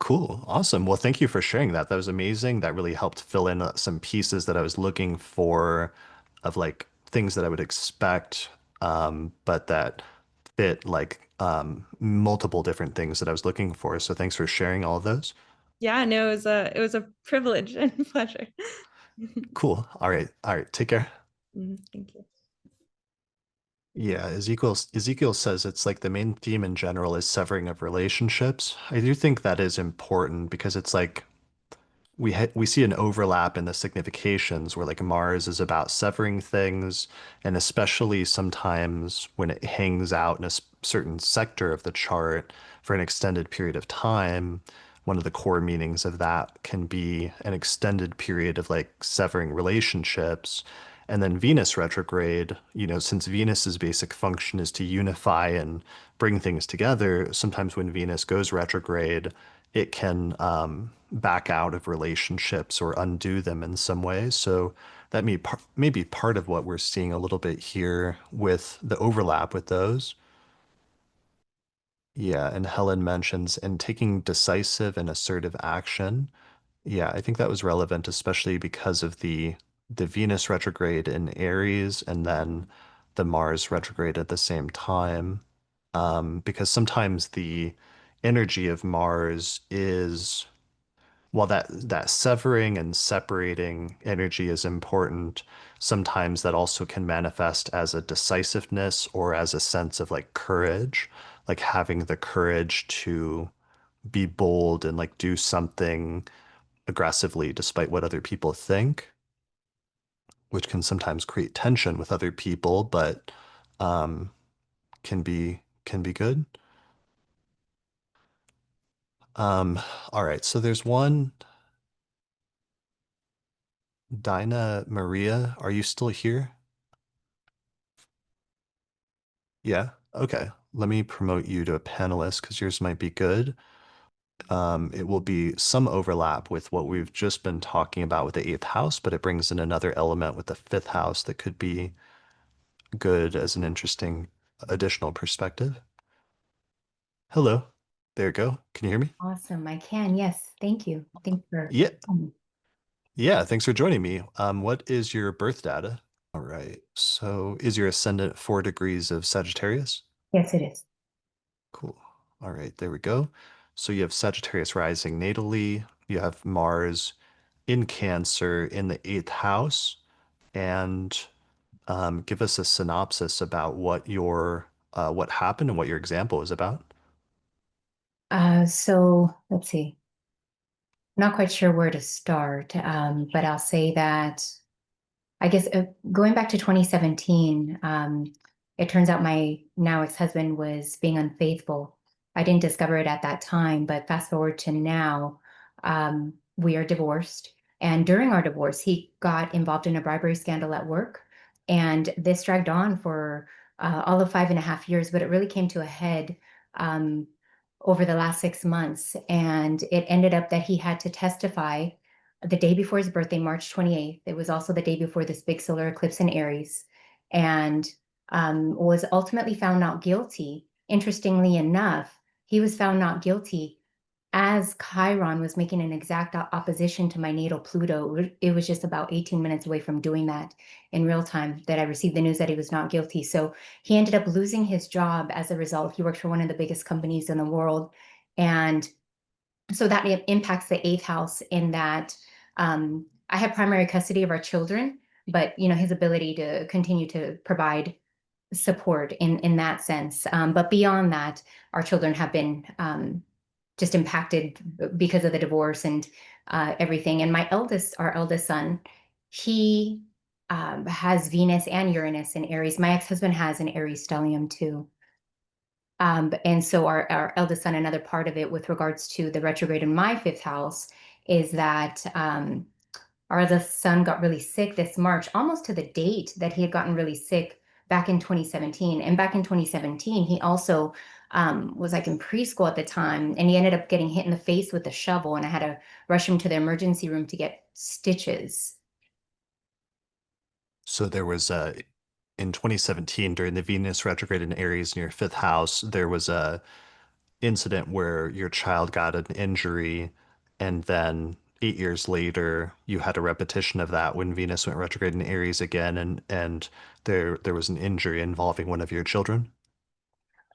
Cool. Awesome. Well, thank you for sharing that. That was amazing. That really helped fill in some pieces that I was looking for of like things that I would expect, but that fit like multiple different things that I was looking for. So thanks for sharing all of those. Yeah, no, it was a privilege and pleasure. Cool. All right. All right. Take care. Thank you. Yeah, Ezekiel says it's like the main theme in general is severing of relationships. I do think that is important because it's like we see an overlap in the significations where like Mars is about severing things, and especially sometimes when it hangs out in a certain sector of the chart for an extended period of time, one of the core meanings of that can be an extended period of like severing relationships. And then Venus retrograde, since Venus's basic function is to unify and bring things together, sometimes when Venus goes retrograde, it can back out of relationships or undo them in some way. So that may be part of what we're seeing a little bit here with the overlap with those. Yeah, and Helen mentions and taking decisive and assertive action. Yeah, I think that was relevant, especially because of the Venus retrograde in Aries and then the Mars retrograde at the same time. Because sometimes the energy of Mars is, while that severing and separating energy is important, sometimes that also can manifest as a decisiveness or as a sense of like courage, like having the courage to be bold and like do something aggressively despite what other people think, which can sometimes create tension with other people, but um, can be good. All right, so there's one. Dinah-Maria, are you still here? Yeah. Okay. Let me promote you to a panelist because yours might be good. It will be some overlap with what we've just been talking about with the eighth house, but it brings in another element with the fifth house that could be good as an interesting additional perspective. Hello. There you go. Can you hear me? Awesome. I can. Yes. Thank you. Thanks for. Yeah. Yeah. Thanks for joining me. What is your birth data? All right. So is your ascendant 4 degrees of Sagittarius? Yes, it is. Cool. All right, there we go. So you have Sagittarius rising natally. You have Mars in Cancer in the eighth house. And give us a synopsis about what happened and what your example is about. So let's see. Not quite sure where to start, but I'll say that I guess going back to 2017, it turns out my now ex-husband was being unfaithful. I didn't discover it at that time, but fast forward to now, we are divorced. And during our divorce, he got involved in a bribery scandal at work. And this dragged on for all of 5.5 years, but it really came to a head um, over the last 6 months. And it ended up that he had to testify the day before his birthday, March 28th. It was also the day before this big solar eclipse in Aries, and was ultimately found not guilty. Interestingly enough, he was found not guilty as Chiron was making an exact opposition to my natal Pluto. It was just about 18 minutes away from doing that in real time that I received the news that he was not guilty. So he ended up losing his job as a result. He worked for one of the biggest companies in the world. And so that impacts the eighth house in that I have primary custody of our children, but his ability to continue to provide support in that sense. But beyond that, our children have been just impacted because of the divorce and everything. And our eldest son, he has Venus and Uranus in Aries. My ex-husband has an Aries stellium too. And so our eldest son, another part of it with regards to the retrograde in my fifth house is that our eldest son got really sick this March, almost to the date that he had gotten really sick back in 2017. And back in 2017, he also was like in preschool at the time, and he ended up getting hit in the face with a shovel, and I had to rush him to the emergency room to get stitches. So there was in 2017 during the Venus retrograde in Aries in your fifth house, there was a incident where your child got an injury, and then 8 years later you had a repetition of that when Venus went retrograde in Aries again, and there was an injury involving one of your children.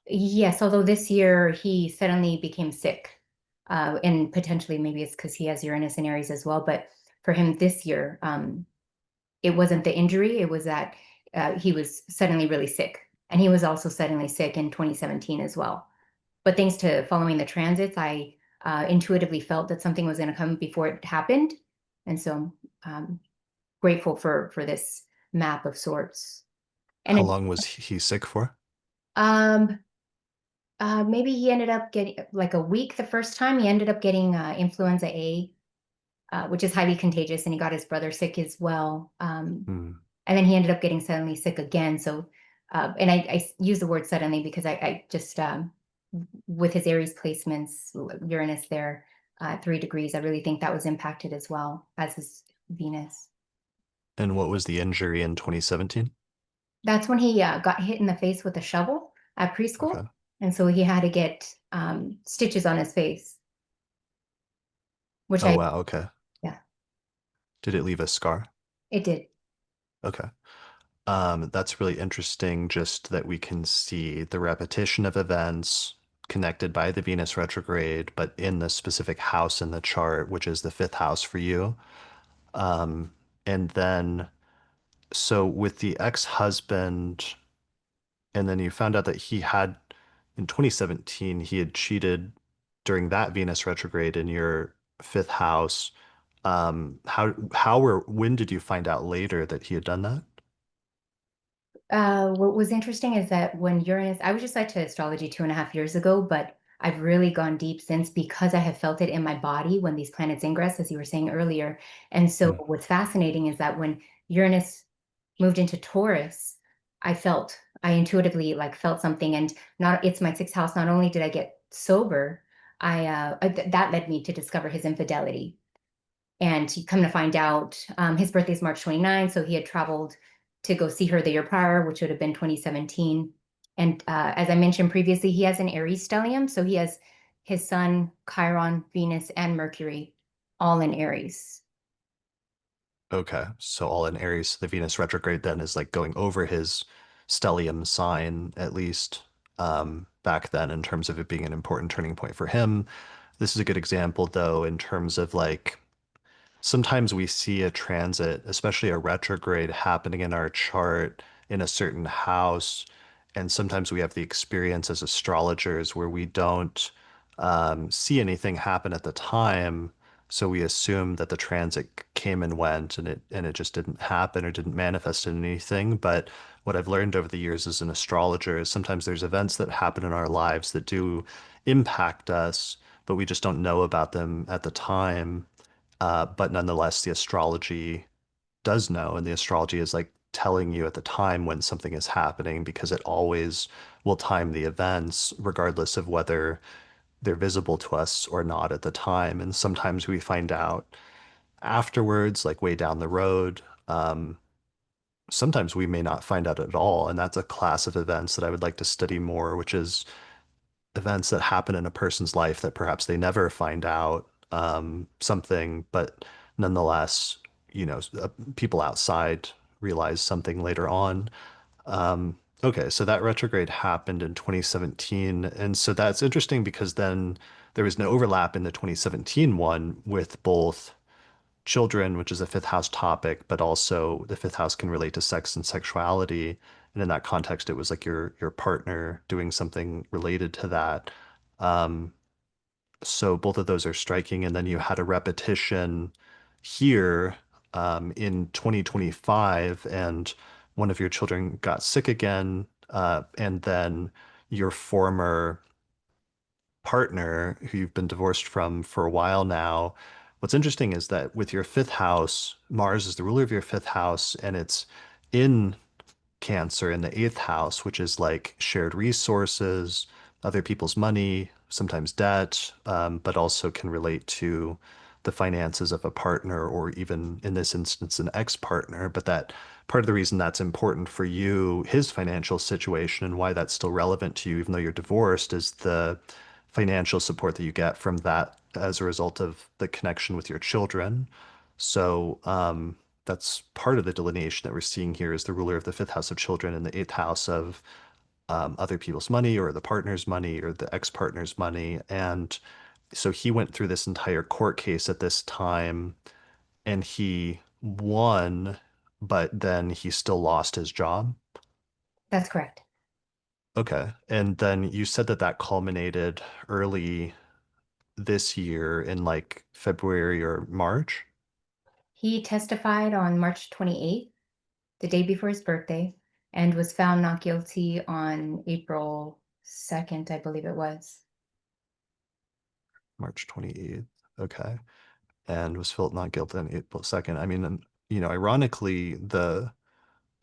Yes, although this year he suddenly became sick. And potentially maybe it's because he has Uranus in Aries as well. But for him this year, it wasn't the injury, it was that he was suddenly really sick. And he was also suddenly sick in 2017 as well. But thanks to following the transits, I intuitively felt that something was going to come before it happened. And so I'm grateful for this map of sorts. And How long was he sick for? um, maybe he ended up getting like a week the first time. He ended up getting influenza A, which is highly contagious, and he got his brother sick as well. Hmm. And then he ended up getting suddenly sick again. So, and I use the word suddenly because I just, with his Aries placements, Uranus there, 3 degrees, I really think that was impacted as well as his Venus. And what was the injury in 2017? That's when he got hit in the face with a shovel at preschool. Okay. And so he had to get stitches on his face, which Oh, wow. Okay. yeah, Did it leave a scar? it did. Okay. That's really interesting, just that we can see the repetition of events connected by the Venus retrograde, but in the specific house in the chart, which is the fifth house for you. Um, and then, so with the ex-husband, and then you found out that he had, in 2017, he had cheated during that Venus retrograde in your fifth house. How or when did you find out later that he had done that? What was interesting is that when Uranus, I was just led to astrology 2.5 years ago, but I've really gone deep since because I have felt it in my body when these planets ingress, as you were saying earlier. And so Hmm. what's fascinating is that when Uranus moved into Taurus, I intuitively like felt something, and not, it's my sixth house. Not only did I get sober, that led me to discover his infidelity. And he come to find out, his birthday is March 29th, so he had traveled to go see her the year prior, which would have been 2017. And as I mentioned previously, he has an Aries stellium, so he has his Sun, Chiron, Venus, and Mercury all in Aries. Okay, so all in Aries, the Venus retrograde then is like going over his stellium sign, at least back then, in terms of it being an important turning point for him. This is a good example, though, in terms of like sometimes we see a transit, especially a retrograde, happening in our chart in a certain house. And sometimes we have the experience as astrologers where we don't see anything happen at the time, So we assume that the transit came and went and it just didn't happen or didn't manifest in anything. But what I've learned over the years as an astrologer is sometimes there's events that happen in our lives that do impact us, but we just don't know about them at the time. But nonetheless, the astrology does know, and the astrology is like telling you at the time when something is happening because it always will time the events regardless of whether they're visible to us or not at the time. And sometimes we find out afterwards, like way down the road. Sometimes we may not find out at all. And that's a class of events that I would like to study more, which is events that happen in a person's life that perhaps they never find out something, but nonetheless, people outside realize something later on. Okay, so that retrograde happened in 2017. And so that's interesting because then there was an overlap in the 2017 one with both children, which is a fifth house topic, but also the fifth house can relate to sex and sexuality. And in that context, it was like your partner doing something related to that. Um, so both of those are striking. And then you had a repetition here in 2025, and one of your children got sick again. And then your former partner, who you've been divorced from for a while now, what's interesting is that with your fifth house, Mars is the ruler of your fifth house, and it's in Cancer in the eighth house, which is like shared resources, other people's money, sometimes debt, but also can relate to the finances of a partner or even in this instance, an ex-partner. But that part of the reason that's important for you, his financial situation and why that's still relevant to you, even though you're divorced, is the financial support that you get from that as a result of the connection with your children. So, that's part of the delineation that we're seeing here is the ruler of the fifth house of children and the eighth house of other people's money or the partner's money or the ex-partner's money. And so he went through this entire court case at this time and he won, but then he still lost his job. That's correct. Okay. And then you said that that culminated early this year in like February or March. He testified on March 28th, the day before his birthday, and was found not guilty on April 2nd, I believe it was. March 28th. Okay. And was felt not guilty on April 2nd. I mean, ironically, the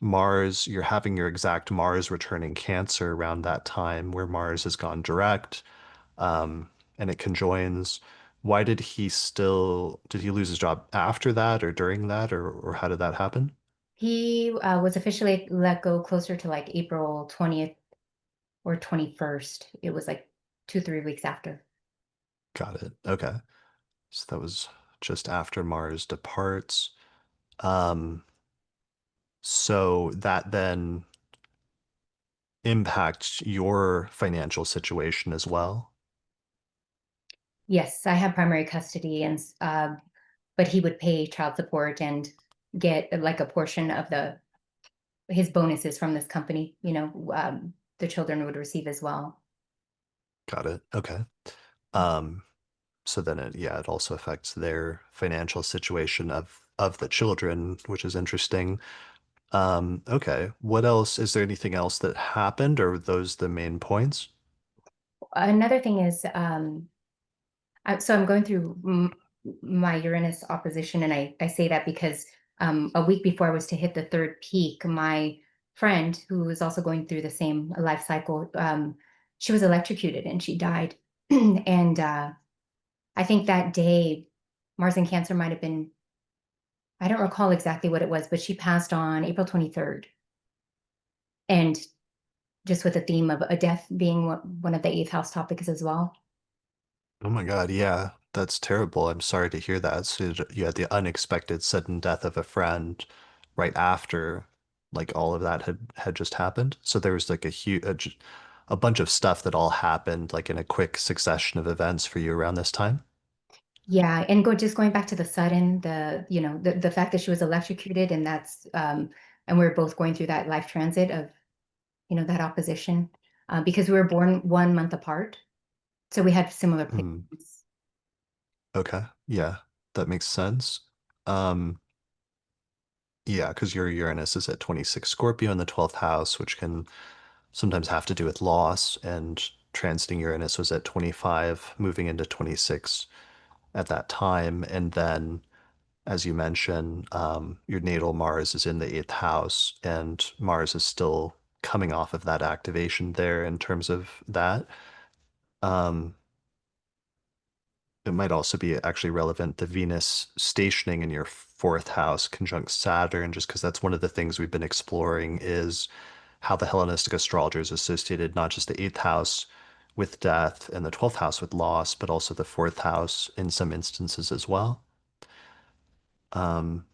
Mars, you're having your exact Mars returning Cancer around that time where Mars has gone direct, um, and it conjoins. Why did he lose his job after that or during that, or how did that happen? He was officially let go closer to like April 20th or 21st. It was like 2, 3 weeks after. Got it. Okay. So that was just after Mars departs. Um, so that then impacts your financial situation as well. Yes, I have primary custody, and but he would pay child support and get like a portion of his bonuses from this company. The children would receive as well. Got it. Okay. Um, so then it also affects their financial situation of the children, which is interesting. Okay. What else? Is there anything else that happened, or were those the main points? Another thing is, so I'm going through my Uranus opposition, and I say that because a week before I was to hit the third peak, my friend, who was also going through the same life cycle, she was electrocuted and she died. And I think that day, Mars in Cancer might have been, I don't recall exactly what it was, but she passed on April 23rd. And just with the theme of a death being one of the eighth house topics as well. Oh my God, yeah, that's terrible. I'm sorry to hear that. So you had the unexpected sudden death of a friend right after like all of that had just happened. So there was like a bunch of stuff that all happened like in a quick succession of events for you around this time. Yeah, and just going back to the sudden, the fact that she was electrocuted, and and we're both going through that life transit of, that opposition, because we were born 1 month apart, so we had similar Mm, placements. okay. Yeah. That makes sense. Um, yeah, because your Uranus is at 26 Scorpio in the 12th house, which can sometimes have to do with loss, and transiting Uranus was at 25, moving into 26 at that time. And then, as you mentioned, your natal Mars is in the 8th house, and Mars is still coming off of that activation there in terms of that. Um, it might also be actually relevant, the Venus stationing in your 4th house conjunct Saturn, just because that's one of the things we've been exploring is how the Hellenistic astrologers associated not just the 8th house with death and the 12th house with loss, but also the 4th house in some instances as well. Um,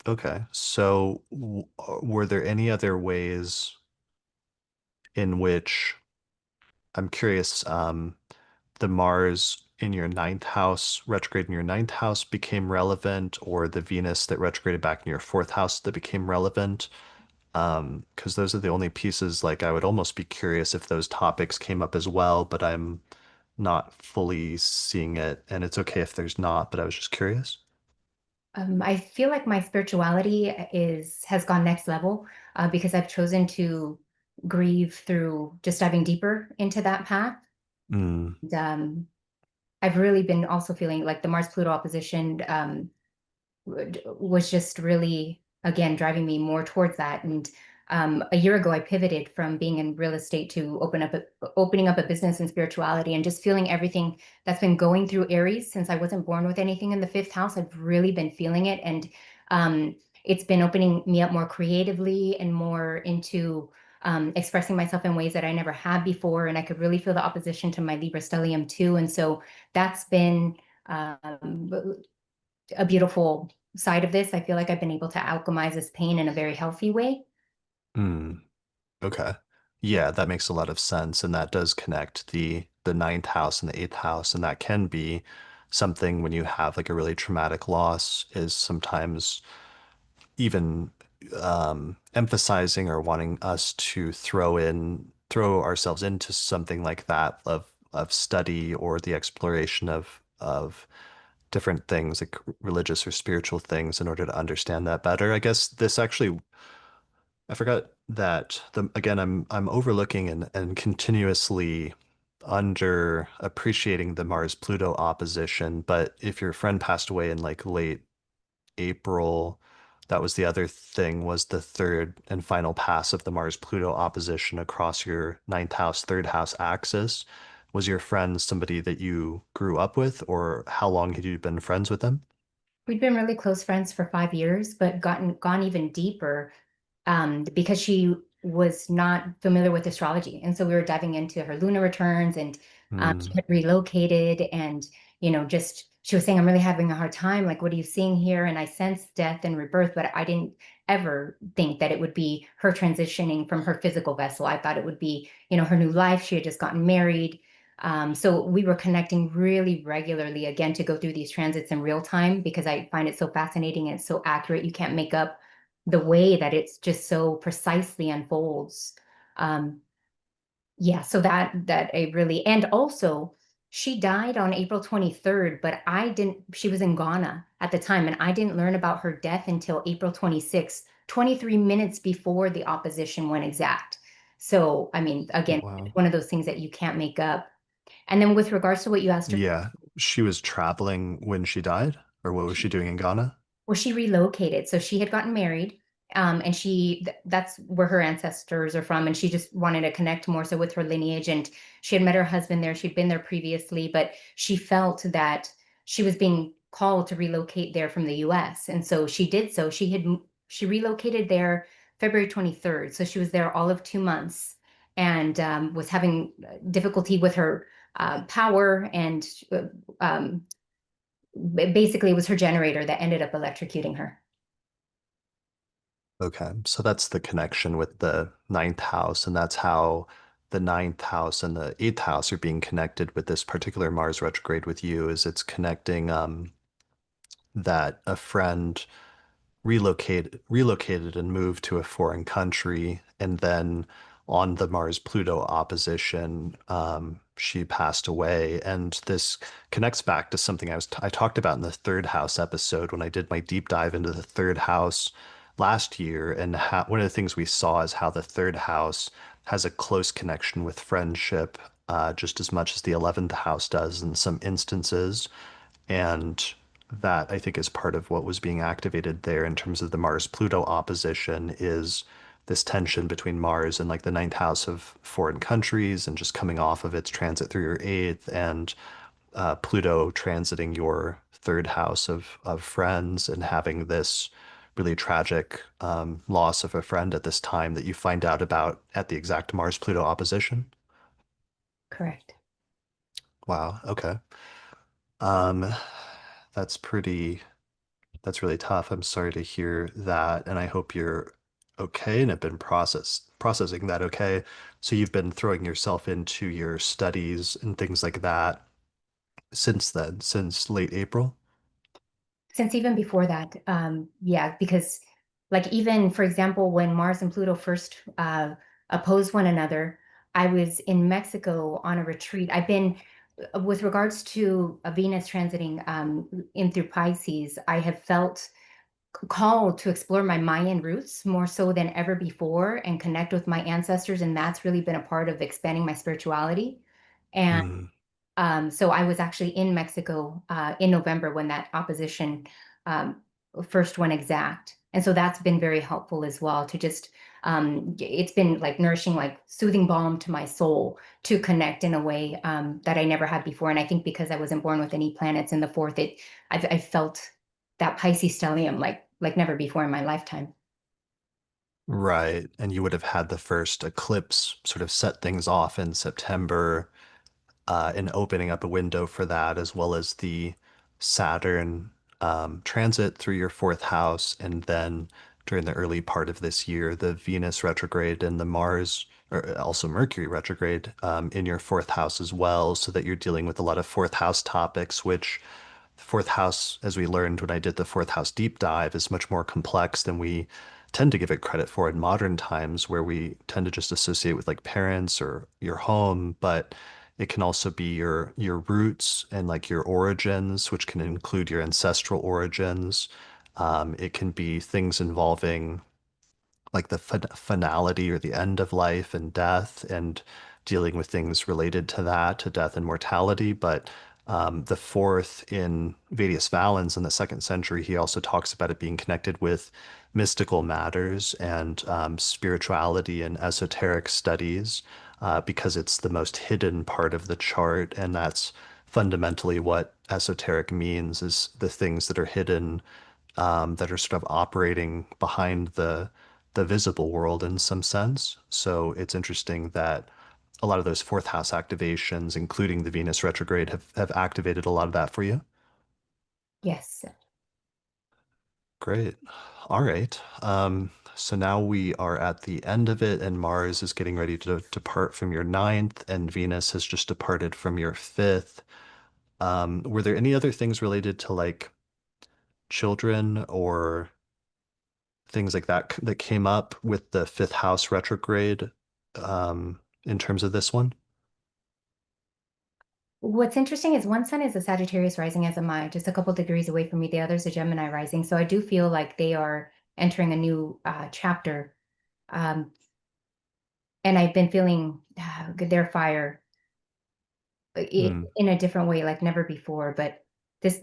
okay, so were there any other ways in which I'm curious, the Mars in your 9th house, retrograde in your 9th house became relevant, or the Venus that retrograded back in your 4th house that became relevant? Because those are the only pieces, like I would almost be curious if those topics came up as well, but I'm not fully seeing it, and it's okay if there's not, but I was just curious. I feel like my spirituality has gone next level because I've chosen to grieve through just diving deeper into that path. Mm, And, I've really been also feeling like the Mars-Pluto opposition was just really, again, driving me more towards that. And a year ago, I pivoted from being in real estate to opening up a business in spirituality, and just feeling everything that's been going through Aries since I wasn't born with anything in the 5th house. I've really been feeling it. And it's been opening me up more creatively and more into expressing myself in ways that I never had before. And I could really feel the opposition to my Libra stellium too. And so that's been a beautiful side of this. I feel like I've been able to alchemize this pain in a very healthy way. mm, okay. Yeah, that makes a lot of sense, and that does connect the 9th house and the 8th house, and that can be something when you have like a really traumatic loss, is sometimes even emphasizing or wanting us to throw ourselves into something like that of study or the exploration of different things like religious or spiritual things in order to understand that better. I guess this actually, I forgot that the again I'm overlooking and continuously under appreciating the Mars Pluto opposition, but if your friend passed away in like late April, that was the other thing, was the third and final pass of the Mars-Pluto opposition across your 9th house, 3rd house axis. Was your friend somebody that you grew up with, or how long had you been friends with them? We'd been really close friends for 5 years, but gone even deeper because she was not familiar with astrology. And so we were diving into her lunar returns, and she Hmm. had relocated, and, just she was saying, I'm really having a hard time. Like, what are you seeing here? And I sensed death and rebirth, but I didn't ever think that it would be her transitioning from her physical vessel. I thought it would be, her new life. She had just gotten married. So we were connecting really regularly again to go through these transits in real time because I find it so fascinating and so accurate. You can't make up the way that it's just so precisely unfolds. Um, yeah, so that I really, and also she died on April 23rd, but she was in Ghana at the time, and I didn't learn about her death until April 26th, 23 minutes before the opposition went exact. So, I mean, Oh, again, wow. one of those things that you can't make up. And then with regards to what you asked her, Yeah. She was traveling when she died, or what was she doing in Ghana? well, she relocated. So she had gotten married, and that's where her ancestors are from. And she just wanted to connect more so with her lineage. And she had met her husband there. She'd been there previously, but she felt that she was being called to relocate there from the US. And so she did so. She relocated there February 23rd. So she was there all of 2 months, and was having difficulty with her power, and uh, um, basically it was her generator that ended up electrocuting her. Okay, so that's the connection with the 9th house, and that's how the 9th house and the 8th house are being connected with this particular Mars retrograde with you, is it's connecting that a friend relocated and moved to a foreign country, and then on the Mars-Pluto opposition, she passed away. And this connects back to something I talked about in the third house episode when I did my deep dive into the third house last year. And one of the things we saw is how the third house has a close connection with friendship, just as much as the 11th house does in some instances. And that I think is part of what was being activated there in terms of the Mars-Pluto opposition is this tension between Mars and like the ninth house of foreign countries and just coming off of its transit through your eighth, and Pluto transiting your third house of friends, and having this really tragic loss of a friend at this time that you find out about at the exact Mars-Pluto opposition. Correct. Wow. Okay. Um, that's pretty That's really tough. I'm sorry to hear that, and I hope you're okay and have been processing that okay. So you've been throwing yourself into your studies and things like that since then, since late April? Since even before that, yeah, because like even for example, when Mars and Pluto first opposed one another, I was in Mexico on a retreat. I've been with regards to a Venus transiting in through Pisces, I have felt called to explore my Mayan roots more so than ever before and connect with my ancestors, and that's really been a part of expanding my spirituality. And Mm. so I was actually in Mexico in November when that opposition um, first went exact. And so that's been very helpful as well to just, it's been like nourishing, like soothing balm to my soul to connect in a way that I never had before. And I think because I wasn't born with any planets in the fourth, I felt that Pisces stellium like never before in my lifetime. Right. And you would have had the first eclipse sort of set things off in September, and opening up a window for that, as well as the Saturn transit through your fourth house. And then during the early part of this year, the Venus retrograde and the Mars, or also Mercury retrograde, in your fourth house as well, so that you're dealing with a lot of fourth house topics, which the fourth house, as we learned when I did the fourth house deep dive, is much more complex than we tend to give it credit for in modern times, where we tend to just associate with like parents or your home. But it can also be your roots and like your origins, which can include your ancestral origins. It can be things involving like the finality or the end of life and death, and dealing with things related to that, to death and mortality. But the fourth in Vedic Valens in the second century, he also talks about it being connected with mystical matters and spirituality and esoteric studies, because it's the most hidden part of the chart. And that's fundamentally what esoteric means, is the things that are hidden, that are sort of operating behind the visible world in some sense. So it's interesting that a lot of those fourth house activations, including the Venus retrograde, have activated a lot of that for you. Yes. Great. All right. So now we are at the end of it, and Mars is getting ready to depart from your ninth, and Venus has just departed from your fifth. Were there any other things related to like children or things like that that came up with the fifth house retrograde, in terms of this one? What's interesting is one sun is a Sagittarius rising as am I, just a couple degrees away from me. The other's a Gemini rising. So I do feel like they are entering a new chapter. Um, and I've been feeling their fire Hmm. in a different way, like never before. But this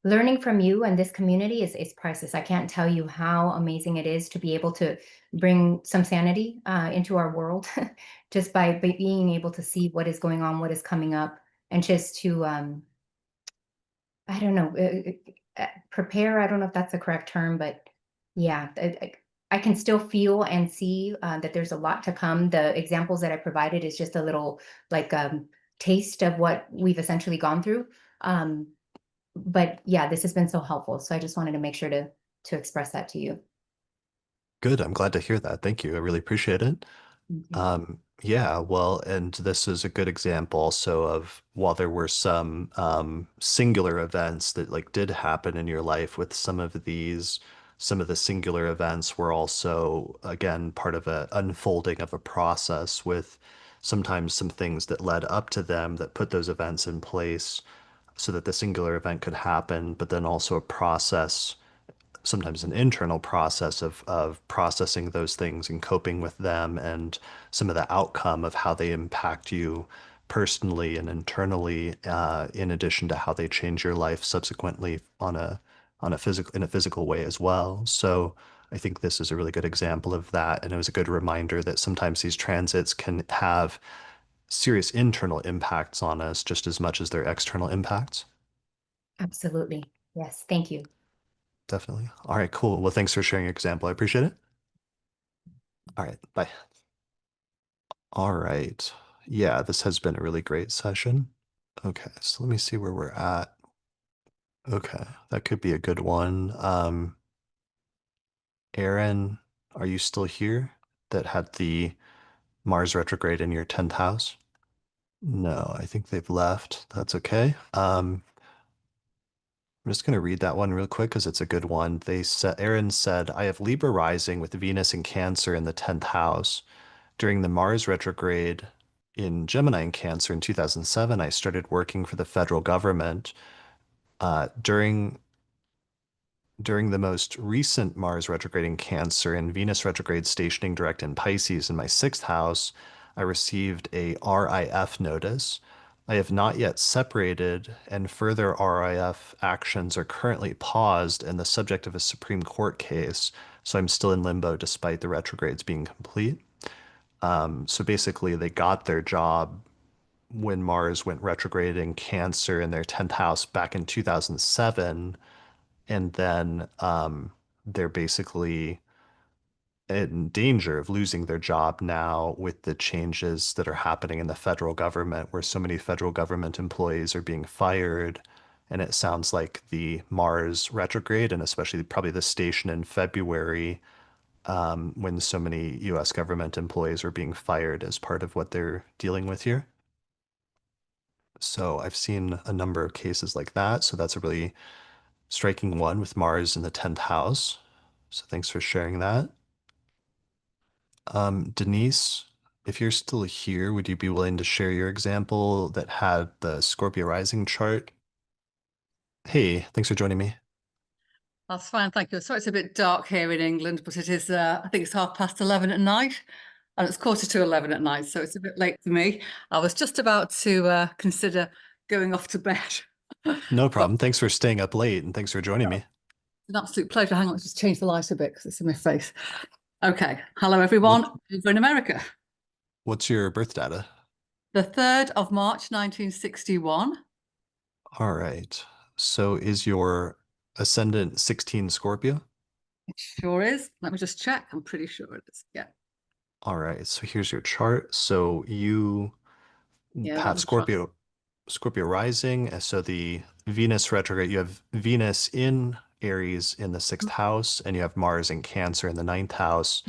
learning from you and this community is priceless. I can't tell you how amazing it is to be able to bring some sanity into our world just by being able to see what is going on, what is coming up, and just to I don't know, prepare. I don't know if that's the correct term, but yeah, I can still feel and see that there's a lot to come. The examples that I provided is just a little like taste of what we've essentially gone through. Um, but yeah, this has been so helpful. So I just wanted to make sure to express that to you. Good. I'm glad to hear that. Thank you. I really appreciate it. Mhm. Yeah, well, and this is a good example also of, while there were some singular events that like did happen in your life with some of these some of the singular events were also, again, part of a unfolding of a process with sometimes some things that led up to them that put those events in place so that the singular event could happen, but then also a process, sometimes an internal process of processing those things and coping with them and some of the outcome of how they impact you personally and internally, in addition to how they change your life subsequently on a physical way as well. So I think this is a really good example of that, and it was a good reminder that sometimes these transits can have serious internal impacts on us just as much as their external impacts. Absolutely. Yes. Thank you. Definitely. All right, cool. Well, thanks for sharing your example. I appreciate it. All right, bye. All right. Yeah, this has been a really great session. Okay, so let me see where we're at. Okay, that could be a good one. Erin, are you still here? That had the Mars retrograde in your 10th house? No, I think they've left. That's okay. I'm just going to read that one real quick because it's a good one. Erin said, I have Libra rising with Venus in Cancer in the 10th house. During the Mars retrograde in Gemini and Cancer in 2007, I started working for the federal government. During the most recent Mars retrograde in Cancer and Venus retrograde stationing direct in Pisces in my 6th house, I received a RIF notice. I have not yet separated, and further RIF actions are currently paused and the subject of a Supreme Court case, so I'm still in limbo despite the retrogrades being complete. So basically, they got their job when Mars went retrograde in Cancer in their 10th house back in 2007, and then they're basically in danger of losing their job now with the changes that are happening in the federal government, where so many federal government employees are being fired. And it sounds like the Mars retrograde, and especially probably the station in February, when so many US government employees are being fired as part of what they're dealing with here. So I've seen a number of cases like that. So that's a really striking one with Mars in the 10th house. So thanks for sharing that. Denise, if you're still here, would you be willing to share your example that had the Scorpio rising chart? Hey, thanks for joining me. That's fine, thank you. Sorry, it's a bit dark here in England, but it is, I think it's 11:30 at night, and it's 11:45 at night, so it's a bit late for me. I was just about to consider going off to bed. No But problem. Thanks for staying up late and thanks for joining me. it's an absolute pleasure. Hang on, let's just change the light a bit because it's in my face. Okay, hello everyone over in America. What's your birth data? The 3rd of March, 1961. All right. So is your ascendant 16 Scorpio? It sure is. Let me just check. I'm pretty sure it is. Yeah. All right. So here's your chart. So you Yeah, that have was right. Scorpio rising. So the Venus retrograde, you have Venus in Aries in the 6th house, and you have Mars in Cancer in the 9th house.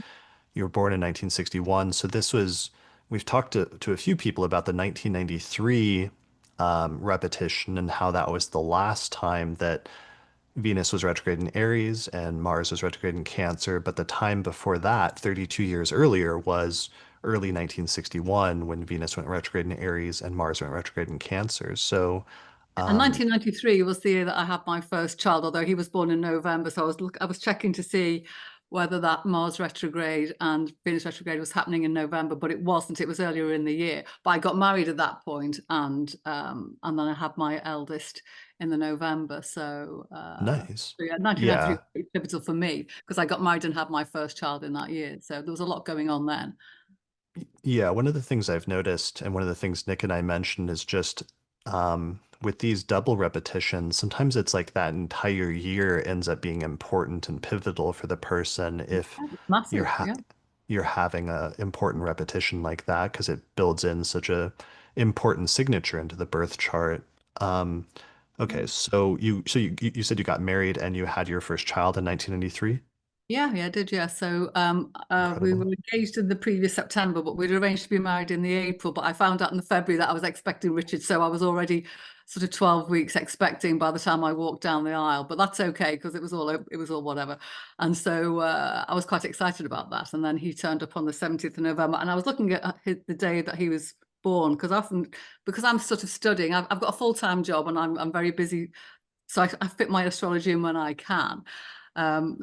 You were born in 1961. So this was, we've talked to a few people about the 1993 repetition and how that was the last time that Venus was retrograde in Aries and Mars was retrograde in Cancer. But the time before that, 32 years earlier, was early 1961 when Venus went retrograde in Aries and Mars went retrograde in Cancer. So, And 1993 was the year that I had my first child, although he was born in November. So I was checking to see whether that Mars retrograde and Venus retrograde was happening in November, but it wasn't. It was earlier in the year. But I got married at that point, and then I had my eldest in the November. So, nice. so yeah, 1993 Yeah. was pretty pivotal for me because I got married and had my first child in that year. So there was a lot going on then. Yeah, one of the things I've noticed, and one of the things Nick and I mentioned, is just with these double repetitions, sometimes it's like that entire year ends up being important and pivotal for the person if Yeah, it's massive. you're Yeah. you're having a important repetition like that because it builds in such a important signature into the birth chart. Okay, so you said you got married and you had your first child in 1993? Yeah, I did. Yeah. So we were Incredible. engaged in the previous September, but we'd arranged to be married in the April. But I found out in the February that I was expecting Richard, so I was already sort of 12 weeks expecting by the time I walked down the aisle. But that's okay because it was all whatever. And so I was quite excited about that. And then he turned up on the 17th of November, and I was looking at the day that he was born because I'm sort of studying. I've got a full-time job and I'm very busy, so I fit my astrology in when I can.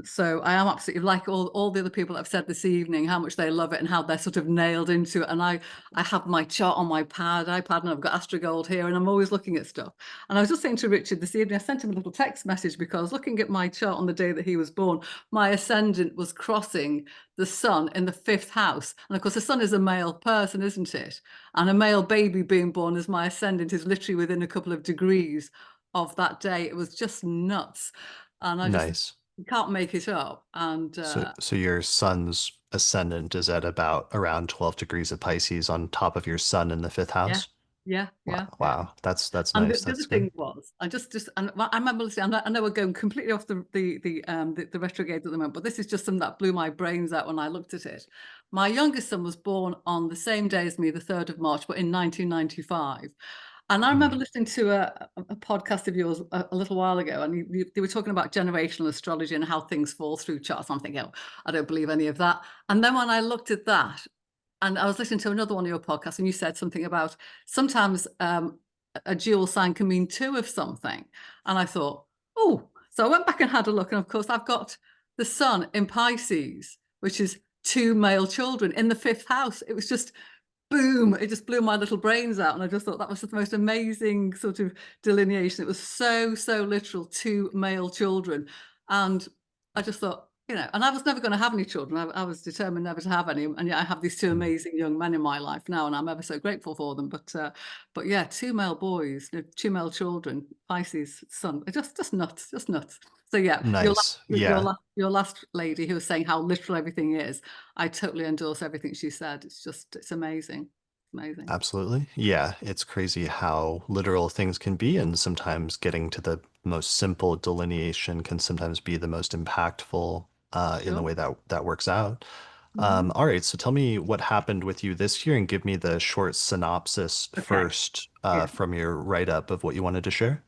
So I am absolutely like all the other people that have said this evening how much they love it and how they're sort of nailed into it. And I have my chart on my iPad, and I've got Astrogold here, and I'm always looking at stuff. And I was just saying to Richard this evening, I sent him a little text message because looking at my chart on the day that he was born, my ascendant was crossing the sun in the 5th house. And of course, the sun is a male person, isn't it? And a male baby being born as my ascendant is literally within a couple of degrees of that day. It was just nuts. And I just Nice. can't make it up. And So your sun's ascendant is at about around 12 degrees of Pisces on top of your sun in the 5th yeah, house. yeah, yeah, Wow, yeah. wow. That's And nice. the other That's good. thing was, and I remember listening. I know we're going completely off the retrogrades at the moment, but this is just something that blew my brains out when I looked at it. My youngest son was born on the same day as me, the 3rd of March, but in 1995. And I remember Mm. listening to a podcast of yours a little while ago, and they were talking about generational astrology and how things fall through charts. I'm thinking, oh, I don't believe any of that. And then when I looked at that, and I was listening to another one of your podcasts, and you said something about sometimes a dual sign can mean 2 of something. And I thought, oh, so I went back and had a look. And of course, I've got the sun in Pisces, which is 2 male children in the 5th house. It was just boom, it just blew my little brains out. And I just thought that was the most amazing sort of delineation. It was so literal, 2 male children. And I just thought, and I was never going to have any children. I was determined never to have any. And yet I have these 2 Mm. amazing young men in my life now, and I'm ever so grateful for them. But yeah, 2 male boys, 2 male children, Pisces sun, just nuts, just nuts. So yeah, Nice. Yeah, your last lady who was saying how literal everything is, I totally endorse everything she said. It's amazing. Amazing. absolutely. Yeah, it's crazy how literal things can be, and sometimes getting to the most simple delineation can sometimes be the most impactful in the Sure. way that that works out. Mhm. All right, so tell me what happened with you this year and give me the short synopsis Okay. first Yeah. from your write-up of what you wanted to share.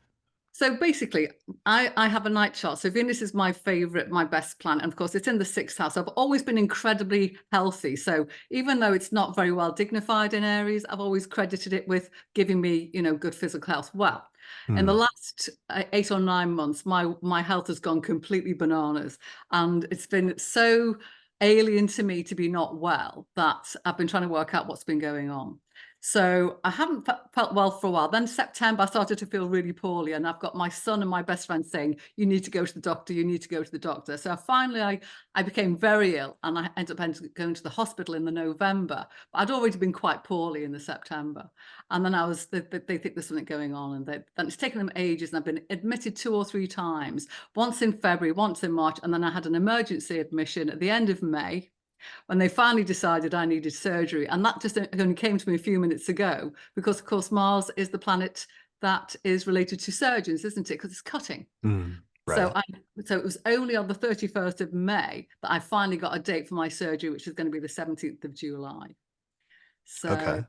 So basically, I have a night chart. So Venus is my favorite, my best planet. And of course, it's in the 6th house. I've always been incredibly healthy. So even though it's not very well dignified in Aries, I've always credited it with giving me, good physical health. Well, in the Hmm. last 8 or 9 months, my health has gone completely bananas. And it's been so alien to me to be not well that I've been trying to work out what's been going on. So I haven't felt well for a while. Then September, I started to feel really poorly, and I've got my son and my best friend saying, "You need to go to the doctor. You need to go to the doctor." So finally, I became very ill, and I ended up going to the hospital in the November. But I'd already been quite poorly in the September, and then they think there's something going on, and then it's taken them ages, and I've been admitted 2 or 3 times, once in February, once in March, and then I had an emergency admission at the end of May, when they finally decided I needed surgery. And that just only came to me a few minutes ago, because of course Mars is the planet that is related to surgeons, isn't it? Because it's cutting. So Right. so it was only on the 31st of May that I finally got a date for my surgery, which is going to be the 17th of July. So Okay.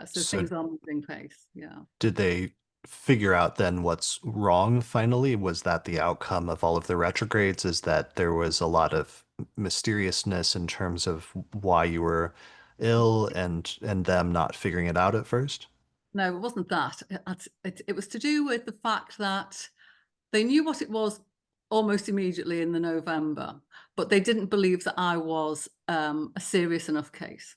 so So things are moving pace. Yeah. did they figure out then what's wrong finally? Was that the outcome of all of the retrogrades? Is that there was a lot of mysteriousness in terms of why you were ill and them not figuring it out at first? No, it wasn't that. It was to do with the fact that they knew what it was almost immediately in the November, but they didn't believe that I was a serious enough case.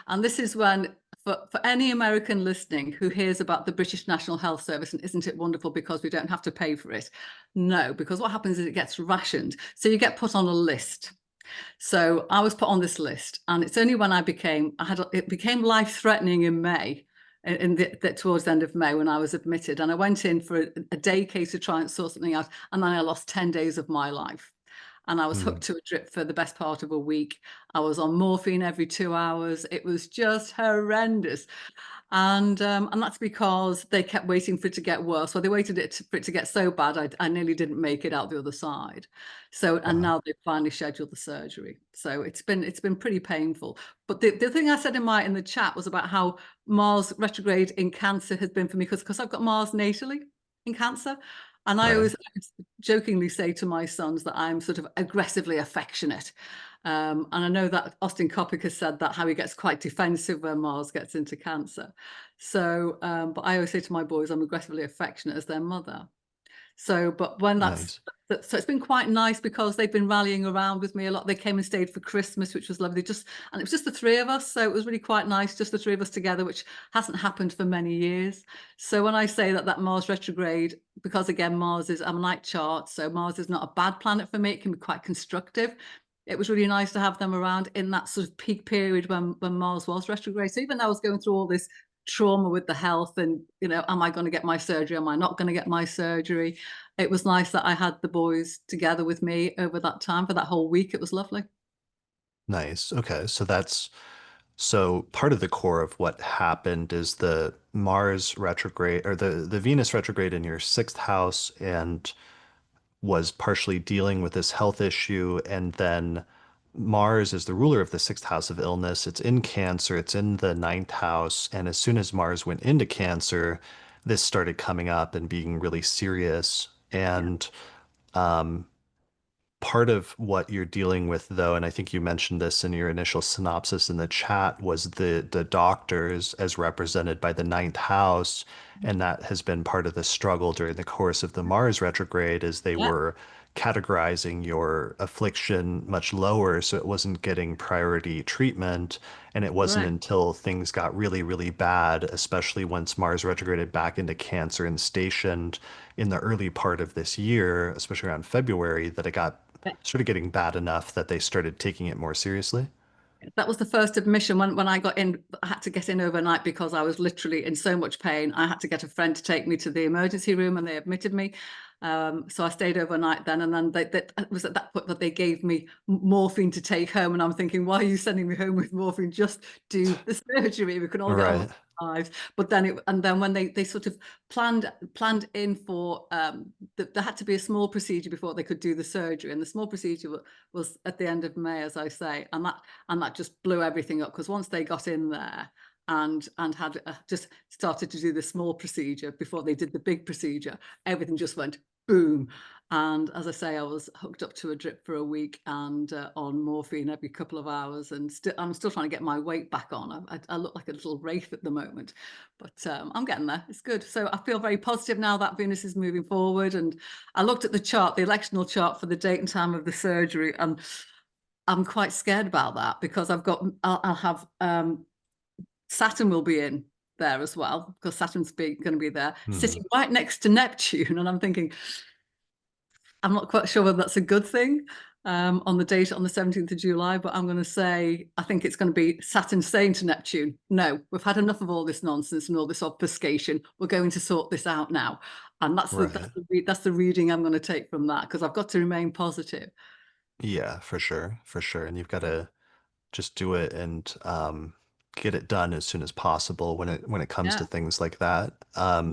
And this is when, for any American listening who hears about the British National Health Service, and isn't it wonderful because we don't have to pay for it? No, because what happens is it gets rationed. So you get put on a list. So I was put on this list, and it's only when it became life-threatening in May, towards the end of May, when I was admitted, and I went in for a day case to try and sort something out, and then I lost 10 days of my life. and I was hooked to a drip for the best part of a week. I was on morphine every 2 hours. It was just horrendous. And that's because they kept waiting for it to get worse. Well, they waited for it to get so bad, I nearly didn't make it out the other side. So, and Wow. now they've finally scheduled the surgery. So it's been pretty painful. But the thing I said in the chat was about how Mars retrograde in Cancer has been for me, because I've got Mars natally in Cancer. And I Right. always jokingly say to my sons that I'm sort of aggressively affectionate. And I know that Austin Coppock has said that, how he gets quite defensive when Mars gets into Cancer. So, but I always say to my boys, I'm aggressively affectionate as their mother. So, but when Nice. so it's been quite nice because they've been rallying around with me a lot. They came and stayed for Christmas, which was lovely. And it was just the three of us. So it was really quite nice, just the three of us together, which hasn't happened for many years. So when I say that Mars retrograde, because again, Mars is, I'm a night chart, so Mars is not a bad planet for me. It can be quite constructive. It was really nice to have them around in that sort of peak period when Mars was retrograde. So even though I was going through all this trauma with the health and, you know, am I going to get my surgery? Am I not going to get my surgery? It was nice that I had the boys together with me over that time for that whole week. It was lovely. Nice. Okay. So part of the core of what happened is the Mars retrograde, or the Venus retrograde in your sixth house, and was partially dealing with this health issue. And then Mars is the ruler of the sixth house of illness. It's in Cancer, it's in the ninth house. And as soon as Mars went into Cancer, this started coming up and being really serious. And part of what you're dealing with, though, and I think you mentioned this in your initial synopsis in the chat, was the doctors as represented by the ninth house. And that has been part of the struggle during the course of the Mars retrograde, as they Yeah. were categorizing your affliction much lower, so it wasn't getting priority treatment. And it wasn't Correct. until things got really, really bad, especially once Mars retrograded back into Cancer and stationed in the early part of this year, especially around February, that it got sort of getting bad enough that they started taking it more seriously. That was the first admission. When I got in, I had to get in overnight because I was literally in so much pain. I had to get a friend to take me to the emergency room, and they admitted me. So I stayed overnight then, and then it was at that point that they gave me morphine to take home. And I'm thinking, why are you sending me home with morphine? Just do the surgery. We can all get on Right. with our lives. But then when they sort of planned in for there had to be a small procedure before they could do the surgery, and the small procedure was at the end of May, as I say, and that just blew everything up, because once they got in there and had just started to do the small procedure before they did the big procedure, everything just went boom. And as I say, I was hooked up to a drip for a week and on morphine every couple of hours, and I'm still trying to get my weight back on. I look like a little wraith at the moment, but I'm getting there. It's good. So I feel very positive now that Venus is moving forward. And I looked at the chart, the electional chart for the date and time of the surgery, and I'm quite scared about that, because I'll have Saturn will be in there as well, because Saturn's going to be there, sitting right next to Neptune. And I'm thinking, I'm not quite sure whether that's a good thing on the date on the 17th of July, but I'm going to say, I think it's going to be Saturn saying to Neptune, no, we've had enough of all this nonsense and all this obfuscation. We're going to sort this out now. And that's the reading I'm going to take from that, because I've got to remain positive. Yeah, for sure. For sure. And you've got to just do it and get it done as soon as possible when it comes to Yeah. things like that.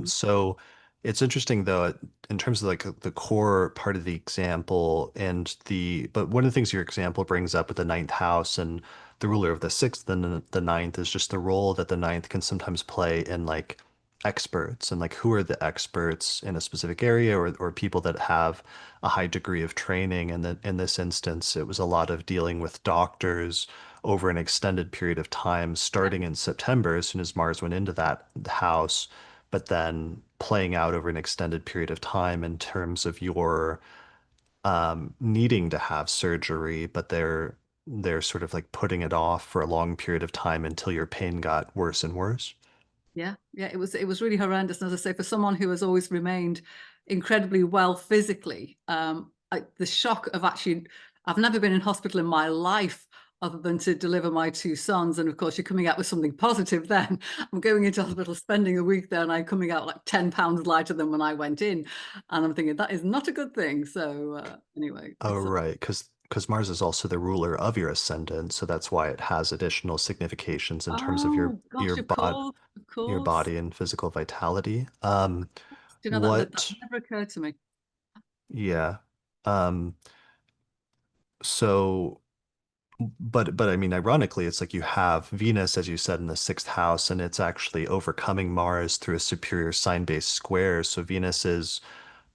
So it's interesting though, in terms of like the core part of the example but one of the things your example brings up with the ninth house and the ruler of the sixth and the ninth is just the role that the ninth can sometimes play in like experts, and like who are the experts in a specific area, or people that have a high degree of training. And that in this instance, it was a lot of dealing with doctors over an extended period of time, starting in September, as soon as Mars went into that house, but then playing out over an extended period of time in terms of your needing to have surgery, but they're sort of like putting it off for a long period of time until your pain got worse and worse. Yeah, it was really horrendous. And as I say, for someone who has always remained incredibly well physically, the shock of actually, I've never been in hospital in my life other than to deliver my 2 sons. And of course, you're coming out with something positive then. I'm going into hospital, spending a week there, and I'm coming out like 10 pounds lighter than when I went in. And I'm thinking that is not a good thing. So anyway. Oh, right, because Mars is also the ruler of your ascendant, so that's why it has additional significations in terms of Oh gosh, of your course. body and physical vitality. Do you know that What, never occurred to me? yeah. Um, so but I mean, ironically, it's like you have Venus, as you said, in the sixth house, and it's actually overcoming Mars through a superior sign-based square. So Venus is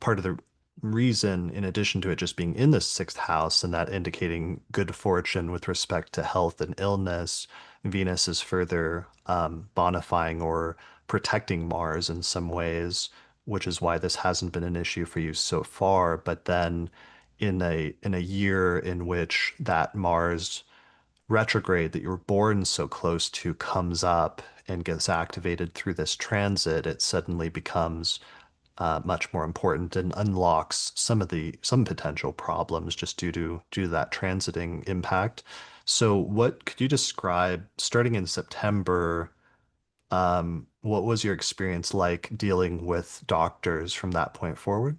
part of the reason, in addition to it just being in the sixth house and that indicating good fortune with respect to health and illness, Venus is further bonifying or protecting Mars in some ways, which is why this hasn't been an issue for you so far. But then in a year in which that Mars retrograde that you were born so close to comes up and gets activated through this transit, it suddenly becomes much more important and unlocks some potential problems just due to that transiting impact. So, what could you describe starting in September? What was your experience like dealing with doctors from that point forward?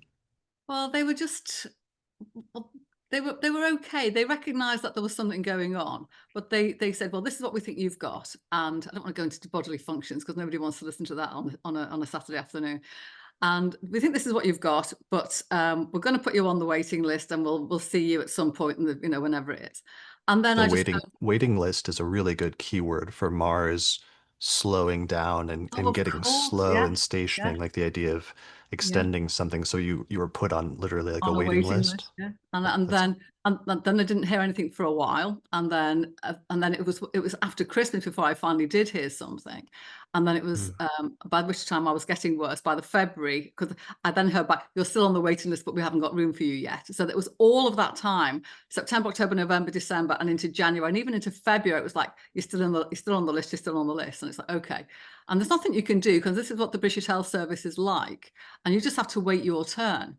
Well, they were just well, they were okay. They recognized that there was something going on, but they said, "Well, this is what we think you've got." And I don't want to go into bodily functions because nobody wants to listen to that on a Saturday afternoon. And we think this is what you've got, but we're going to put you on the waiting list, and we'll see you at some point in the whenever it is. And then The I just waiting list is a really good keyword for Mars slowing down oh, and of getting course, slow yeah, and yeah, stationing, like the idea of yeah. extending something. So you were put on literally like a On a waiting waiting list. list, yeah. And That's then I didn't hear anything for a while, and then it was after Christmas before I finally did hear something, and then it was mm, by which time I was getting worse by the February, because I then heard back, you're still on the waiting list, but we haven't got room for you yet. So it was all of that time, September, October, November, December, and into January, and even into February, it was like you're still on the list, you're still on the list, and it's like okay, and there's nothing you can do because this is what the British Health Service is like, and you just have to wait your turn.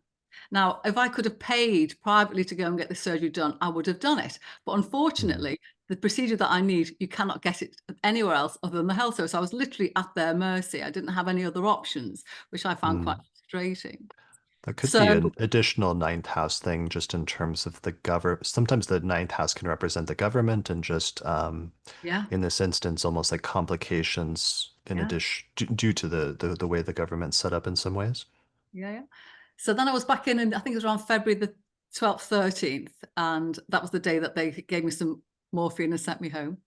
Now, if I could have paid privately to go and get the surgery done, I would have done it. But mm, unfortunately, the procedure that I need, you cannot get it anywhere else other than the health service. I was literally at their mercy. I didn't have any other options, which I found quite mm. frustrating. That could be So, an additional ninth house thing, just in terms of the government. Sometimes the ninth house can represent the government, and just yeah, in this instance, almost like complications in yeah, addition due to the way the government's set up in some ways. yeah, yeah. So then I was back in, and I think it was around February the 12th, 13th, and that was the day that they gave me some morphine and sent me home.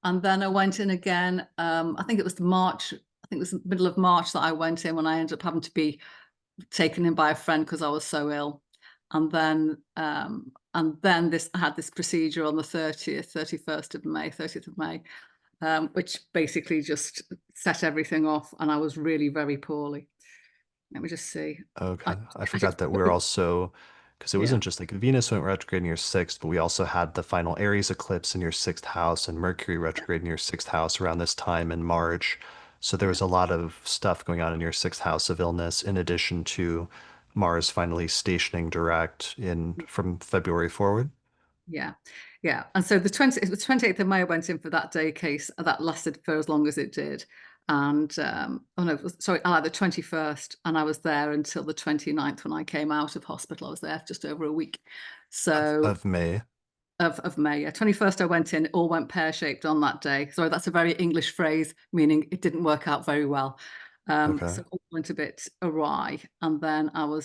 And then I went in again. I think it was March. I think it was the middle of March that I went in, when I ended up having to be taken in by a friend because I was so ill. And then I had this procedure on the 30th, 31st of May, 30th of May, which basically just set everything off, and I was really very poorly. Let me just see. I, Okay. I I just forgot that we're also, because it yeah, wasn't just like Venus went retrograde in your sixth, but we also had the final Aries eclipse in your sixth house and Mercury retrograde in your sixth house around this time in March. So there yeah. was a lot of stuff going on in your sixth house of illness, in addition to Mars finally stationing direct in from February forward. Yeah, yeah. And so the 28th of May, I went in for that day case, that lasted for as long as it did. And oh no, sorry, the 21st, and I was there until the 29th when I came out of hospital. I was there for just over a week. So Of May. of May, yeah. 21st I went in, it all went pear-shaped on that day. Sorry, that's a very English phrase, meaning it didn't work out very well. Okay. So it all went a bit awry. And then I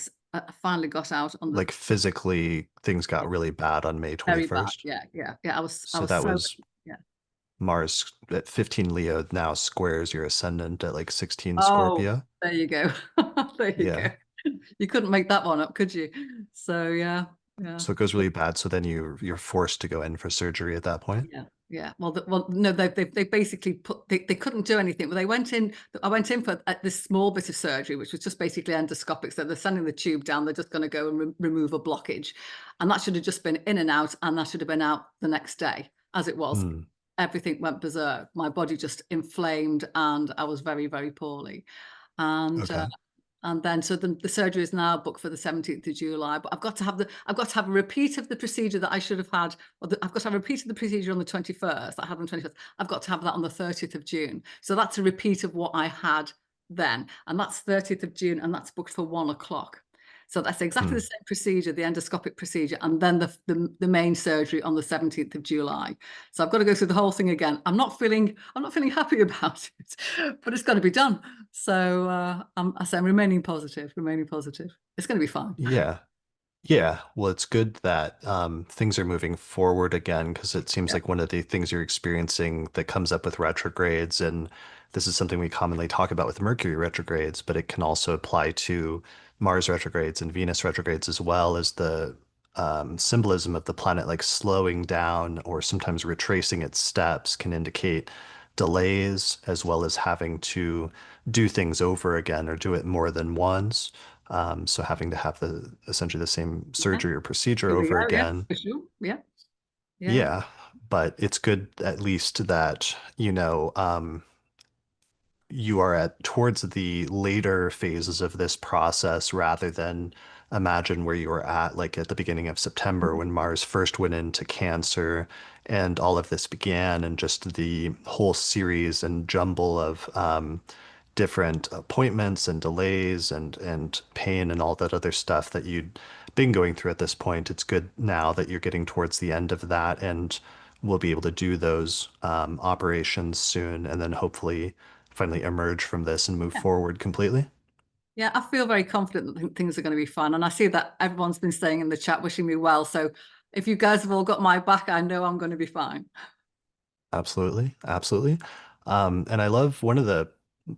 finally got out on the Like physically, things got really bad on May very bad. 21st. Yeah, yeah, yeah. I So was that so was yeah. Mars at 15 Leo now squares your ascendant at like 16 Oh, Scorpio. there you go. There you go. Yeah. You couldn't make that one up, could you? So yeah, yeah. So it goes really bad. So then you're forced to go in for surgery at that point. Yeah, yeah. Well, no, they basically they couldn't do anything. Well, they went in. I went in for this small bit of surgery, which was just basically endoscopic. So they're sending the tube down. They're just going to go and remove a blockage, and that should have just been in and out, and that should have been out the next day. As it was, Hmm. everything went berserk. My body just inflamed, and I was very, very poorly. And Okay. And then, so the surgery is now booked for the 17th of July. But I've got to have a repeat of the procedure that I should have had. I've got to have a repeat of the procedure on the 21st. I had on the 21st. I've got to have that on the 30th of June. So that's a repeat of what I had then, and that's 30th of June, and that's booked for 1 o'clock. So that's exactly the same procedure, the endoscopic procedure, and then the main surgery on the 17th of July. So I've got to go through the whole thing again. I'm not feeling happy about it, but it's got to be done. So I'm remaining positive. It's going to be fine. Yeah. Yeah, well, it's good that things are moving forward again, because it seems Yeah. like one of the things you're experiencing that comes up with retrogrades, and this is something we commonly talk about with Mercury retrogrades, but it can also apply to Mars retrogrades and Venus retrogrades as well, as the symbolism of the planet like slowing down or sometimes retracing its steps can indicate delays, as well as having to do things over again or do it more than once. So having to have essentially the same surgery or procedure Here we over go. Yeah, again. for sure. Yeah. Yeah, but it's good at least that, you are at towards the later phases of this process, rather than imagine where you were at like at the beginning of September when Mars first went into Cancer and all of this began, and just the whole series and jumble of different appointments and delays and pain and all that other stuff that you'd been going through at this point. It's good now that you're getting towards the end of that, and we'll be able to do those operations soon, and then hopefully finally emerge from this and move forward completely. Yeah, I feel very confident that things are going to be fine. And I see that everyone's been saying in the chat, wishing me well. So if you guys have all got my back, I know I'm going to be fine. Absolutely, absolutely. And I love one of the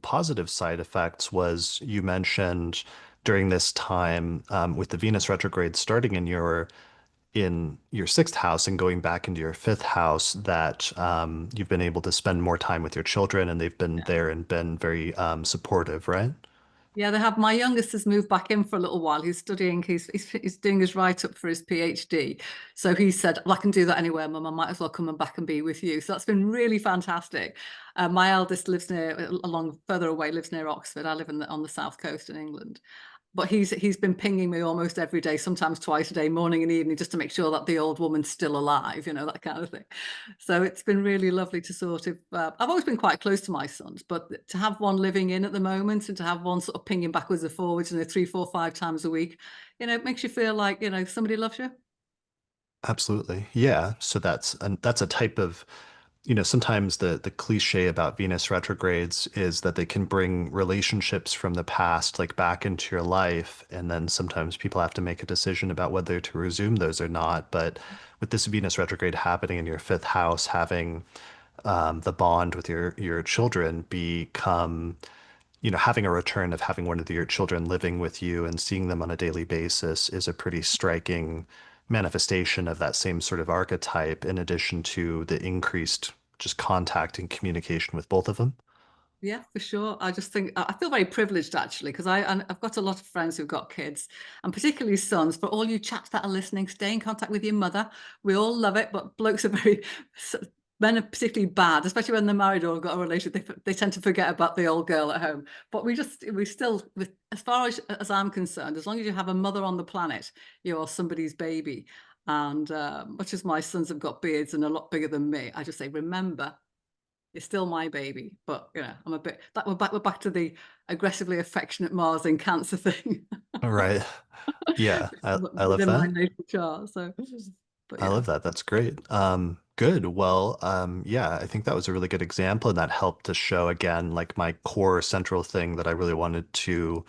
positive side effects was you mentioned during this time with the Venus retrograde starting in your sixth house and going back into your fifth house, that you've been able to spend more time with your children, and they've been there and been very supportive, right? Yeah, they have. My youngest has moved back in for a little while. He's studying. He's doing his write up for his PhD. So he said, well, I can do that anywhere, Mum. I might as well come back and be with you. So that's been really fantastic. My eldest lives further away, lives near Oxford. I live on the south coast in England. But he's been pinging me almost every day, sometimes twice a day, morning and evening, just to make sure that the old woman's still alive, that kind of thing. So it's been really lovely to sort of, I've always been quite close to my sons, but to have one living in at the moment and to have one sort of pinging backwards and forwards, 3, 4, 5 times a week, it makes you feel like, somebody loves you. Absolutely. Yeah. So that's a type of, sometimes the cliche about Venus retrogrades is that they can bring relationships from the past like back into your life, and then sometimes people have to make a decision about whether to resume those or not. But with this Venus retrograde happening in your fifth house, having the bond with your children become, having a return of having one of your children living with you and seeing them on a daily basis is a pretty striking manifestation of that same sort of archetype, in addition to the increased just contact and communication with both of them. Yeah, for sure. I just think I feel very privileged actually, because I've got a lot of friends who've got kids, and particularly sons. For all you chaps that are listening, stay in contact with your mother. We all love it, but blokes are men are particularly bad, especially when they're married or got a relationship. They tend to forget about the old girl at home. But we still, as far as I'm concerned, as long as you have a mother on the planet, you are somebody's baby. And much as my sons have got beards and a lot bigger than me, I just say, remember, it's still my baby. But I'm a bit that we're back to the aggressively affectionate Mars in Cancer thing. All right. Yeah, I love Within my that. natal chart. So, but I yeah. love that. That's great. Good. Well, yeah, I think that was a really good example, and that helped to show again, like my core central thing that I really wanted to.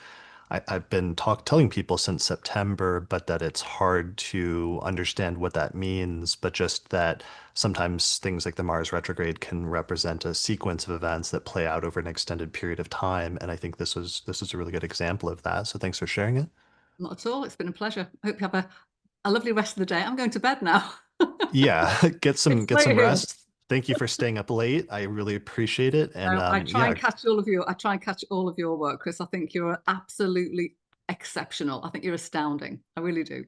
I've been telling people since September, but that it's hard to understand what that means, but just that sometimes things like the Mars retrograde can represent a sequence of events that play out over an extended period of time. And I think this was a really good example of that. So thanks for sharing it. Not at all. It's been a pleasure. I hope you have a lovely rest of the day. I'm going to bed now. Yeah, get some It's get late some here. rest. Thank you for staying up late. I really appreciate it. And I try yeah, and catch all of you. I try and catch all of your work, Chris. I think you're absolutely exceptional. I think you're astounding. I really do.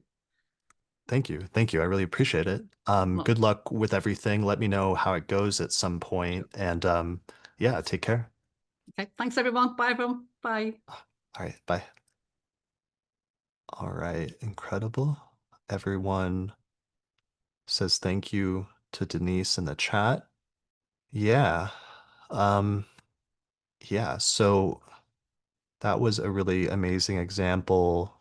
thank you. Thank you. I really appreciate it. Well, Good luck with everything. Let me know how it goes at some point. And yeah, take care. okay. Thanks, everyone. Bye, everyone. Bye. All right, bye. All right, incredible. Everyone says thank you to Denise in the chat. Yeah. Um, yeah, so that was a really amazing example.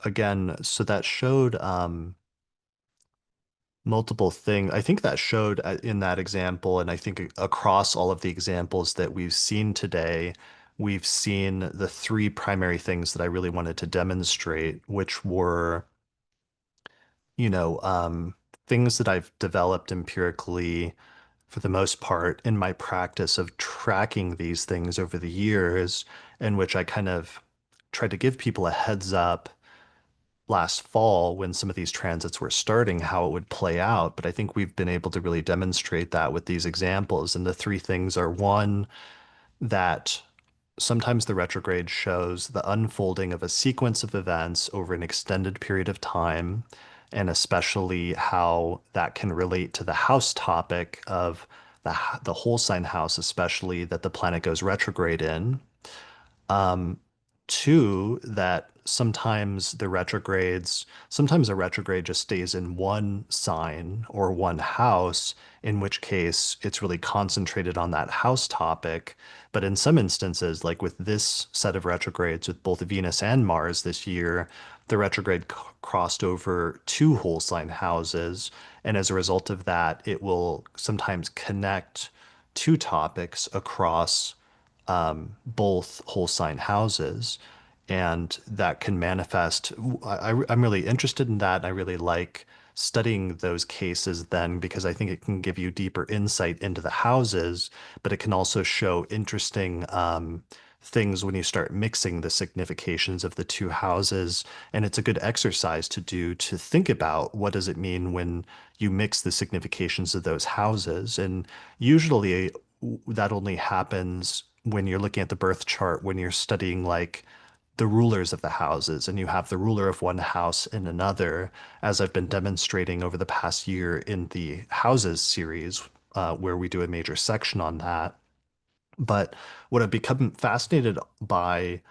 Again, so that showed multiple things. I think that showed in that example, and I think across all of the examples that we've seen today, we've seen the three primary things that I really wanted to demonstrate, which were, you know, things that I've developed empirically for the most part in my practice of tracking these things over the years, in which I kind of tried to give people a heads up last fall when some of these transits were starting, how it would play out. But I think we've been able to really demonstrate that with these examples. And the three things are: one, that sometimes the retrograde shows the unfolding of a sequence of events over an extended period of time, and especially how that can relate to the house topic of the whole sign house, especially that the planet goes retrograde in. Um, Two, that sometimes a retrograde just stays in one sign or one house, in which case it's really concentrated on that house topic. But in some instances, like with this set of retrogrades with both Venus and Mars this year, the retrograde crossed over two whole sign houses. And as a result of that, it will sometimes connect two topics across both whole sign houses, and that can manifest. I'm really interested in that. And I really like studying those cases then, because I think it can give you deeper insight into the houses, but it can also show interesting things when you start mixing the significations of the two houses. And it's a good exercise to do, to think about what does it mean when you mix the significations of those houses. And usually that only happens when you're looking at the birth chart, when you're studying like the rulers of the houses, and you have the ruler of one house in another, as I've been demonstrating over the past year in the houses series, where we do a major section on that. But what I've become fascinated by,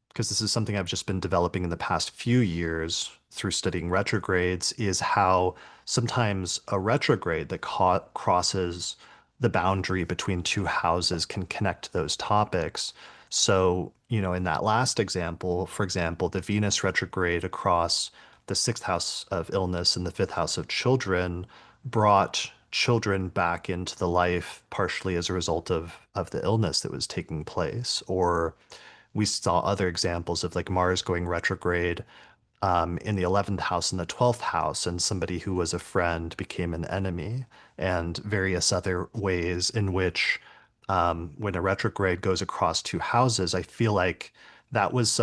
because this is something I've just been developing in the past few years through studying retrogrades, is how sometimes a retrograde that crosses the boundary between two houses can connect those topics. So, in that last example, for example, the Venus retrograde across the sixth house of illness and the fifth house of children brought children back into the life partially as a result of the illness that was taking place. Or we saw other examples of like Mars going retrograde in the 11th house and the 12th house, and somebody who was a friend became an enemy, and various other ways in which when a retrograde goes across two houses, I feel like that was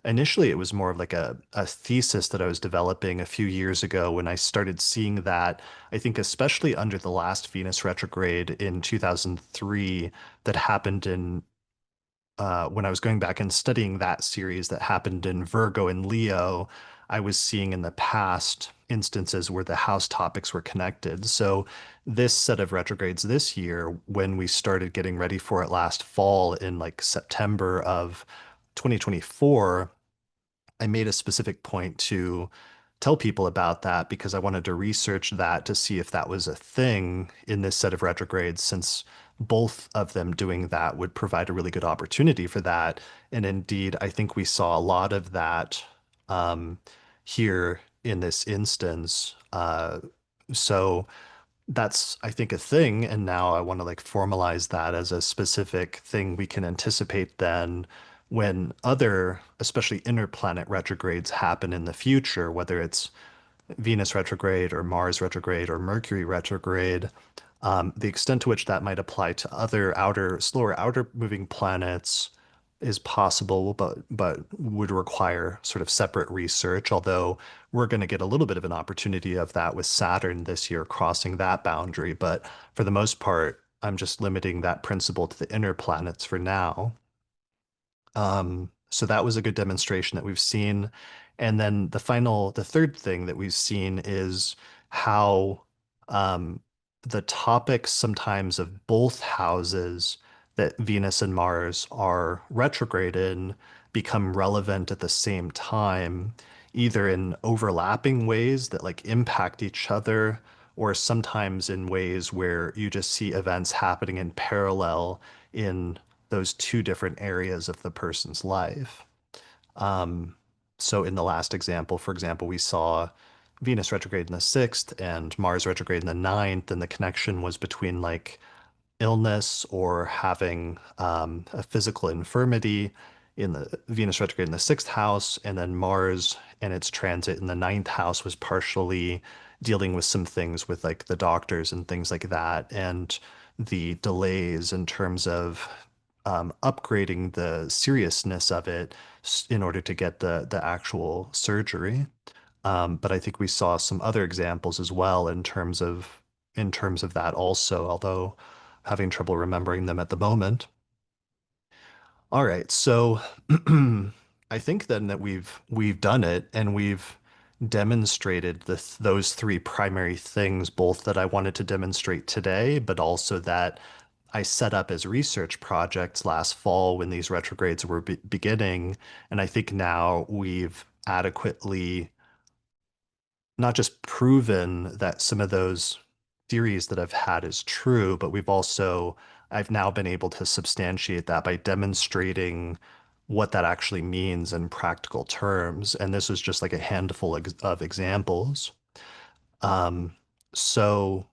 initially it was more of like a thesis that I was developing a few years ago when I started seeing that. I think especially under the last Venus retrograde in 2003 that happened in when I was going back and studying that series that happened in Virgo and Leo, I was seeing in the past instances where the house topics were connected. So this set of retrogrades this year, when we started getting ready for it last fall in like September of 2024, I made a specific point to tell people about that, because I wanted to research that to see if that was a thing in this set of retrogrades, since both of them doing that would provide a really good opportunity for that. And indeed, I think we saw a lot of that um, here in this instance. So that's, I think, a thing. And now I want to like formalize that as a specific thing we can anticipate then when other, especially interplanet retrogrades happen in the future, whether it's Venus retrograde or Mars retrograde or Mercury retrograde, the extent to which that might apply to other slower outer moving planets is possible, but would require sort of separate research. Although we're going to get a little bit of an opportunity of that with Saturn this year crossing that boundary. But for the most part, I'm just limiting that principle to the inner planets for now. So that was a good demonstration that we've seen. And then the third thing that we've seen is how um, the topics sometimes of both houses that Venus and Mars are retrograde in become relevant at the same time, either in overlapping ways that like impact each other, or sometimes in ways where you just see events happening in parallel in those two different areas of the person's life. Um, so in the last example, for example, we saw Venus retrograde in the sixth and Mars retrograde in the ninth, and the connection was between like illness or having a physical infirmity in the Venus retrograde in the sixth house, and then Mars and its transit in the ninth house was partially dealing with some things with like the doctors and things like that, and the delays in terms of upgrading the seriousness of it in order to get the actual surgery. But I think we saw some other examples as well in terms of that also, although having trouble remembering them at the moment. All right, so I think then that we've done it and we've demonstrated those three primary things, both that I wanted to demonstrate today, but also that I set up as research projects last fall when these retrogrades were beginning. And I think now we've adequately not just proven that some of those theories that I've had is true, but I've now been able to substantiate that by demonstrating what that actually means in practical terms. And this is just like a handful of examples. Um, so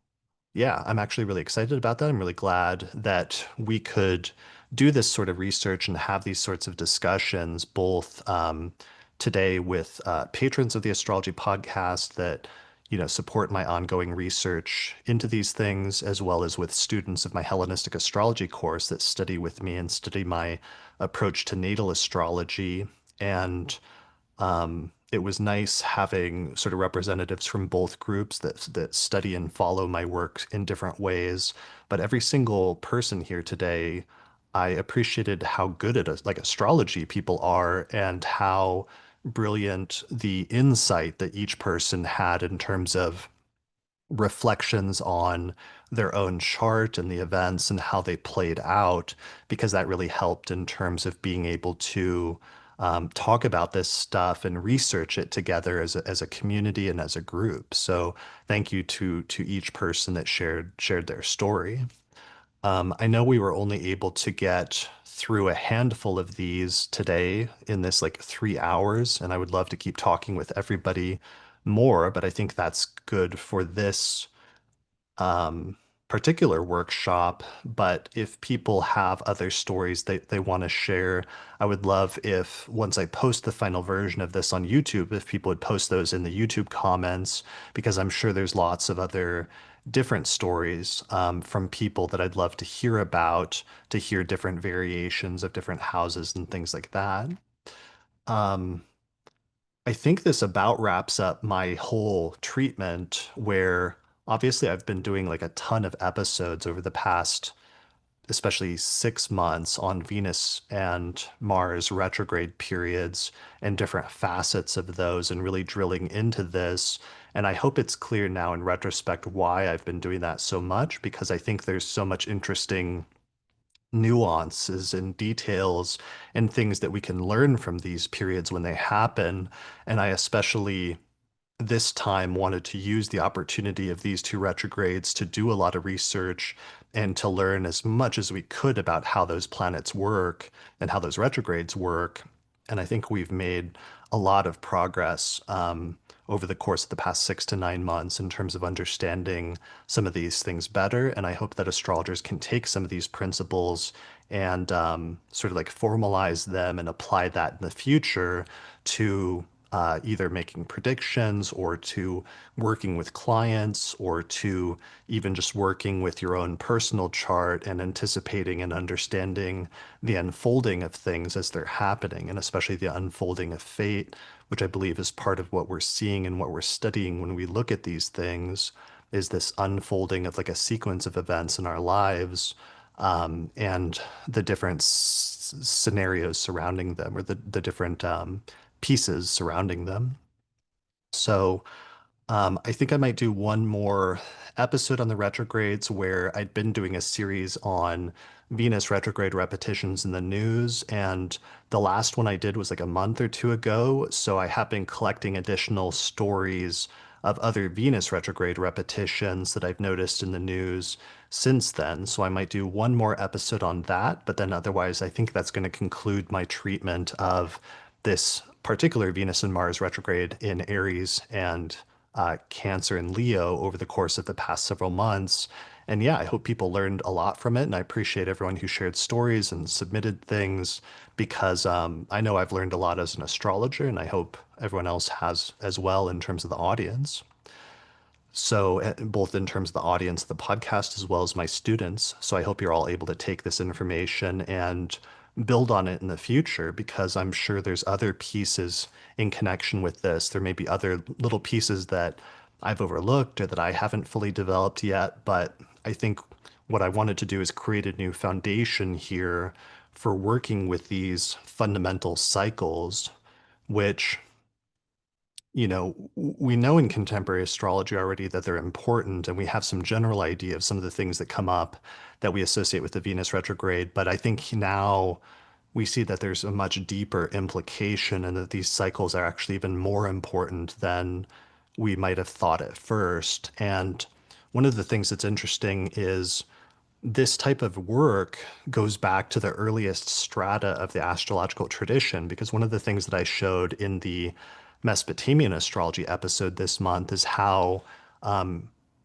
yeah, I'm actually really excited about that. I'm really glad that we could do this sort of research and have these sorts of discussions, both today with patrons of the astrology podcast that, support my ongoing research into these things, as well as with students of my Hellenistic astrology course that study with me and study my approach to natal astrology. And it was nice having sort of representatives from both groups that study and follow my work in different ways. But every single person here today, I appreciated how good at like astrology people are and how brilliant the insight that each person had in terms of reflections on their own chart and the events and how they played out, because that really helped in terms of being able to talk about this stuff and research it together as a community and as a group. So thank you to each person that shared their story. I know we were only able to get through a handful of these today in this like 3 hours, and I would love to keep talking with everybody more, but I think that's good for this um, particular workshop. But if people have other stories they want to share, I would love if once I post the final version of this on YouTube, if people would post those in the YouTube comments, because I'm sure there's lots of other different stories from people that I'd love to hear about, to hear different variations of different houses and things like that. Um, I think this about wraps up my whole treatment, where obviously I've been doing like a ton of episodes over the past, especially 6 months, on Venus and Mars retrograde periods and different facets of those, and really drilling into this. And I hope it's clear now in retrospect why I've been doing that so much, because I think there's so much interesting nuances and details and things that we can learn from these periods when they happen. And I especially this time wanted to use the opportunity of these two retrogrades to do a lot of research and to learn as much as we could about how those planets work and how those retrogrades work. And I think we've made a lot of progress over the course of the past 6 to 9 months in terms of understanding some of these things better. And I hope that astrologers can take some of these principles and sort of like formalize them and apply that in the future to either making predictions or to working with clients or to even just working with your own personal chart and anticipating and understanding the unfolding of things as they're happening, and especially the unfolding of fate, which I believe is part of what we're seeing and what we're studying when we look at these things, is this unfolding of like a sequence of events in our lives, and the different scenarios surrounding them, or the different pieces surrounding them. So I think I might do one more episode on the retrogrades where I'd been doing a series on Venus retrograde repetitions in the news. And the last one I did was like a month or two ago. So I have been collecting additional stories of other Venus retrograde repetitions that I've noticed in the news since then. So I might do one more episode on that. But then otherwise, I think that's going to conclude my treatment of this particular Venus and Mars retrograde in Aries and Cancer and Leo over the course of the past several months. And yeah, I hope people learned a lot from it. And I appreciate everyone who shared stories and submitted things because I know I've learned a lot as an astrologer, and I hope everyone else has as well in terms of the audience. So, both in terms of the audience, the podcast, as well as my students. So, I hope you're all able to take this information and build on it in the future because I'm sure there's other pieces in connection with this. There may be other little pieces that I've overlooked or that I haven't fully developed yet. But I think what I wanted to do is create a new foundation here for working with these fundamental cycles, which we know in contemporary astrology already that they're important, and we have some general idea of some of the things that come up that we associate with the Venus retrograde. But I think now we see that there's a much deeper implication and that these cycles are actually even more important than we might have thought at first. And one of the things that's interesting is this type of work goes back to the earliest strata of the astrological tradition, because one of the things that I showed in the Mesopotamian astrology episode this month is how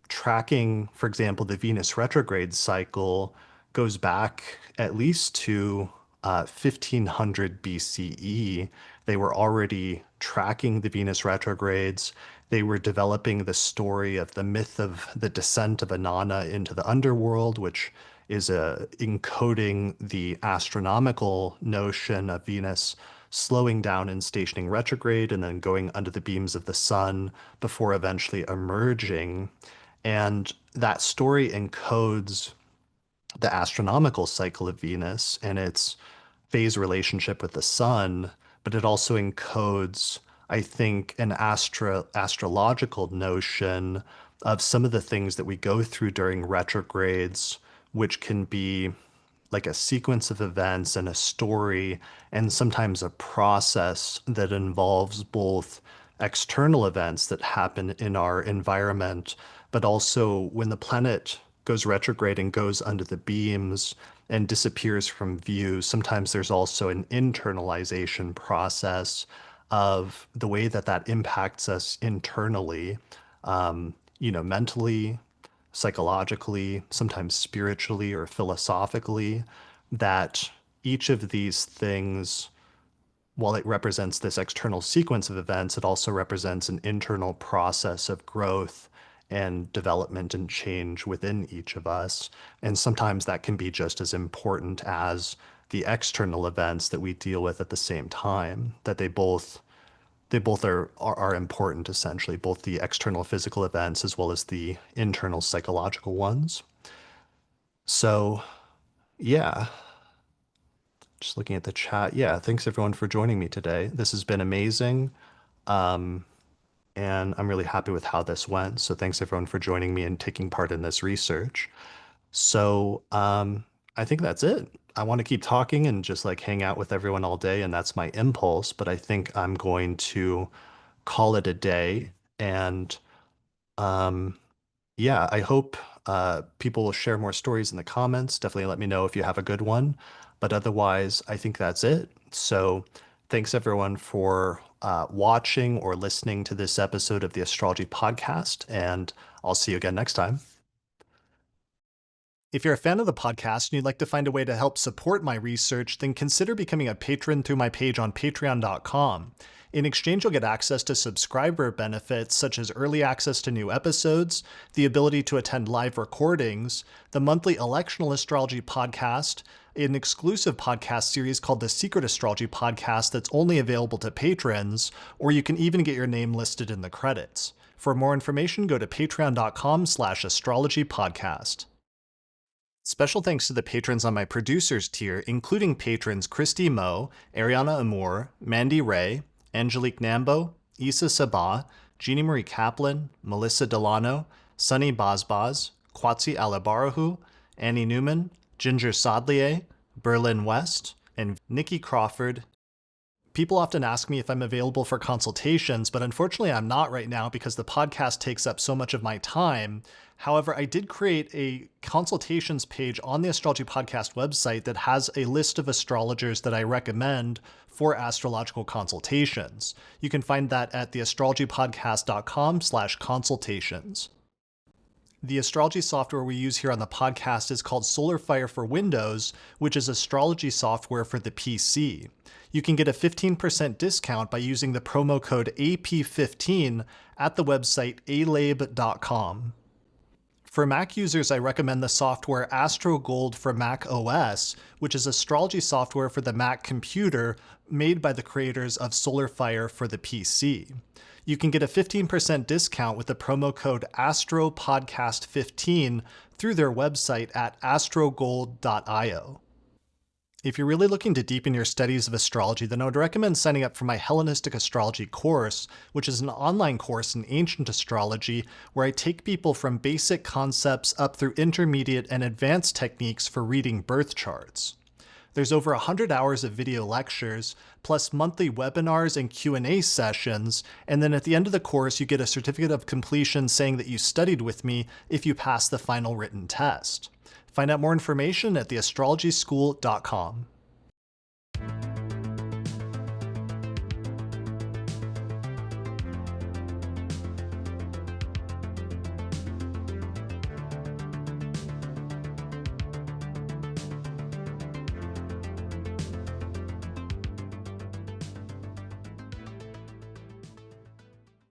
tracking, for example, the Venus retrograde cycle goes back at least to 1500 BCE. They were already tracking the Venus retrogrades. They were developing the story of the myth of the descent of Inanna into the underworld, which is encoding the astronomical notion of Venus slowing down and stationing retrograde and then going under the beams of the sun before eventually emerging. And that story encodes the astronomical cycle of Venus and its phase relationship with the sun, but it also encodes, I think, an astrological notion of some of the things that we go through during retrogrades, which can be like a sequence of events and a story, and sometimes a process that involves both external events that happen in our environment, but also when the planet goes retrograde and goes under the beams and disappears from view, sometimes there's also an internalization process of the way that that impacts us internally, mentally, psychologically, sometimes spiritually or philosophically, that each of these things, while it represents this external sequence of events, it also represents an internal process of growth and development and change within each of us. And sometimes that can be just as important as the external events that we deal with at the same time, that they both are important, essentially, both the external physical events as well as the internal psychological ones. So, yeah, just looking at the chat. Yeah, thanks everyone for joining me today. This has been amazing. And I'm really happy with how this went. So thanks everyone for joining me and taking part in this research. So I think that's it. I want to keep talking and just like hang out with everyone all day, and that's my impulse, but I think I'm going to call it a day. And yeah, I hope people will share more stories in the comments. Definitely let me know if you have a good one. But otherwise, I think that's it. So thanks everyone for watching or listening to this episode of the Astrology Podcast, and I'll see you again next time. If you're a fan of the podcast and you'd like to find a way to help support my research, then consider becoming a patron through my page on patreon.com. In exchange, you'll get access to subscriber benefits such as early access to new episodes, the ability to attend live recordings, the monthly Electional Astrology podcast, an exclusive podcast series called the Secret Astrology Podcast that's only available to patrons, or you can even get your name listed in the credits. For more information, go to patreon.com/astrologypodcast. Special thanks to the patrons on my producers tier, including patrons Christy Moe, Ariana Amour, Mandy Ray, Angelique Nambo, Issa Sabah, Jeannie Marie Kaplan, Melissa Delano, Sunny Bazbaz, Kwatsi Alabarahu, Annie Newman, Ginger Sodlier, Berlin West, and Nikki Crawford. People often ask me if I'm available for consultations, but unfortunately I'm not right now because the podcast takes up so much of my time. However, I did create a consultations page on the Astrology Podcast website that has a list of astrologers that I recommend for astrological consultations. You can find that at theastrologypodcast.com/consultations. The astrology software we use here on the podcast is called SolarFire for Windows, which is astrology software for the PC. You can get a 15% discount by using the promo code AP15 at the website alabe.com. For Mac users, I recommend the software AstroGold for Mac OS, which is astrology software for the Mac computer made by the creators of SolarFire for the PC. You can get a 15% discount with the promo code AstroPodcast15 through their website at astrogold.io. If you're really looking to deepen your studies of astrology, then I would recommend signing up for my Hellenistic Astrology course, which is an online course in ancient astrology where I take people from basic concepts up through intermediate and advanced techniques for reading birth charts. There's over 100 hours of video lectures, plus monthly webinars and Q&A sessions, and then at the end of the course you get a certificate of completion saying that you studied with me if you pass the final written test. Find out more information at theastrologyschool.com.